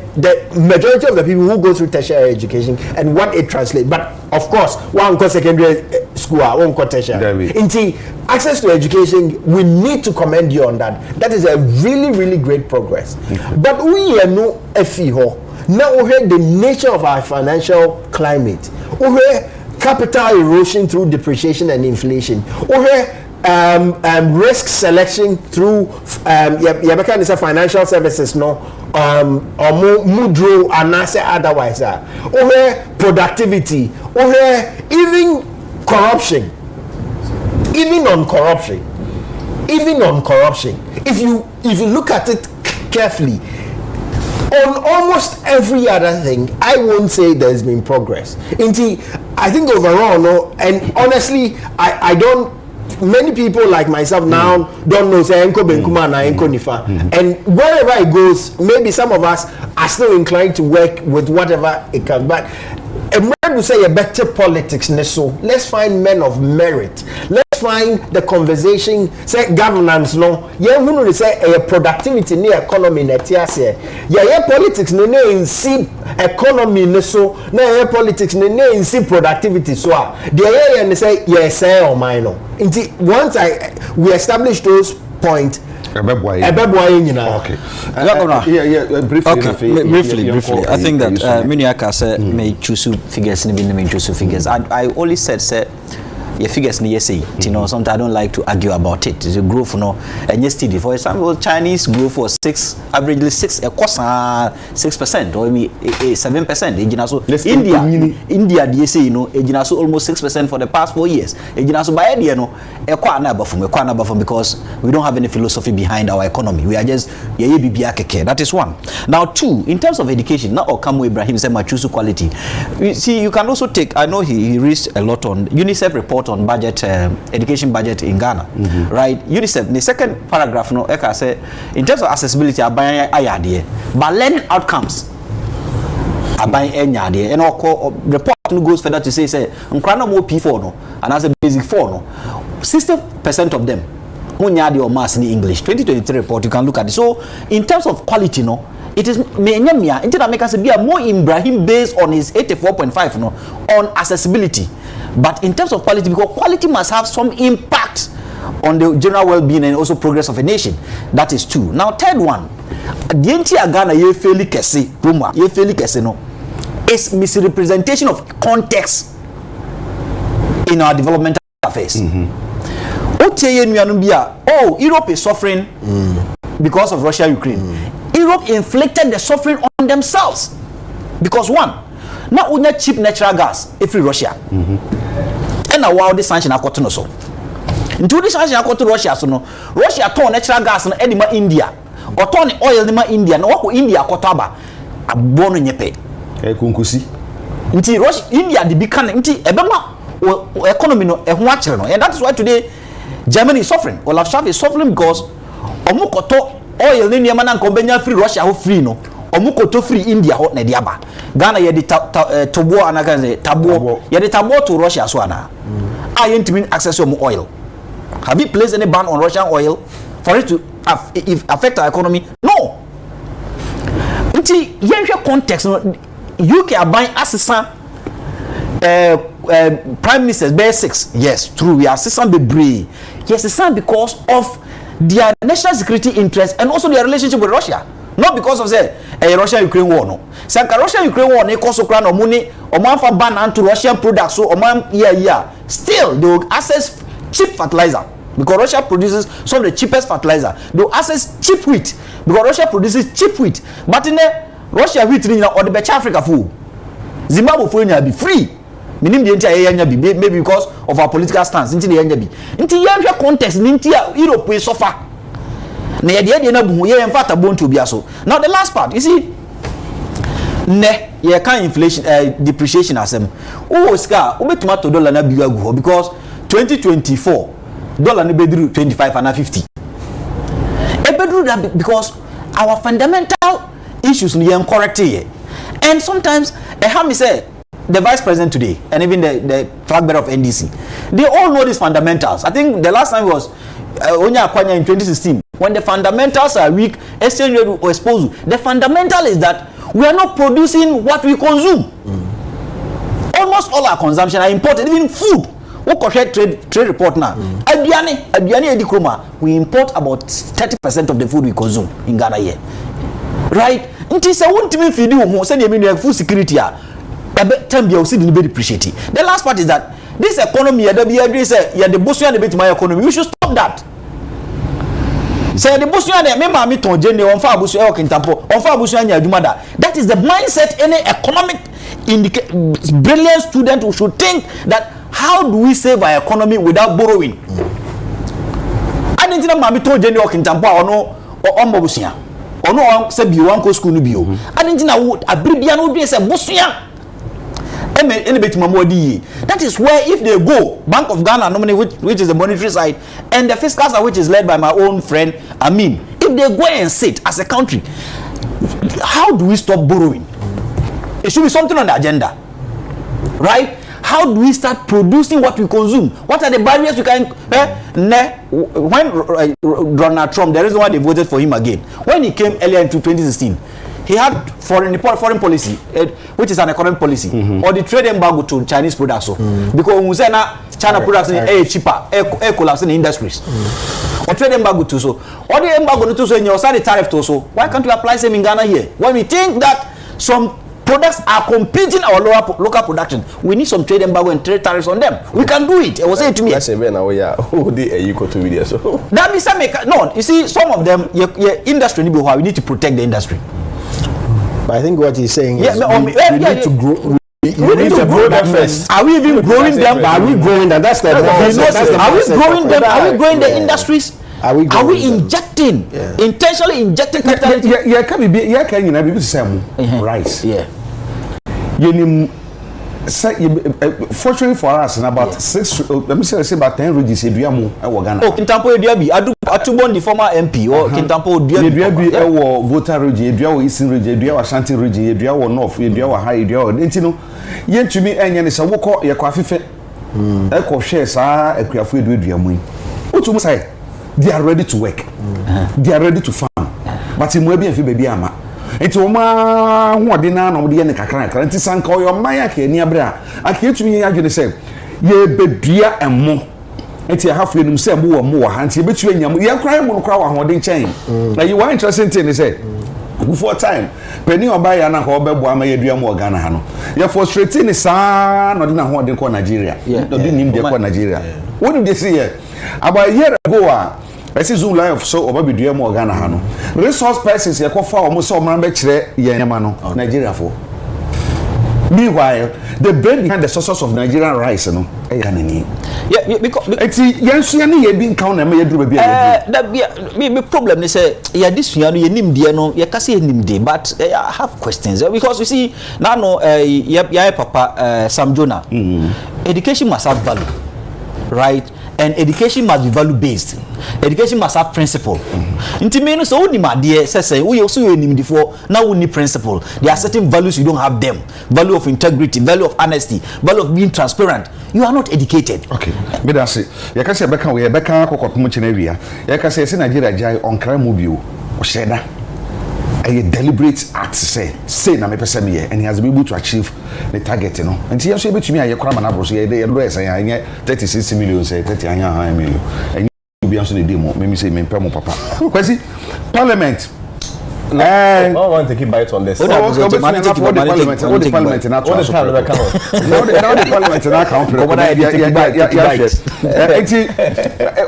majority of the people who go through tertiary education and what it translates, but of course, one go secondary school, one go tertiary. Indeed, access to education, we need to commend you on that. That is a really, really great progress. But we are no FIHO. Now we heard the nature of our financial climate. We heard capital erosion through depreciation and inflation. We heard risk selection through financial services no or mudro and otherwise. We heard productivity. We heard even corruption. Even on corruption. If you look at it carefully, on almost every other thing, I won't say there's been progress. Indeed, I think overall, no, and honestly, I don't. Many people like myself now don't know say enko benkuma na enko nifa, and wherever it goes, maybe some of us are still inclined to work with whatever it can. But when we say a better politics, let's find men of merit. Let's find the conversation. Say governance, no. Yeah, we know say a productivity in the economy. Yeah, politics no in see economy so. No, politics no in see productivity so. The and say yes, say or minor. Once we establish those points. Okay. Briefly. I think that Miniaka said may choose figures and may choose figures. I only said your figures near say, you know, sometimes I don't like to argue about it. The growth, no, and yesterday, for example, Chinese growth was averagely 6%, or maybe 7%. India, they say, you know, almost 6% for the past 4 years. By idea, no, because we don't have any philosophy behind our economy. We are just that is one. Now, two, in terms of education, not Okamu Ibrahim said Machusu quality. You see, you can also take. I know he reached a lot on UNICEF report on budget, education budget in Ghana, right? UNICEF, the second paragraph, no, Eka say, in terms of accessibility, but learning outcomes, and our report goes further to say, more P4 no, and as a basic 4 no, 60% of them, or mass in English. 2023 report, you can look at it. So, in terms of quality, no. It is more Ibrahim based on his 84.5 no, on accessibility, but in terms of quality, because quality must have some impact on the general well-being and also progress of a nation. That is two. Now, third one, the entire Ghana no, is misrepresentation of context in our developmental affairs. Europe is suffering because of Russia-Ukraine. Europe inflicted the suffering on themselves because one, now we need cheap natural gas if Russia, and now wow this sanction akoto no so. Into this sanction akoto Russia so no, Russia turn natural gas no edima India, or turn oil edima India. No wako India akoto aba abono nyepe. Kunkusi. Into Russia, India the big can into ebema economy no ehun achire no, and that is why today Germany is suffering. Olaf Scholz is suffering because omukoto oil ni niema na nkombenya free Russia ho free no omukoto free India ho na diaba Ghana ye de tobo anaka ze tabo ye de tabo to Russia so ana ayentimi access to oil. Have you placed any ban on Russian oil for it to affect our economy? No. Nti yenhwe context no UK aban assistant prime ministers basics. Yes, true, we are assistant bebre. Yes, assistant because of their national security interests and also their relationship with Russia, not because of say a Russia-Ukraine war. No, say Russia-Ukraine war ne cause Ukraine or money or man for ban anti Russian products. So man still they will access cheap fertilizer because Russia produces some of the cheapest fertilizer. They will access cheap wheat because Russia produces cheap wheat. But in the Russia wheat or the West Africa food, Zimbabwe food be free. Minim the entire maybe because of our political stance into the NJB. Into the context, into Europe we suffer. Now the last part, you see, can inflation depreciation as them. Oh, scar, tomato dollar na bigger because 2024 dollar na bedru 25 and 50. Because our fundamental issues ni correct here. And sometimes me say the vice president today and even the flag bearer of NDC, they all know these fundamentals. I think the last time was Onya Akwanya in 2016 when the fundamentals are weak, exchange rate or exposure. The fundamental is that we are not producing what we consume. Almost all our consumption are imported, even food. Trade report now. We import about 30% of the food we consume in Ghana here. Right? Nti se wontimi feed wo ho se na emi food security a time bia o see the depreciate. The last part is that this economy ya be agree say ya the bosu na beti my economy. We should stop that. Say the bosu na me ma me ton jene on fa bosu e o kintampo. On fa bosu anya adwuma da. That is the mindset any economic brilliant student who should think that how do we save our economy without borrowing? I didn't know ma me ton jene o kintampo a ono o bosu ya. Ono say bi wan ko school no bio. I didn't know abribia no be say bosu ya. That is where if they go, Bank of Ghana normally which is the monetary side, and the fiscal side which is led by my own friend Amin, if they go and sit as a country, how do we stop borrowing? It should be something on the agenda, right? How do we start producing what we consume? What are the barriers we can? When Donald Trump, the reason why they voted for him again, when he came earlier into 2016. He had foreign policy, which is an economic policy, or the trade embargo to Chinese products. Because we say now China products are cheaper, collapsing in industries. Or trade embargo too. So, or the embargo too. So in your side the tariff too. So why can't we apply same in Ghana here? When we think that some products are competing our local production, we need some trade embargo and trade tariffs on them. We can do it. I was saying to me. That means no. You see, some of them, your industry we need to protect the industry. But I think what he's saying is we need to grow. We need to grow them first. Are we even growing them? Are we growing them? That's the Are we growing them? Are we growing the industries? Are we injecting, intentionally injecting capital? Rice. Yeah. Fortunately for us, in about 6, let me say about 10 regions, Eduamu, Ghana. Oh, Kintampo Eduabi, Atubon, the former MP, or Kintampo Eduabi, voter region, Eduawa Eastern region, Eduawa Ashanti region, Eduawa North, Eduawa High, Eduawa. You know, yen to me, and Yanis, I walk out your coffee. Echo shares are a craft with Eduamu. What you say? They are ready to work, they are ready to farm, but in Webi and Fibaby Ama. It's Oma who are dinner on the end of Kakran, and it's Sanko, your Maya, near Bra. I came to me, I say, ye beer and more. It's a half of say more, and see between you. You're crying on crowd on the chain. Now you are interested in, they say, before time, Penny or buy an hobe, Buama, you more Ghana. You're frustrating the son, or didn't want to call Nigeria. Yeah, didn't need to call Nigeria. What did they see here? About a year ago, I see Zoom live so over the more Ghana Hano. Resource persons, you call for almost so man Yenamano, Nigeria for. Meanwhile, the brain behind the sources of Nigerian rice, you know, yeah, because it's yes, you being counted. That be problem. They say, yeah, this you name dear no, you can say name day, but I have questions because you see now, no, Papa Sam Jonah, education must have value, right? And education must be value based. Education must have principle. Intimate so only my dear says we also need before now we need principle. There are certain values you don't have them. Value of integrity, value of honesty, value of being transparent. You are not educated. Okay. But that's it. You can say Becca we Becca Coco much in area. You can say Nigeria jai on crime mobile or sheda. A deliberate act say na me person here and he has been able to achieve the target, you know. And he also able to me a crime and abros here the address and 36 million say 30 million. And you be answer the demo. Maybe say me pay papa. Kwesi Parliament. I want to keep bite on this. What the Parliament in our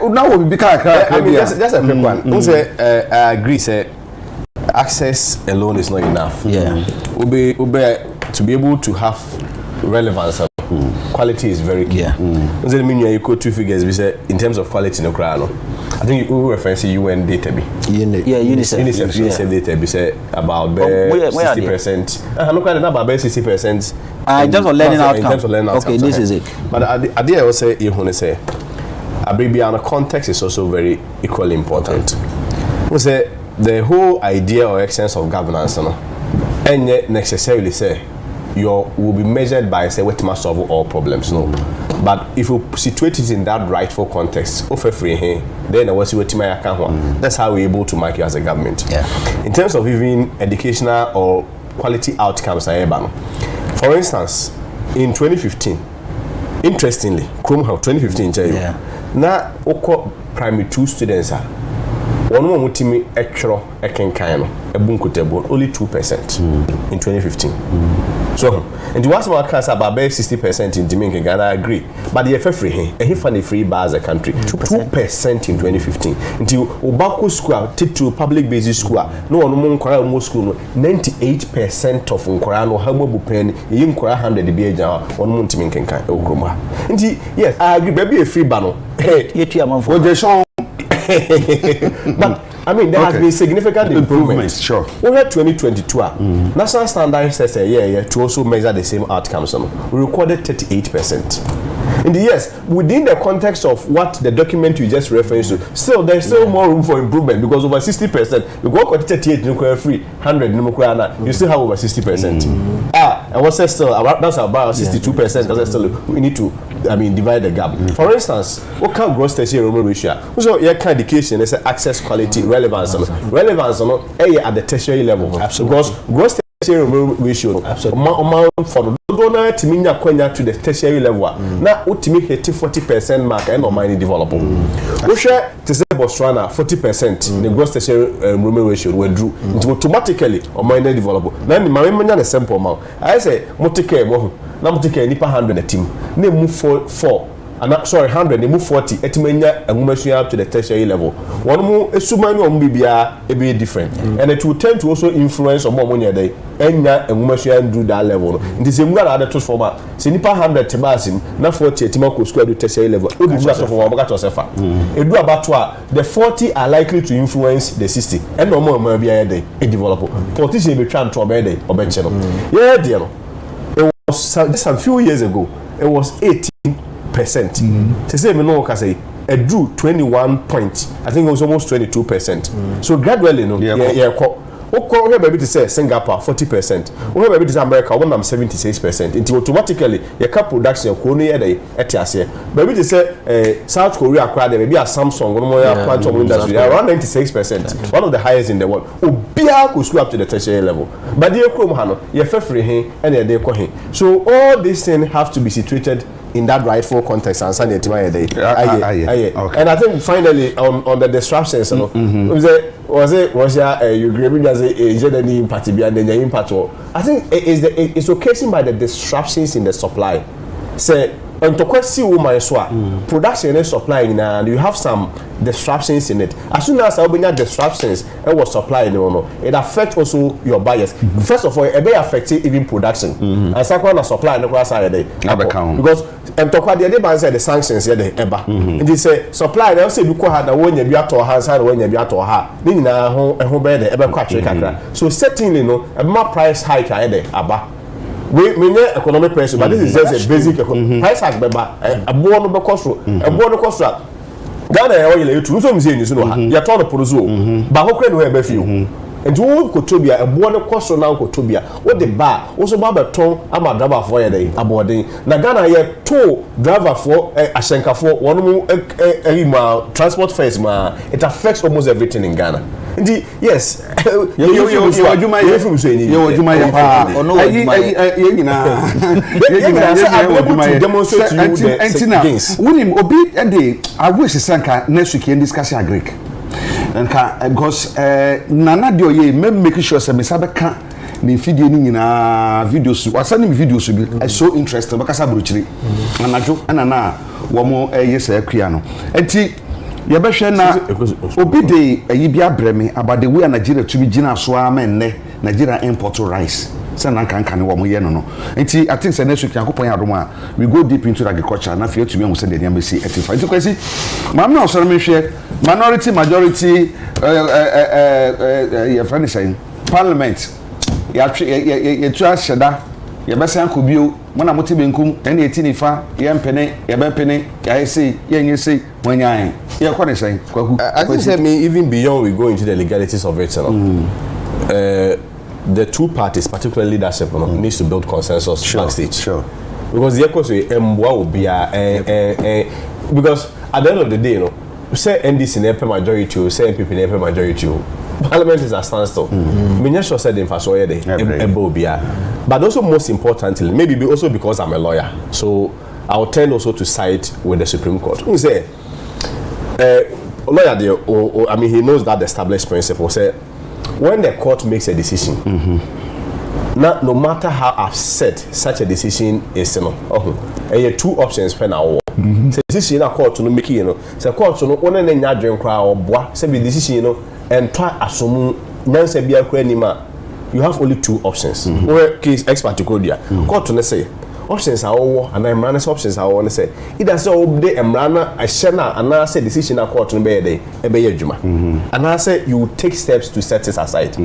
now we become just a quick one. Who say I agree say access alone is not enough. Yeah. Ube to be able to have relevance, quality is very key. Yeah. Does it mean you equal two figures? We say in terms of quality, no crano. I think you reference to UN data. Yeah, UNICEF data. We say about 60%. I'm not quite about 60%. In terms of learning outcome. Okay, this is it. But at the end, I will say you want to say, Abribiana context is also very equally important. We say the whole idea or essence of governance, and yet necessarily say you will be measured by say what must solve all problems, no. But if you situate it in that rightful context, then that's how we're able to mark you as a government. Yeah. In terms of even educational or quality outcomes, for instance, in 2015, interestingly, 2015, now primary 2 students one more mutimi ekro ekenkan no ebunkotebo only 2% in 2015. So and the was more class about 60% in Jamaica Ghana, I agree, but the free he funny free bar as a country 2% in 2015 until Obako school take to public basic school no one more school 98% of Nkorano Hamobu pen in Kora 100 BA one month in Kenka Okroma. And yes, I agree, baby a free banner. Hey, but I mean, there has been significant improvements. Sure. We had 2022. National standard says to also measure the same outcomes. We recorded 38%. And yes, within the context of what the document you just referenced to, still there's still more room for improvement because over 60%. You go to 38 nuclear free, 100 nuclear, you still have over 60%. And what's still that's about 62% because still we need to divide the gap. For instance, what kind of gross tertiary ratio? So your kind of education is access, quality, relevance at the tertiary level. Absolutely. Because gross tertiary ratio amount for donor to mean to the tertiary level. Now ultimately hit 40% mark and normally develop. We share to say Botswana 40% the gross tertiary ratio withdrew automatically or minor develop. Then my man a simple amount. I say motike na motike nipa 100 a team. They move 4 100 they move 40 etimenya engumasuya up to the tertiary level. One more esumani on bibia e be different and it will tend to also influence on more day enya engumasuya do that level. In the same way other to format se nipa 100 tebasim na 40 etimako square do tertiary level. Odi just for wabaka to sefa. E do about the 40 are likely to influence the 60 and no more bia day e develop. Politician be trying to obey day obeche no. Yeah dear no. It was just a few years ago. It was 18%. To say me no can say it drew 21 points. I think it was almost 22%. So gradually, no, okay, baby to say Singapore 40%. Okay, baby to say America 76%. Until automatically your car production only etiase. Baby to say South Korea acquired maybe a Samsung one more plant industry around 96%. One of the highest in the world. Obia could screw up to the tertiary level. But the Chrome Hano, your free and your day. So all these things have to be situated in that rightful context and Sunday day. And I think finally on the disruptions, was it Russia you agree as a general party behind the impact? I think it's occasioned by the disruptions in the supply. Say and to question woman production and supply and you have some disruptions in it. As soon as there disruptions and was supply it affects also your buyers. First of all, it may affect even production. And second of supply and the side because and to quite the other the sanctions here the eba. And they say supply they say because had when you be at or hands when you be at or ha. Nina ho be the eba kwatche kakra. So certainly a more price hike there aba. We need economic pressure, but this is just a basic price hike. Beba a bono be cost a bono cost. Ghana oil you too so mzee ni so no ha. Ya turn the produce ba ho kre no e be fi. And you go to be a bono cost now go to be what the bar also ba beton ama driver for ye dey aboarding. Na Ghana ye to driver for ashenka for one mu transport fares ma it affects almost everything in Ghana. Indeed, yes. I wish Sanka next week in discussion Greek. And because Nana do ye making sure some Sabaka ni video ni na videos was sending videos be so interesting because I bruchiri anajo anana womo yes akua enti ye behwe na obi dey ayibia breme about the way Nigeria to be gina so amenne Nigeria import rice say na kan wo mo ye no enti I think say next week yakopon adom we go deep into agriculture na fie to me hu say the embassy etify enti kwesi mam na so me hwe minority majority your friend is saying Parliament ya twa sheda ya besan ko bio mo na mote benkum ene etinifa ye mpene ye bempene ya say ye nyese wanyan ye ko ne say kwaku I think say me even beyond we go into the legalities of it the two parties particularly leadership needs to build consensus backstage because the echoes will be because at the end of the day say NDC nepe majority say MPP nepe majority Parliament is a standstill. Sure said in but also most importantly, maybe also because I'm a lawyer, so I will tend also to side with the Supreme Court. Who say lawyer there, I mean, he knows that established principle. Say, when the court makes a decision, no matter how upset such a decision is, there are two options for now. Decision in a court to make it, so court to no one and then drink crowd or boy, say the decision, and try assume Nancy be a cranima. You have only two options. Where case expert to go there. Court to say. Options are all, and I'm running options. I want to say it does all day and run a shana, and I say decision a court to be a day, a bay juma. And I say you take steps to set it aside. I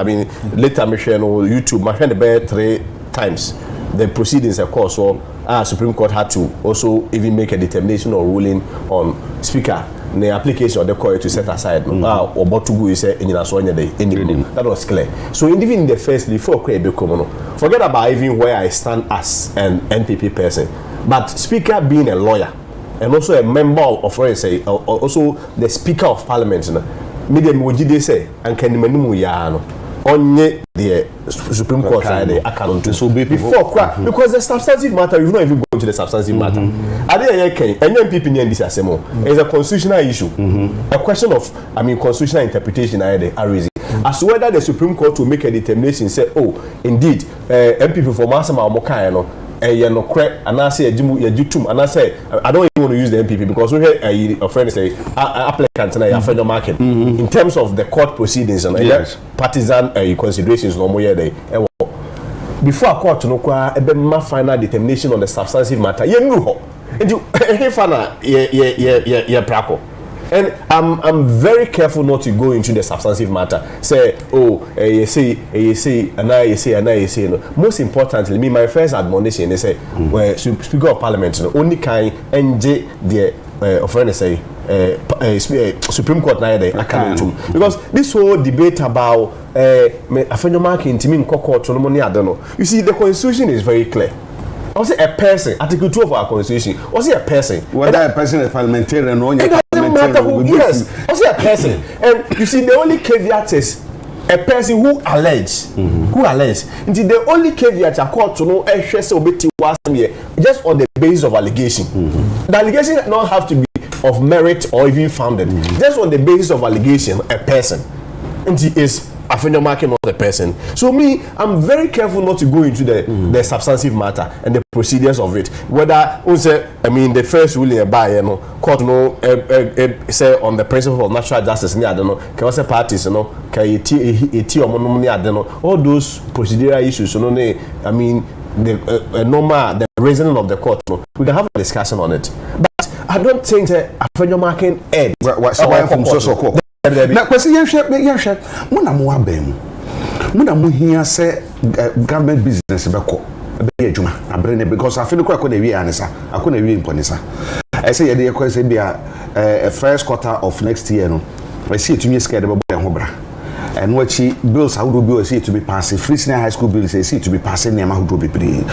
mean, later, Michelle or YouTube, my friend, the 3 times the proceedings, of course, so Supreme Court had to also even make a determination or ruling on Speaker. The application of the court to set aside or what to go is in that was clear. So even in the first before forget about even where I stand as an NPP person, but Speaker being a lawyer and also a member of say also the Speaker of Parliament, media mujide say and can ya only the Supreme Court side before because the substantive matter, you've not even gone to the substantive matter. It's a constitutional issue, a question of, I mean, constitutional interpretation. As to whether the Supreme Court will make a determination, say, oh, indeed, MPP for Masama Mokayano. And I say, and I say, I don't even want to use the MPP because we hear a friend say, applicant and a federal market in terms of the court proceedings and partisan considerations. No more day. Before a court to know a final determination on the substantive matter, you know, and you and I'm very careful not to go into the substantive matter. Say, oh, you say, and I say. No. Most importantly, my first admonition, they say, where Speaker of Parliament, only kind NJ the friend say, Supreme Court neither because this whole debate about a phenomenon in Timin Court, I don't know. You see, the Constitution is very clear. I was a person, Article 2 of our Constitution. Was he a person? Whether a person is parliamentarian or it doesn't matter who. Yes, was he a person? And you see, the only caveat is a person who alleges. Indeed, the only caveat a court to know just on the basis of allegation. The allegation does not have to be of merit or even founded. Just on the basis of allegation, a person. And he is a phenomenon, not a person. So me, I'm very careful not to go into the substantive matter and the procedures of it. Whether I mean the first ruling by court say on the principle of natural justice, I don't know, can also parties, all those procedural issues, I mean the normal the reasoning of the court, we can have a discussion on it. But I don't think that a phenomenon ed na kwesi yehwe muna mo abem muna mo hia se government business beko be adwuma abrene because I feel kwa na wi anisa akona wi imponisa I say ye dey kwesi bia first quarter of next year no I see it to me scared about ho bra and what she bills how do be see to be passing free senior high school bills say to be passing near how do be pretty.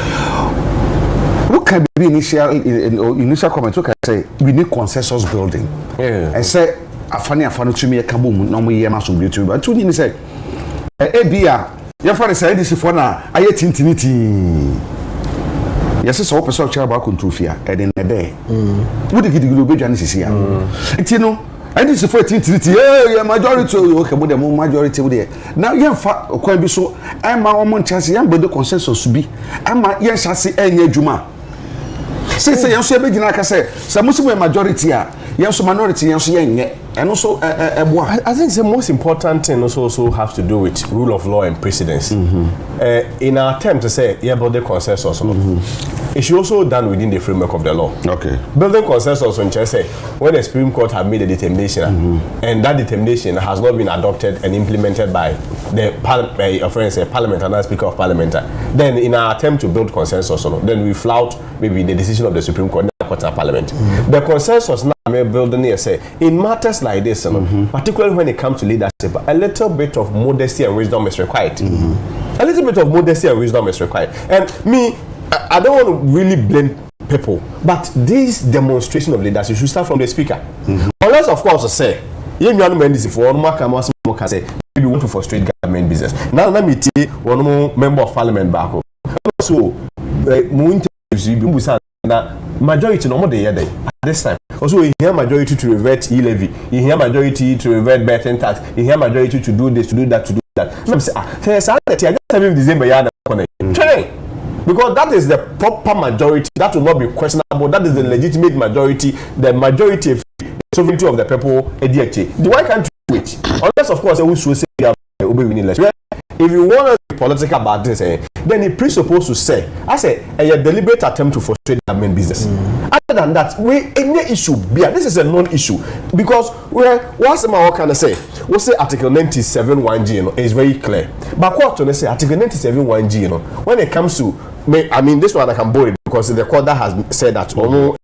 What can be initial comment? What can say we need consensus building and say afani to me kabum no mo yema so beauty but tu ni say bia ya fa say this for na aye tintiniti yes so person cha ba controfia e den na dey wudi gidigidi obedwa na sisi ya enti no this for tintiniti yeah majority okay mo dem majority we dey now ya fa kwan bi so ma omo chance ya gbedo consensus bi ama ya chance enye adwuma say yan so be gina ka say muslim majority a yan so minority yan so yenye and also I think the most important thing also have to do with rule of law and precedence. In our attempt to say about the consensus, it should also done within the framework of the law. Okay. Building consensus on say when the Supreme Court have made a determination and that determination has not been adopted and implemented by the Parliament and the Speaker of Parliament, then in our attempt to build consensus, then we flout maybe the decision of the Supreme Court. Parliament. The consensus now building here say in matters like this, particularly when it comes to leadership, a little bit of modesty and wisdom is required. A little bit of modesty and wisdom is required. And me, I don't want to really blame people, but this demonstration of leadership should start from the speaker. Unless, of course, say, maybe we want to frustrate government business. Now, let me tell you, one more member of Parliament back. So, na majority no more dey at this time. Also, you hear majority to revert e-levy, you hear majority to revert betting tax, you hear majority to do this, to do that, to do that. I'm saying, I just have December yard because that is the proper majority. That will not be questionable. That is the legitimate majority, the majority of the sovereignty of the people. Why can't you wait? Unless, of course, we should say if you want to be political about this, then it presupposed to say, I say, a deliberate attempt to frustrate the main business. Other than that, any issue, this is a non-issue. Because what's my kind of say? We say Article 97 1G, is very clear. But what to say Article 97 1G, when it comes to, I mean, this one I can borrow it because the court that has said that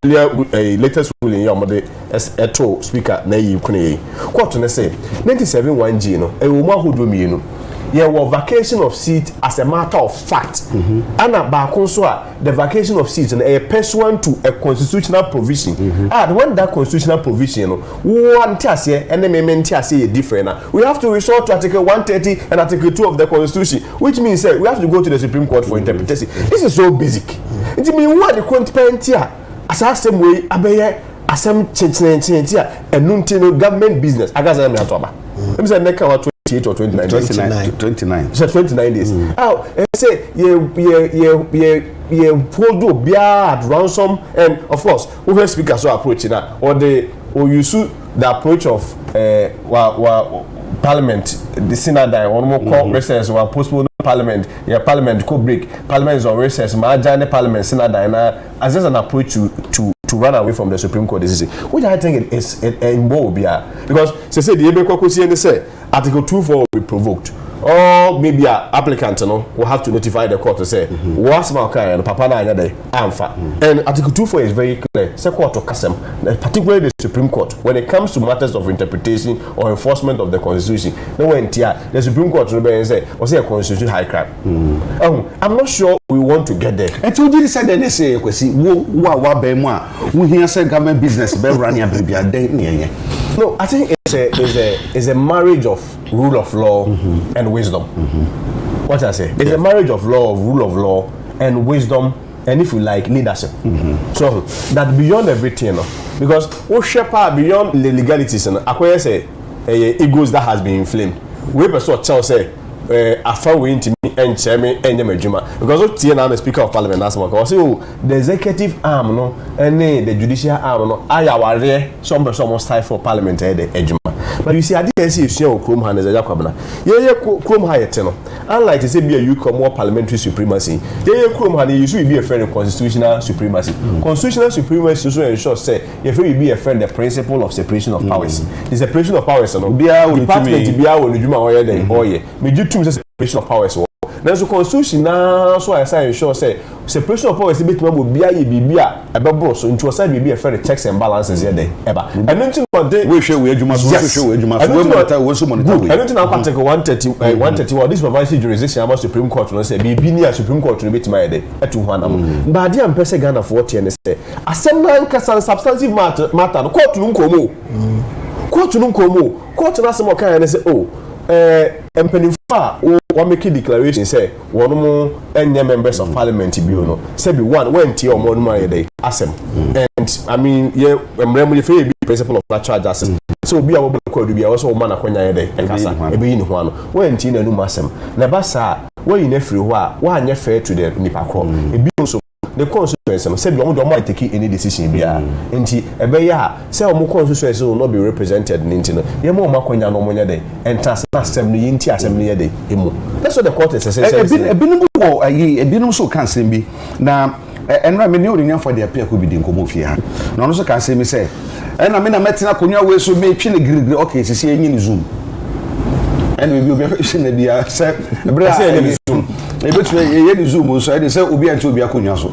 latest ruling a to speaker na yi kune court to say 97 1G a woman who do me yeah, well, vacation of seat as a matter of fact. And the vacation of seats a pursuant to a constitutional provision. And when that constitutional provision, one task and the amendment say different. We have to resort to Article 130 and Article 2 of the Constitution, which means we have to go to the Supreme Court for interpretation. This is so basic. It means what the content here as a same way abeye asem chenchen and nuntino government business. I guess I'm not I'm saying next 28 or 29 so 29 days say hold at ransom, and of course who speakers so approaching that or use the approach of Parliament, the Synod, one more call recess or postpone Parliament, Parliament could break, Parliament is on recess, Marjane Parliament, Synod, and as an approach to run away from the Supreme Court decision, which I think is in because they say the Ebeko and say Article 2.4 will be provoked. Or maybe an applicant will have to notify the court to say, what's my kind of Papa na day, and Article 2.4 is very clear. Say court to custom, particularly the Supreme Court, when it comes to matters of interpretation or enforcement of the Constitution, the Supreme Court will say, or say a constitutional high crime. I'm not sure we want to get there. And so you said they say, we hear say government business, no, I think it's a marriage of rule of law and wisdom. What I say? It's a marriage of rule of law and wisdom, and if you like, leadership. So that beyond everything, because we shepherd beyond the legalities, and I say egos that has been inflamed. We person tell say after we into me and chairman and Majuma because what TNA the Speaker of Parliament last month I say the executive arm and the judicial arm I are some style for Parliament Ejuma. But you see, I didn't see you Chrome hand as Agya Kwabena. Chrome high unlike to say be a you come more parliamentary supremacy. Chrome hand you should be a friend of constitutional supremacy. Constitutional supremacy also ensures say if you be a friend the principle of separation of powers. The separation of powers department be separation of powers. There's a constitution now, so I say ensure say separation of powers bit will be a so into a side be a fair checks and balances here ever. And then we show where you must show where you must I don't know Article 131 this supervisory jurisdiction about Supreme Court no say be near Supreme Court to bit my day at 200. But dear person Ghana 40 and say assembly substantive matter court no court na some kind and say Empenifa or make a declaration say one more members of Parliament no say be one when tea or more money day asem and I mean be principle of natural justice so be able to be also man akwanya day e be in one when tea na no asem na ba sa when you free wa anya fair to the nipa kro e be also the constituency say we don't take any decision bia enti ebe ya say o constituency will not be represented nti no ye mo makwanya no monya dey enta assembly yinti assembly ye dey emu that's what the court is saying ebinum wo ayi ebinum so kan sem bi na enra me ne orinya for the appear ko bi di nkomo fie ha na no so kan sem say na me na metina konwa we so me twi ne girigiri okay sisi enyi ni zoom and we will be na dia say say zoom ebetu ye ni zoom so e say obi anti obi akonwa so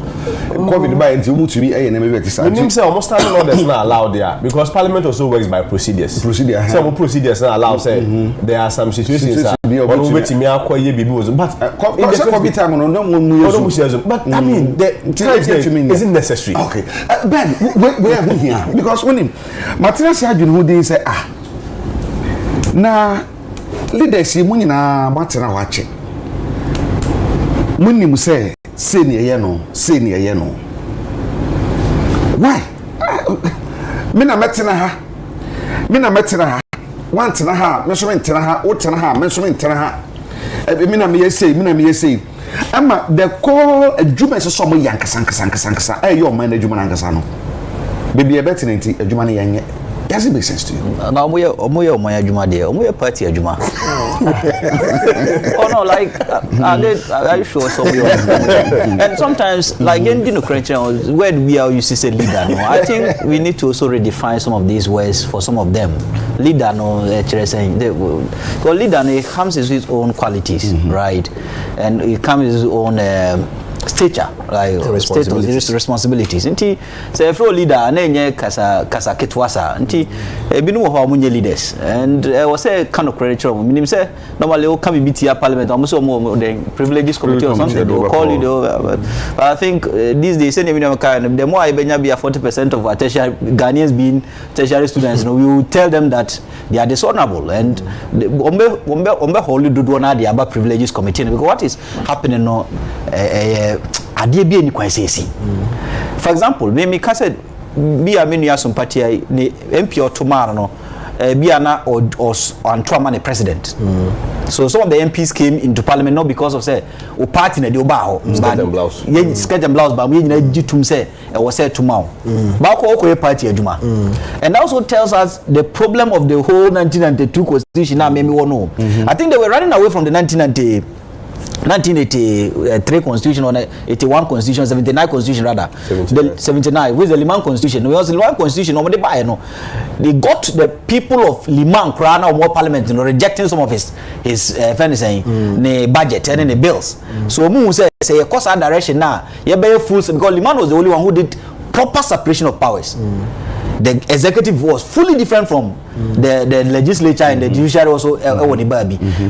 covid by anti mu tumi na me be say meaning say almost standing orders not allowed there because Parliament also works by procedures some procedures not allowed say there are some situations that one wait me akoye bibi was but covid time no but I mean the isn't necessary. Okay Ben we are here because when material say adwene hu dey say na leaders mu nyina matena wache munim say ni eye no why me na metena ha want na ha me so mentena ha wo tena ha me so mentena ha me na me yesei ama the call adwuma so so mo yankasankasa your man adwuma nankasa no baby e betting enti adwuma ne yenye. Does it make sense to you? Now, omoye adwuma de, omoye party adwuma. Oh no, like are you sure some and sometimes like in the Christian where we are used to say leader. No, I think we need to also redefine some of these words for some of them. Leader, no, saying because leader it comes with its own qualities, right? And it comes with its own stature, like responsibilities. Nti say if you're leader na enye kasa ketwasa nti binu ho amunye leaders and was say kind of credit from meaning say normally o come be here parliament almost the privileges committee or something they will call you but I think these days any kind the more I benya be 40% of our tertiary Ghanaians being tertiary students, you know, we will tell them that they are dishonorable and ombe holy do na the about privileges committee because what is happening no adie bi eni kwan sesi. For example, me ka said bi a menu asom party ni MP otomar no bi ana or Antwama the president. So some of the MPs came into parliament not because of say o party na de oba ho skirt and blouse but we nyina gitum say e was say tomorrow. Ba ko okoye party adwuma. And that also tells us the problem of the whole 1992 constitution na me wo no. I think they were running away from the 1983 constitution or 81 constitution, 79 constitution rather. 79 with the Liman constitution. We also Liman constitution nobody buy no. They got the people of Liman Krana or more parliament, you know, rejecting some of his ne budget and the bills. So mu say a course and direction now. You be full because Liman was the only one who did proper separation of powers. The executive was fully different from the legislature and the judiciary also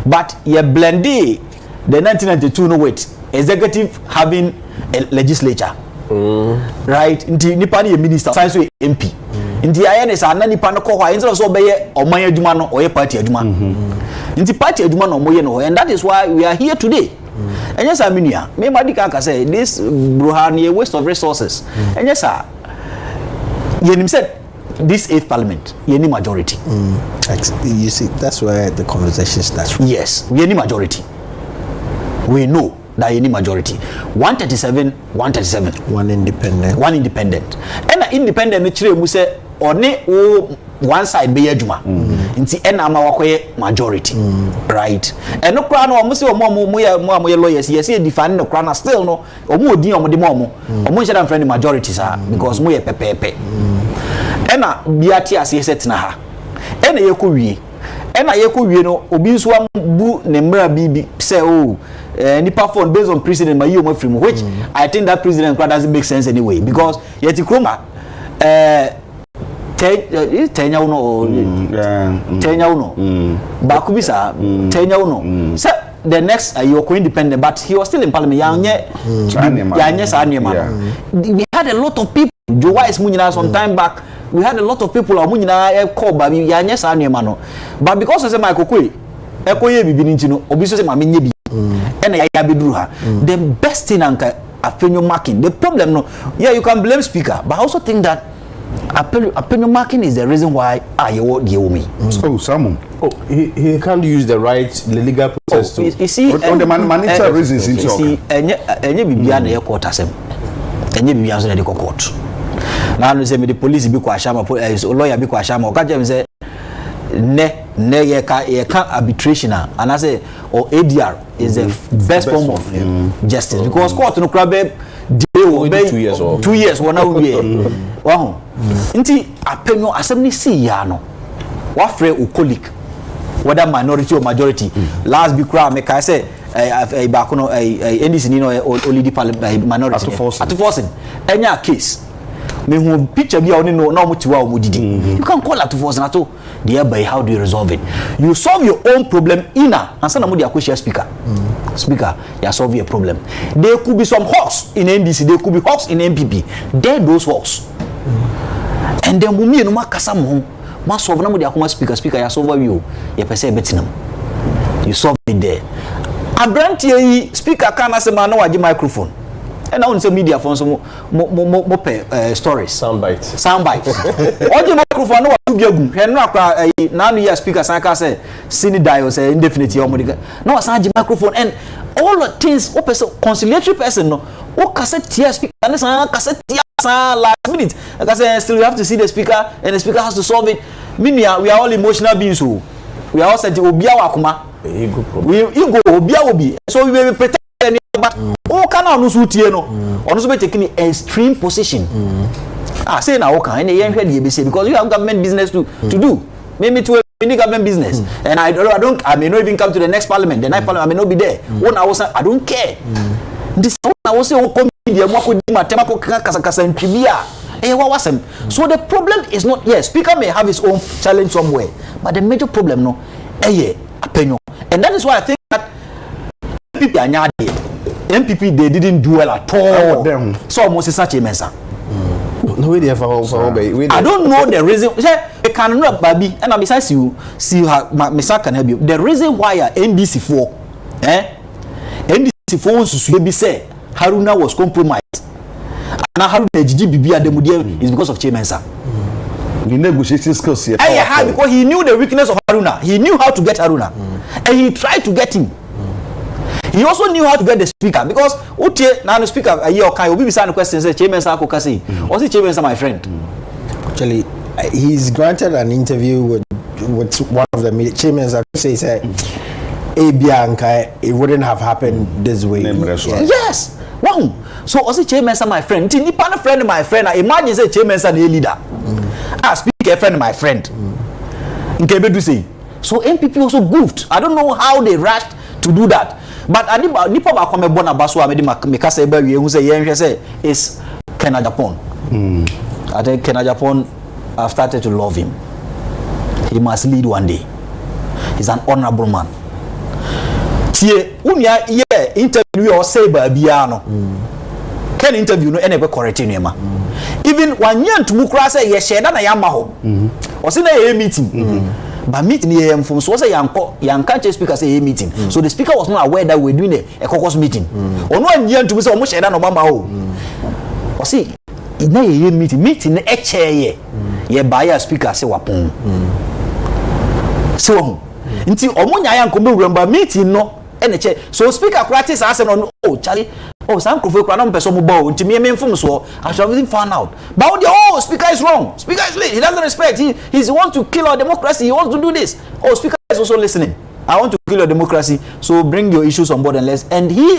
but you blended the 1992 no wait executive having a legislature right nti nipa ni minister science MP nti ayenesa ana nipa no ko hwa instead of so be oman adwuma no oye party adwuma nti party adwuma no moye no and that is why we are here today. And yes aminia me madika ka say this Bruhani a waste of resources and yes sir yenim said this 8th parliament yeni majority you see that's where the conversation starts from. Yes we any majority. We know that any majority 137 one independent and independent chire mu say one one side be adwuma nti ena ama wakoye majority right and no kra no omo say omo ye lawyers yes e define no kra na still no omo odin omo de omo nche dan friend majority sa because mo ye pepepe ena biati ase set na ha ena ye ko wie no obi nso bu ne mra bibi say oh nipa phone based on precedent my you from which I think that precedent doesn't make sense anyway because yet kroma tenya uno bakubisa tenya uno so the next you independent but he was still in parliament yanye we had a lot of people Joe Wise munyina some time back we had a lot of people munyina call ba yanye sa anema no but because of say Michael Kwe ekoye bibi nti no obi so say ma menye bi and ya beduru ha the best thing anka apenyo marking the problem no yeah you can blame speaker but I also think that apenyo marking is the reason why me. Oh someone he can't use the legal process to you see on the monetary reasons you see enye bibia na court asem enye bibia so na de court na no say me the police bi kwa shama lawyer bi kwa shama o ka jem say ne ye ka arbitration and I say or ADR is the best form of justice because court no crab 2 years wana we wow nti apenyo asem ni si ya no wa frɛ o colleague whether minority or majority last be crowd make I say ba ko no NDC ni no only the minority at forcing any case me who picture bi a no na omutiwa omudidi you can call at forcing at all thereby how do you resolve it you solve your own problem inner and sana mudi akweshia speaker you solve your problem there could be some hawks in NDC there could be hawks in MPP there those hawks and then mumie no makasa mo ma solve na mudi akoma speaker you solve you pese betinam you solve it there abrantie yi speaker kana se ma na waje microphone And now on some media for some more stories. Soundbite. All the microphone no to be a good. And now you speakers I can say Sinidio say indefinite no assign the microphone and all the things conciliatory person no cassette speaker and cassette last minute. Like I said, still you have to see the speaker and the speaker has to solve it. We are all emotional beings who we are all said to Obia Wakuma. We go Obia. So we will pretend but all can on also taking extreme position. I say now okay, and the because you have government business to do. Maybe to any government business. And I may not even come to the next parliament. The next parliament I may not be there. One hour I don't care. This I was saying so the problem is not yes, speaker may have his own challenge somewhere, but the major problem no opinion. And that is why I think that MPP they didn't do well at all. So almost such a mess. I don't know the reason. I can know baby, and besides you see how Mr. can help you. The reason why NDC4 NDC4 to be said Haruna was compromised. And Haruna is because of Chimensa. The negotiating skills here. Because he knew the weakness of Haruna. He knew how to get Haruna. And he tried to get him. He also knew how to get the speaker. Because now the speaker will be the question say Chimensa Kokasi. Or say Chimensa my friend. Actually, he's granted an interview with one of the media. Chimensa says it wouldn't have happened this way. Yes. Wow. So also Chimensa my friend. Nipa friend my friend. Imagine say Chimensa the leader. Speaker friend my friend. Say. So MPP also goofed. I don't know how they rushed to do that. But Nipa ba come born abaso amedi make say be we say is Kena Japan. I think Kena Japan I've started to love him. He must lead one day. He's an honorable man. Unya interview or say babiano. Can interview no any correcting him. Even one year to Mukra say yes, share that I am maho. Was in a meeting. But meeting here from so say young country speaker say a meeting. So the speaker was not aware that we're doing a caucus meeting. Or no year to say almost share that Obama. Or see in a meeting a chair ye buy a speaker say wapon. So until Omonya young come remember meeting no. So speaker practice as on Charlie some person mobile to me from so I should have found out. But speaker is wrong. Speaker is late. He doesn't respect. He wants to kill our democracy. He wants to do this. Speaker is also listening. I want to kill your democracy. So bring your issues on board and let's. And he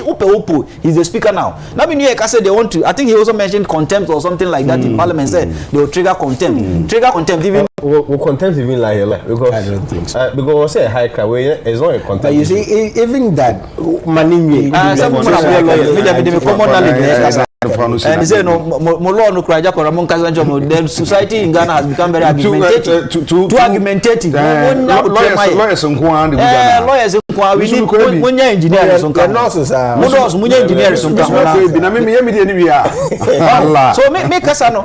he's the speaker now. Now we I said they want to. I think he also mentioned contempt or something like that in Parliament. Said they will trigger contempt. Trigger contempt even. Will contempt even like because I don't think so. Because say high crime it's not a contempt. But you see even that money and he said no law no cry jack or among the society in Ghana has become very argumentative. Too argumentative. Lawyers we need when you engineers so make us no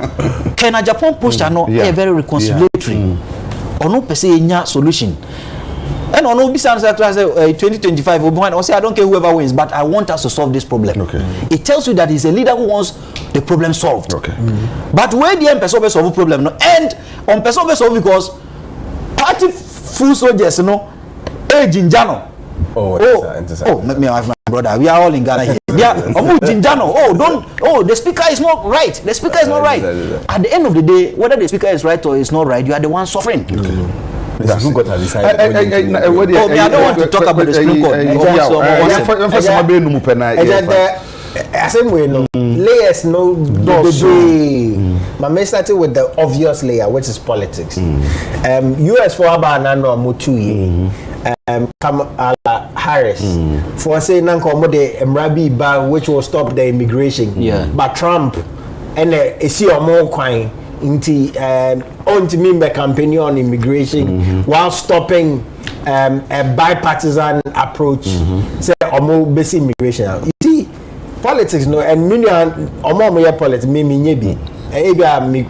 Kena Japan post no a very reconciliatory or no per se solution. And on Obisan Secretary 2025 I say I don't care whoever wins, but I want us to solve this problem. Okay. It tells you that he's a leader who wants the problem solved. Okay. But where the person solve the problem no and on person solve because party full soldiers no Jinjano. Me and my brother, we are all in Ghana here. Jinjano. The speaker is not right. The speaker is not right. At the end of the day, whether the speaker is right or is not right, you are the one suffering. Okay. I don't want to talk about the Supreme Court. Layers no but started with the obvious layer, which is politics. US for about Mutuyi, Harris for saying Nanko Mrabi Ba, which will stop the immigration. But Trump and a see more crime. On to me campaign on immigration while stopping a bipartisan approach say more basic immigration. You see politics no and million more politics me nyebi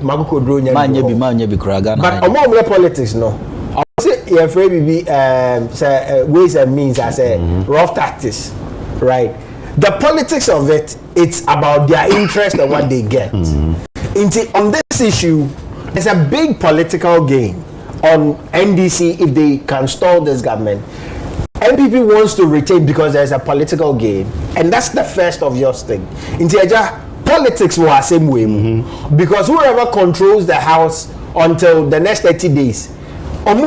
maguko dro nyebi kraga but more politics no I say you afraid be say ways and means as a rough tactics right the politics of it, it's about their interest and what they get. On this issue, there's a big political gain on NDC if they can stall this government. NPP wants to retain because there's a political gain, and that's the first obvious thing. Politics were same way, because whoever controls the house until the next 30 days, once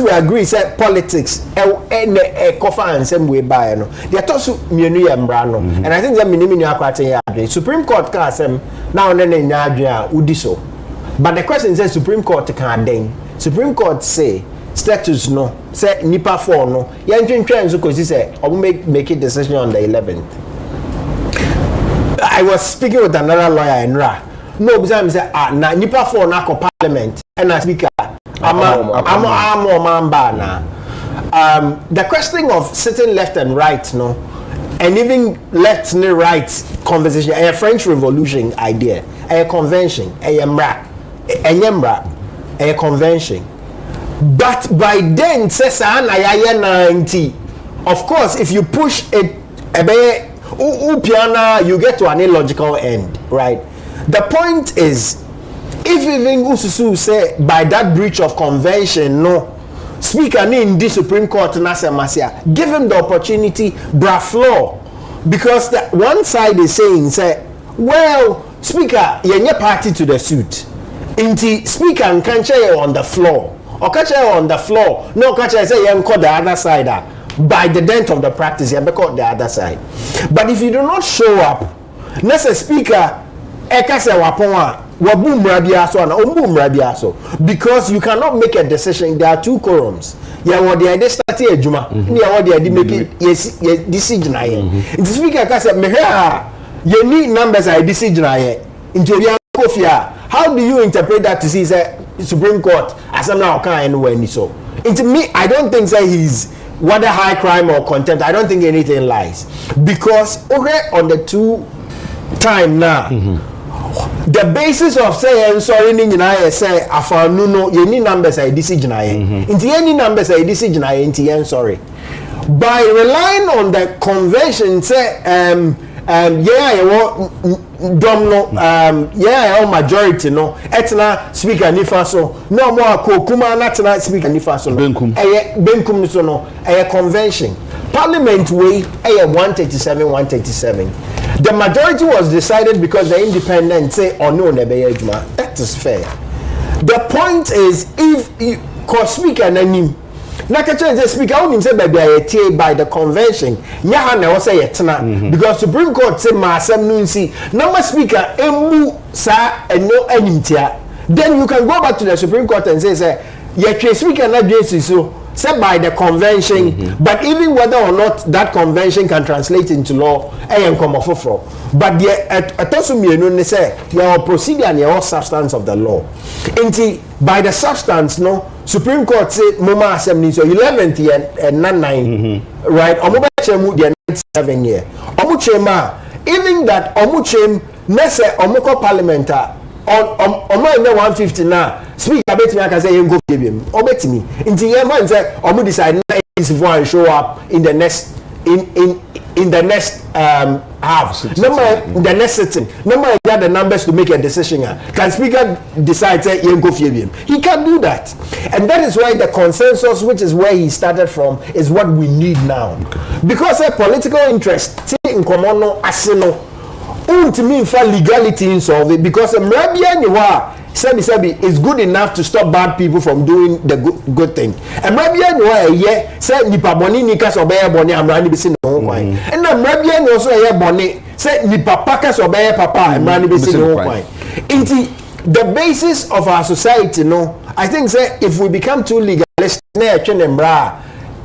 we agree, say politics, and same way by no, they are also and I think that Supreme Court can say now and then udiso, but the question is Supreme Court can't. Supreme Court say status no, say nipa 4 no, say make a decision on the 11th. I was speaking with another lawyer in Ra. No, because say na nipa 4 na Parliament and na speaker. The question of sitting left and right, no, and even left and right conversation, a French Revolution idea, a convention, a convention. But by then, says 90. Of course, if you push it, you get to an illogical end, right? The point is, if even Ususu say by that breach of convention, no, speaker in the Supreme Court, give him the opportunity, floor, because the one side is saying, say, well, speaker, you're party to the suit. Inti speaker and catch you on the floor, or catch you on the floor. No, catch you say you call the other side by the dent of the practice. You call the other side. But if you do not show up, next speaker, because you cannot make a decision. There are two quorums. What they are starting a juma. What they are making yes decision. The speaker can say, you need numbers. I decision. How do you interpret that to see say Supreme Court as I'm now can't anywhere so? Into me, I don't think that he's whether high crime or contempt. I don't think anything lies because on the 2 time now. The basis of saying sorry, say afanuno you need numbers I decision into any numbers I decision into sorry. By relying on the convention, say majority no etna speaker nifaso no more kuma natna speaker nifaso benkum so no convention parliament way 137 the majority was decided because the independent say or no that is fair. The point is if you speaker nanim the speaker only say by the convention because Supreme Court say number speaker emu sa no anything. Then you can go back to the Supreme Court and say speaker not so set by the convention, but even whether or not that convention can translate into law, but the say your procedure and your substance of the law. By the substance, no Supreme Court say Moma Assembly so 11th year and 9 right? Omo the 7 year. Even that Omuchem nese Omoko Parliamentar on 150 now. Speak about me, I can say you go give him. Obey me. Until everyone say, "Omu decide is and show up in the next in the next half. Number the next sitting. Number get the numbers to make a decision. Can speaker decide say you go give him? He can't do that, and that is why the consensus, which is where he started from, is what we need now, because a political interest in common no asino. Ultimately, for legality in solve it because Sebi is good enough to stop bad people from doing the good thing. And maybe said Nipa Boni Nikas obey Boni and Randy Bessin no wine. And then maybe also a Boni said Nipa Pakas obey Papa and Randy Bessin no wine. The basis of our society, no, I think say if we become too legalist,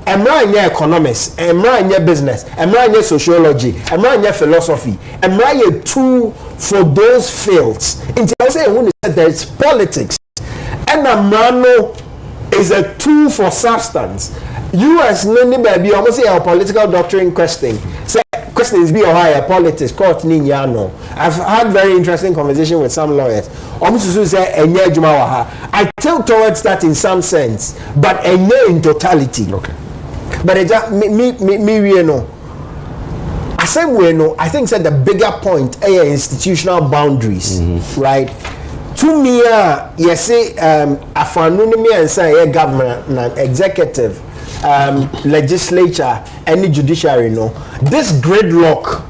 Emra nye economics, emra nye business, emra nye sociology, emra nye philosophy, emra nye tool for those fields. Until I say when there is politics, and emrano is a tool for substance. US nani baby almost say our political doctrine question. Say questions be or higher politics court ni nyano. I've had very interesting conversation with some lawyers. Almost to say enye juma waha. I tilt towards that in some sense, but enye in totality. Okay. but me no same way no I think said the bigger point institutional boundaries right to me you say afanu me and say government and executive legislature and the judiciary no this gridlock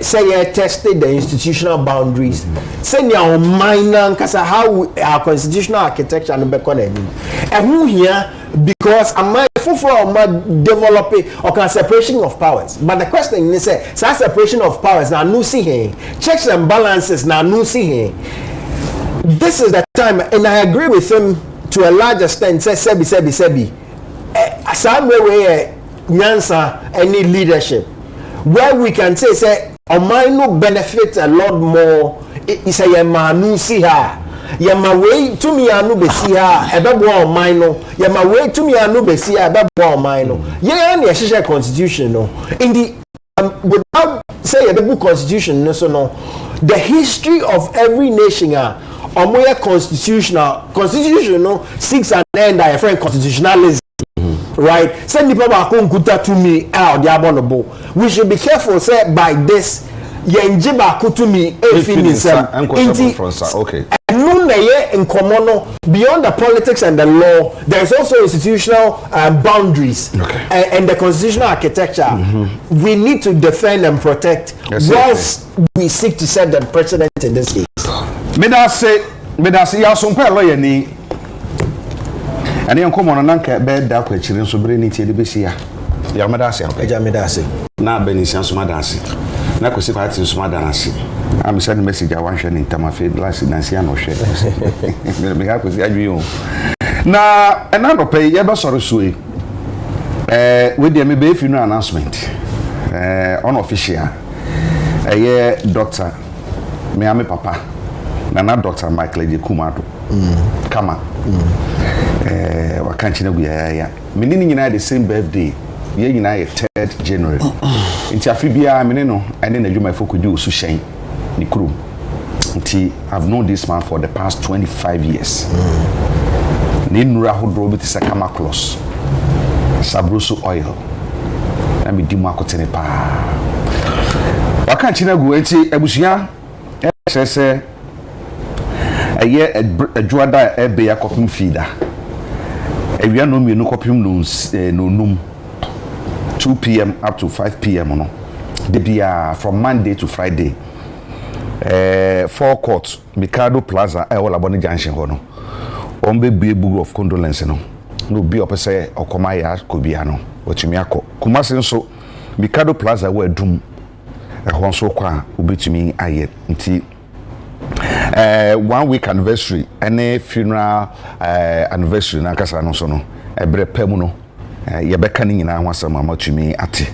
say tested the institutional boundaries say your minor how our constitutional architecture and who here because am I for developing or separation of powers but the question is say separation of powers now no see here checks and balances now no see here this is the time and I agree with him to a large extent say sebi some way nyansa any leadership where we can say no benefit a lot more is a yamanu see her yama way to me anu be see her ebebo no yama way to me anu be see her ebebo no yeah na share constitution no in the without say ebebo constitution no so no the history of every nation omoya constitution no seeks an end a friend constitutionalism. Right, send the people to me out the abominable. We should be careful, say by this yenjiba kutumi okay. In common beyond the politics and the law, there's also institutional boundaries and the constitutional architecture. We need to defend and protect whilst we seek to set the precedent in this case. Medase ya so mpa lawyer ni ane enkomo no nanka be da kwa chire nso bere ni tie de besi ya medase ya eja medase na benisian so madase na kosi party so madase am send message a wan hwe ni ntamafe last nansi ya no hwe me ga kosi adwi o na ena no pe ye be soro so we dey me be fi no announcement unofficial doctor me ame papa na Dr. Michael Agya Kwabena kama wakanchi na guya menini nyina the same birthday ye nyina 3rd January nti afibia menino ene na dwuma fokudu osu hyen ni krum nti I've known this man for the past 25 years ni nura hodro bi tisa kama close sabroso oil na mi dimu akotene pa wakanchi na gu nti abusuya sese adwada ebe ya kopim feeder ewia no mienu kopim no num 2 p.m. up to 5 p.m. no debia from Monday to Friday forecourt Mikado Plaza wala boni junction ho no ombe bue of condolence no bi opese okoma ya kobia no otumi akọ Kumasi nso Mikado Plaza wa dum ho nso kwa obetumi aye nti 1 week anniversary any funeral anniversary na kasa no so no ebre pemu no yebeka ni nyina ho asama matumi ate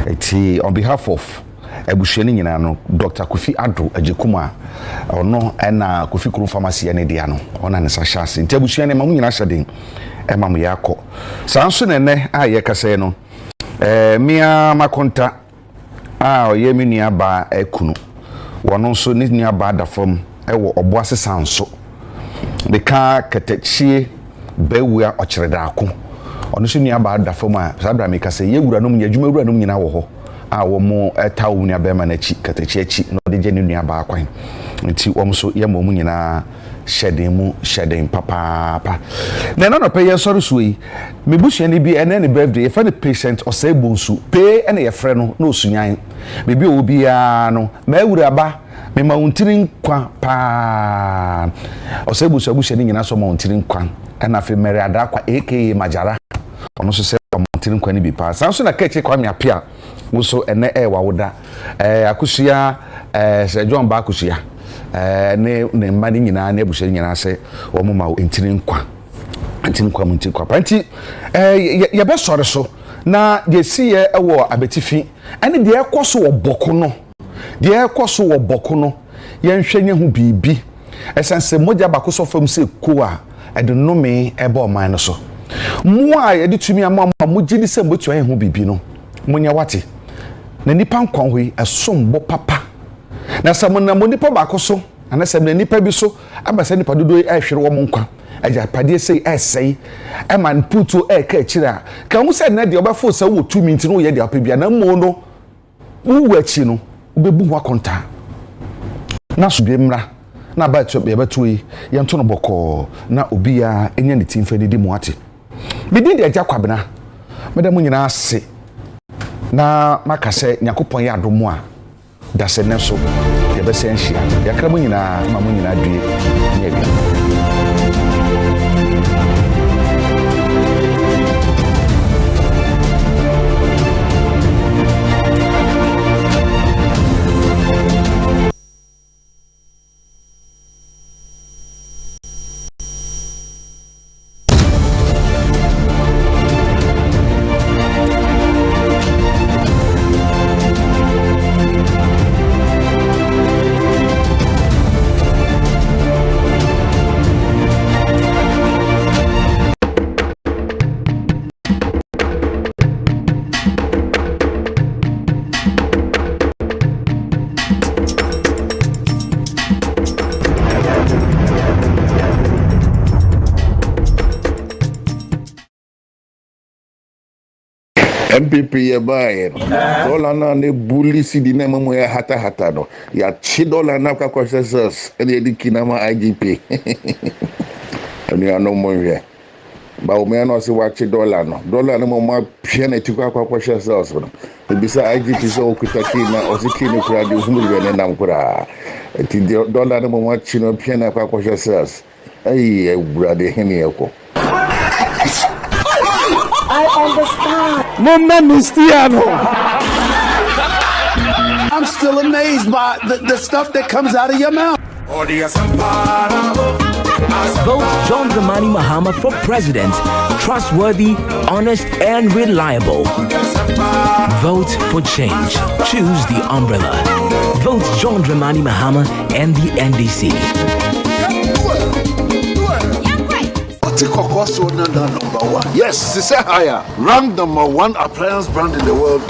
eti on behalf of ebuhwe ni nyina no Dr. Kofi Ado Agyekum ono na Kofi Kuru pharmacy ene dia no ona ne sa hyase enti ebuhwe ne mamu nyina hyeden mamu yakọ sanso ne aye kasa no mia makonta oye mi nua ba ekunu wono so ni nua ba da fam ewo oboase sanso de ka ketechie bewua okyereda ono so nua ba da fam a sabra me kasa yewura no mu adwuma wura no nyina wo ho wo mo tawo nua be ma na chi ketechie chi no de je ni nua ba kwan nti wo so ye mo mu nyina shedden papa na no pe ye sori so yi me busu ni bi ene ne birthday fa ne patient o say bonsu pe ene ye frɛ no na osunyan me bi obi ya no ma wura ba me ma untirin kwa pa o say bonsu abusu ni nyina so ma untirin kwa na fe mere ada kwa aka majara ono so say ma untirin kwa ni bi pa sanso na keche kwa me apia wo so ene wa woda akusia se John ba akusia ne mani nyina na ebuhye nyina se wo mo ma ntini nkwa panti ye be sore so na ye si ye ewo abetifi ene de ekoso wo boko no ye nhwenye hu bibi esense moja bakoso fam se ko a ede no me ebe o man no so mo a ye de tumi ama mo gidi se mbotu hu bibi no munya wate na nipa nkwa hoi esombo papa na samona mo nipa bakoso ana samna nipa bi so abasa nipa dodo ehwere wo nkwa agyapadeɛ sei ɛsɛi ɛma nputu ɛka akyire ka hu sɛ na deɛ ɔbɛfo sɛ wo 2 minutes no yɛ deɛ apɛ bia na mo no wo akyi no wobɛbu ho akonta na so bi mmra na ba yɛbɛto yi yɛnto no bɔkɔɔ na obia ɛnya ne timfa ne di mu ate medin de Agya Kwabena meda mu nyinaa ase na maka sɛ Nyankopɔn yɛ adom a da sɛ ne so yɛbɛsɛ nhyia yɛkra mu nyinaa ma mu nyinaa due ne adua MPP ye buy dollar na ne bully CD na mamu ya hata no ya chi dollar na kwa processors e di kinama IGP ani ano mo hwe ba o me no se wa chi dollar no mo pia na ti kwa processors no e bisa IGP so okuta kina o se kini kura di humuri ne nam kura ti dollar no mo chi no pia na kwa processors ai e brade heni eko I understand. I'm still amazed by the stuff that comes out of your mouth. Vote John Dramani Mahama for president. Trustworthy, honest, and reliable. Vote for change. Choose the umbrella. Vote John Dramani Mahama and the NDC. Yes, this is higher. Ranked #1 appliance brand in the world.